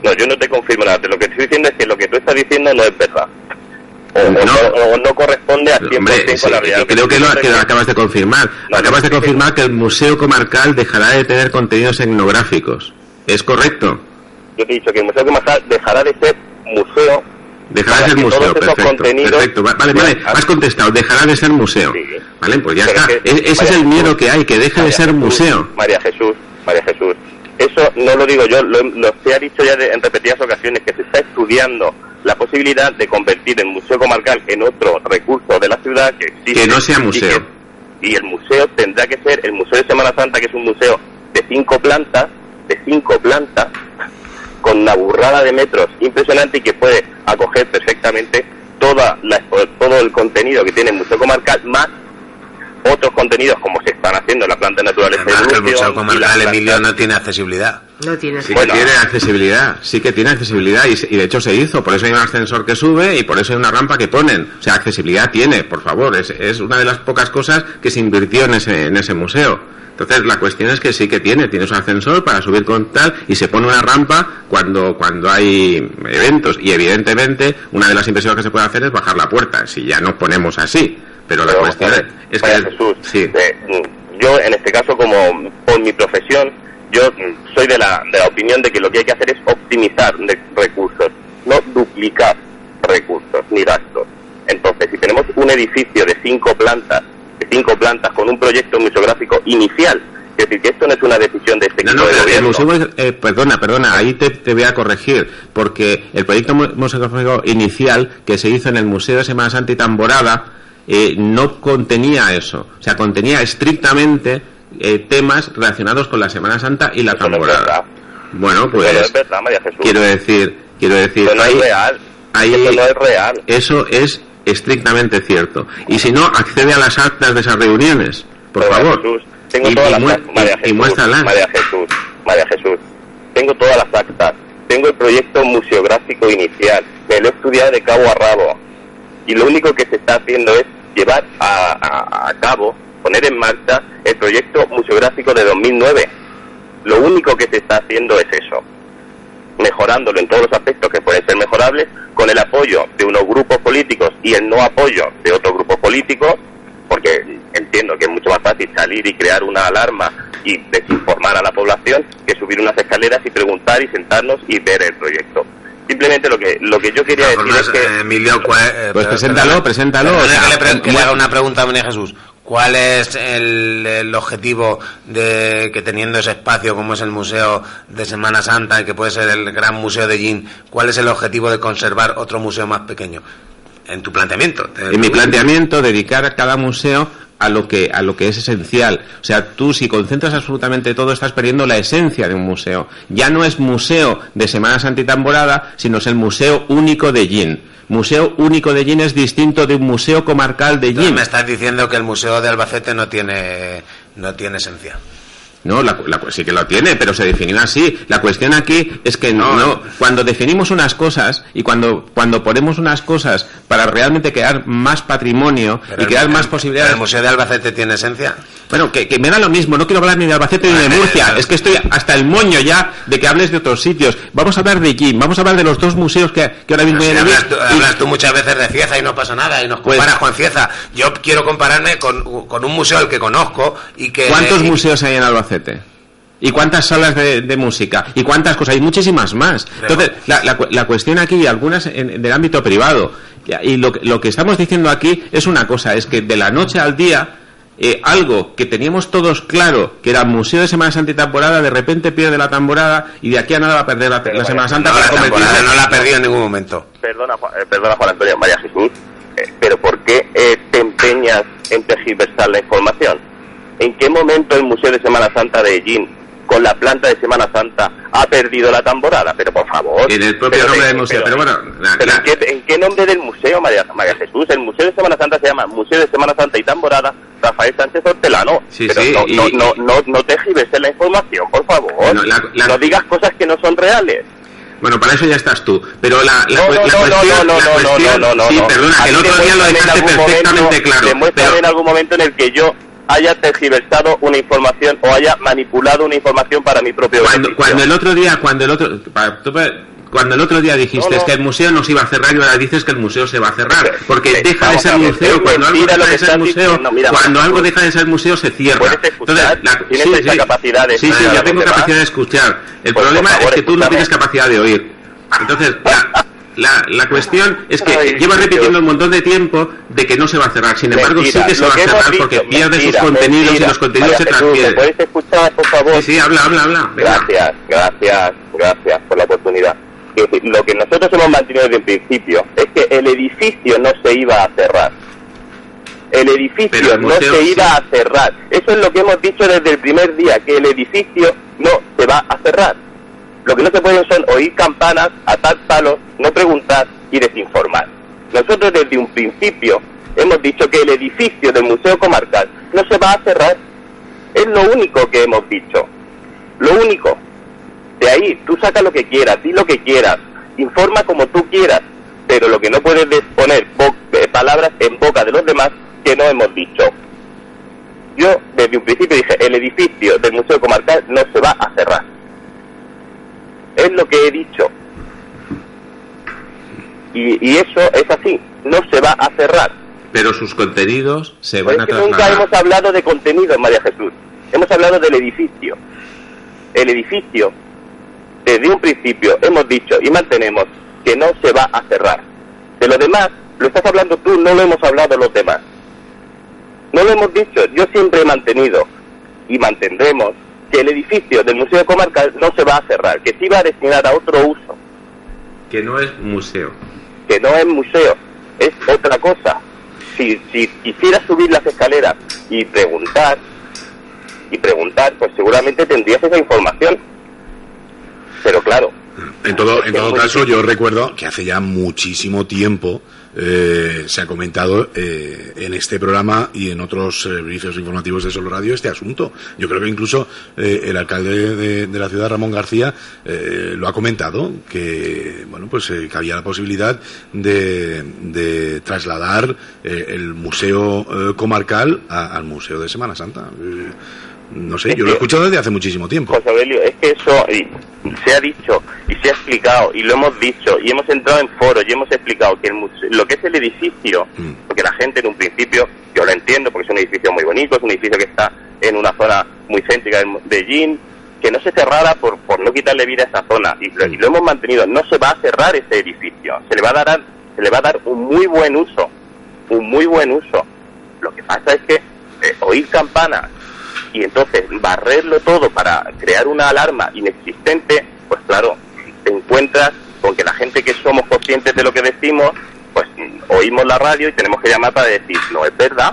No, yo no te confirmo nada. Lo que estoy diciendo es que lo que tú estás diciendo no es verdad. O no corresponde al 100% con la realidad. Creo que lo acabas de confirmar. Acabas de confirmar que el Museo Comarcal dejará de tener contenidos etnográficos. ¿Es correcto? Yo te he dicho que el Museo Comarcal dejará de ser museo. Dejará de ser museo, perfecto. Vale, has contestado, dejará de ser museo. Sí. Vale, pues ya está. Ese es el miedo que hay, que deje de ser museo. María Jesús. Eso no lo digo yo, lo se ha dicho ya en repetidas ocasiones, que se está estudiando la posibilidad de convertir el Museo Comarcal en otro recurso de la ciudad que existe. Que no sea museo. Y el museo tendrá que ser el Museo de Semana Santa, que es un museo de 5 plantas, con una burrada de metros impresionante y que puede acoger perfectamente todo el contenido que tiene el Museo Comarcal, más otros contenidos como se están haciendo en la planta de naturaleza. Además, que el Museo Comarcal, Emilio, no tiene accesibilidad. No tiene accesibilidad. Sí que tiene accesibilidad y de hecho se hizo. Por eso hay un ascensor que sube y por eso hay una rampa que ponen. O sea, accesibilidad tiene, por favor. Es una de las pocas cosas que se invirtió en ese museo. Entonces la cuestión es que sí que tienes un ascensor para subir con tal y se pone una rampa cuando hay eventos y evidentemente una de las inversiones que se puede hacer es bajar la puerta, si ya nos ponemos así. Pero la cuestión es que... Jesús, sí. Yo en este caso, como por mi profesión, yo soy de la opinión de que lo que hay que hacer es optimizar recursos, no duplicar recursos ni gastos. Entonces, si tenemos un edificio de 5 plantas con un proyecto museográfico inicial Es decir, que esto no es una decisión de este equipo de el gobierno. museo, perdona, ahí te voy a corregir, porque el proyecto museográfico inicial que se hizo en el Museo de Semana Santa y Tamborada no contenía eso, o sea, contenía estrictamente temas relacionados con la Semana Santa y la Tamborada. Bueno, pues Eso no es verdad, María Jesús. quiero decir, Eso no es real. Eso no es real. Eso es estrictamente cierto. Y si no, accede a las actas de esas reuniones, por favor. Jesús, tengo todas las actas, muéstralas. María Jesús, tengo todas las actas, tengo el proyecto museográfico inicial, me lo he estudiado de cabo a rabo, y lo único que se está haciendo es llevar a cabo, poner en marcha el proyecto museográfico de 2009. Lo único que se está haciendo es eso, mejorándolo en todos los aspectos que pueden ser mejorables, con el apoyo de unos grupos políticos y el no apoyo de otros grupos políticos, porque entiendo que es mucho más fácil salir y crear una alarma y desinformar a la población que subir unas escaleras y preguntar y sentarnos y ver el proyecto. Simplemente lo que yo quería decir es que... Emilio, pues preséntalo. Que le haga una pregunta a María Jesús. ¿Cuál es el objetivo de que, teniendo ese espacio como es el Museo de Semana Santa y que puede ser el Gran Museo de Yin, cuál es el objetivo de conservar otro museo más pequeño? En tu planteamiento. En mi planteamiento, dedicar a cada museo a lo que es esencial. O sea, tú si concentras absolutamente todo, estás perdiendo la esencia de un museo. Ya no es museo de Semana Santa y Tamborada, sino es el Museo Único de Yin. Museo Único de Yin es distinto de un museo comarcal de Yin. Me estás diciendo que el Museo de Albacete no tiene esencia. No, sí que lo tiene, pero se definió así. La cuestión aquí es que no. Cuando definimos unas cosas y cuando ponemos unas cosas para realmente crear más patrimonio y crear más posibilidades. ¿El Museo de Albacete tiene esencia? Bueno, que me da lo mismo. No quiero hablar ni de Albacete ni de Murcia. Es que estoy hasta el moño ya de que hables de otros sitios. Vamos a hablar de Jim. Vamos a hablar de los dos museos que ahora mismo hay en hablas tú muchas veces de Cieza y no pasa nada y nos comparas con Cieza. Yo quiero compararme con un museo al que conozco y que... ¿Cuántos museos hay en Albacete? ¿Y cuántas salas de música? ¿Y cuántas cosas? Hay muchísimas más. Entonces, la cuestión aquí, algunas del ámbito privado, y lo que estamos diciendo aquí es una cosa, es que de la noche al día, algo que teníamos todos claro, que era Museo de Semana Santa y Tamborada, de repente pierde la Tamborada y de aquí a nada va a perder la Semana Santa. No la ha perdido en ningún momento. Perdona Juan Antonio, María Jesús, pero ¿por qué te empeñas en tergiversar la información? ¿En qué momento el Museo de Semana Santa de Ellín, con la planta de Semana Santa, ha perdido la Tamborada? Pero por favor. En el propio nombre del museo, pero bueno... ¿En qué nombre del museo, María Jesús? El Museo de Semana Santa se llama Museo de Semana Santa y Tamborada Rafael Sánchez Hortelano. No tergiverses la información, por favor. Bueno, no digas cosas que no son reales. Bueno, para eso ya estás tú. Pero la cuestión... Sí, perdona, que el otro día lo dejaste perfectamente claro. Demuéstrame en algún momento en el que yo haya tergiversado una información o haya manipulado una información para mi propio beneficio. Cuando el otro día dijiste que el museo no se iba a cerrar y ahora dices que el museo se va a cerrar, porque deja de ser museo. Cuando algo deja de ser museo, algo deja de ser museo se cierra. Entonces, tienes esa capacidad de... Sí, yo tengo capacidad de escuchar. El problema es que tú no tienes capacidad de oír. Entonces, la cuestión es que llevas repitiendo un montón de tiempo de que no se va a cerrar. Sin embargo, sí que se va a cerrar porque pierde sus contenidos y los contenidos se transfieren. ¿Me puedes escuchar, por favor? Sí, habla. Gracias por la oportunidad. Lo que nosotros hemos mantenido desde el principio es que el edificio no se iba a cerrar. El edificio no se iba a cerrar. Eso es lo que hemos dicho desde el primer día, que el edificio no se va a cerrar. Lo que no se pueden son oír campanas, atar palos, no preguntar y desinformar. Nosotros desde un principio hemos dicho que el edificio del Museo Comarcal no se va a cerrar. Es lo único que hemos dicho. Lo único. De ahí, tú saca lo que quieras, di lo que quieras, informa como tú quieras, pero lo que no puedes es poner palabras en boca de los demás que no hemos dicho. Yo desde un principio dije, el edificio del Museo Comarcal no se va a cerrar. Es lo que he dicho. Y eso es así, no se va a cerrar. Pero sus contenidos se van a trasladar. Nunca hemos hablado de contenidos, María Jesús. Hemos hablado del edificio. El edificio, desde un principio, hemos dicho y mantenemos que no se va a cerrar. De lo demás, lo estás hablando tú, no lo hemos hablado los demás. No lo hemos dicho, yo siempre he mantenido y mantendremos que el edificio del Museo Comarcal no se va a cerrar, que se iba a destinar a otro uso. Que no es museo. Que no es museo, es otra cosa. Si quisieras subir las escaleras y preguntar, pues seguramente tendrías esa información. Pero claro. En todo caso, yo recuerdo que hace ya muchísimo tiempo se ha comentado en este programa y en otros servicios informativos de Solo Radio este asunto. Yo creo que incluso el alcalde de la ciudad, Ramón García, lo ha comentado, que bueno, pues que había la posibilidad de trasladar el museo comarcal al museo de Semana Santa. No sé, yo lo he escuchado desde hace muchísimo tiempo. José Aurelio, es que eso se ha dicho y se ha explicado y lo hemos dicho y hemos entrado en foros y hemos explicado que lo que es el edificio, porque la gente en un principio, yo lo entiendo porque es un edificio muy bonito, es un edificio que está en una zona muy céntrica de Medellín, que no se cerrara por no quitarle vida a esa zona y lo hemos mantenido. No se va a cerrar ese edificio, se le va a dar un muy buen uso. Lo que pasa es que oír campanas y entonces barrerlo todo para crear una alarma inexistente, pues claro, te encuentras con que la gente que somos conscientes de lo que decimos, pues oímos la radio y tenemos que llamar para decir, no es verdad.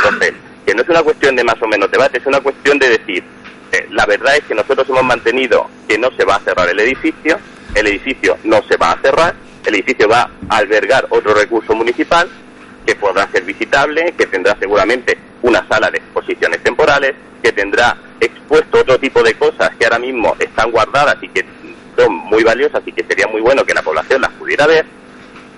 Entonces, que no es una cuestión de más o menos debate, es una cuestión de decir, la verdad es que nosotros hemos mantenido que no se va a cerrar el edificio no se va a cerrar, el edificio va a albergar otro recurso municipal, que podrá ser visitable, que tendrá seguramente una sala de exposiciones temporales, que tendrá expuesto otro tipo de cosas que ahora mismo están guardadas y que son muy valiosas y que sería muy bueno que la población las pudiera ver,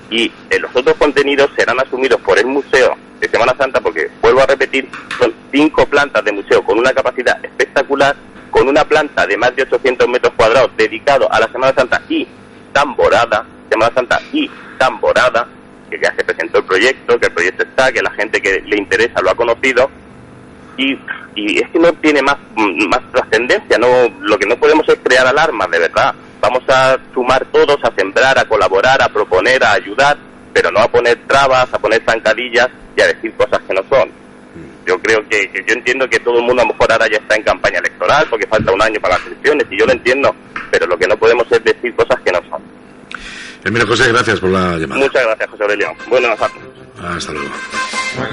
y los otros contenidos serán asumidos por el Museo de Semana Santa, porque, vuelvo a repetir, son 5 plantas de museo con una capacidad espectacular, con una planta de más de 800 metros cuadrados dedicado a la Semana Santa y tamborada, que ya se presentó el proyecto, que el proyecto está, que la gente que le interesa lo ha conocido, y es que no tiene más trascendencia. Lo que no podemos es crear alarmas, de verdad. Vamos a sumar todos, a sembrar, a colaborar, a proponer, a ayudar, pero no a poner trabas, a poner zancadillas y a decir cosas que no son. Yo creo que yo entiendo que todo el mundo a lo mejor ahora ya está en campaña electoral porque falta un año para las elecciones, y yo lo entiendo, pero lo que no podemos es decir cosas que no son. Mira, José, gracias por la llamada. Muchas gracias, José Aurelio. Buenas tardes. Hasta luego.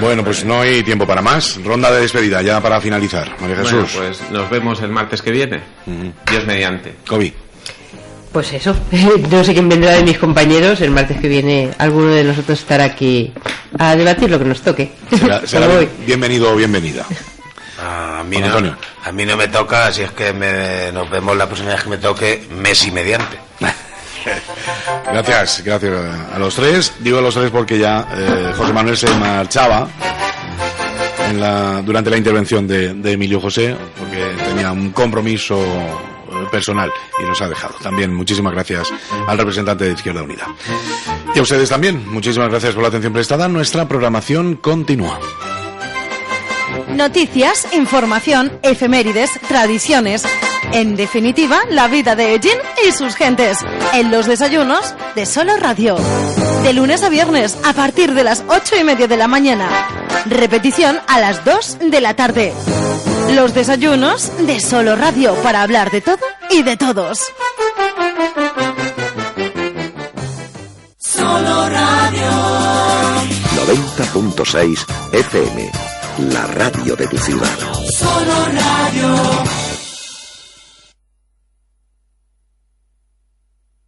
Bueno, pues no hay tiempo para más. Ronda de despedida ya para finalizar. María Jesús. Bueno, pues nos vemos el martes que viene. Dios mediante. Kobe. Pues eso, no sé quién vendrá de mis compañeros. El martes que viene alguno de nosotros estará aquí a debatir lo que nos toque. Será bienvenido o bienvenida. A mí no me toca, así es que nos vemos la próxima vez que me toque, mes y mediante. Gracias a los tres. Digo a los tres porque ya José Manuel se marchaba durante la intervención de Emilio José, porque tenía un compromiso personal y nos ha dejado. También muchísimas gracias al representante de Izquierda Unida. Y a ustedes también, muchísimas gracias por la atención prestada. Nuestra programación continúa. Noticias, información, efemérides, tradiciones. En definitiva, la vida de Ellín y sus gentes. En los desayunos de Solo Radio. De lunes a viernes, a partir de las 8:30 de la mañana. Repetición a las 2 de la tarde. Los desayunos de Solo Radio, para hablar de todo y de todos. Solo Radio. 90.6 FM. La radio de tu ciudad. Solo Radio.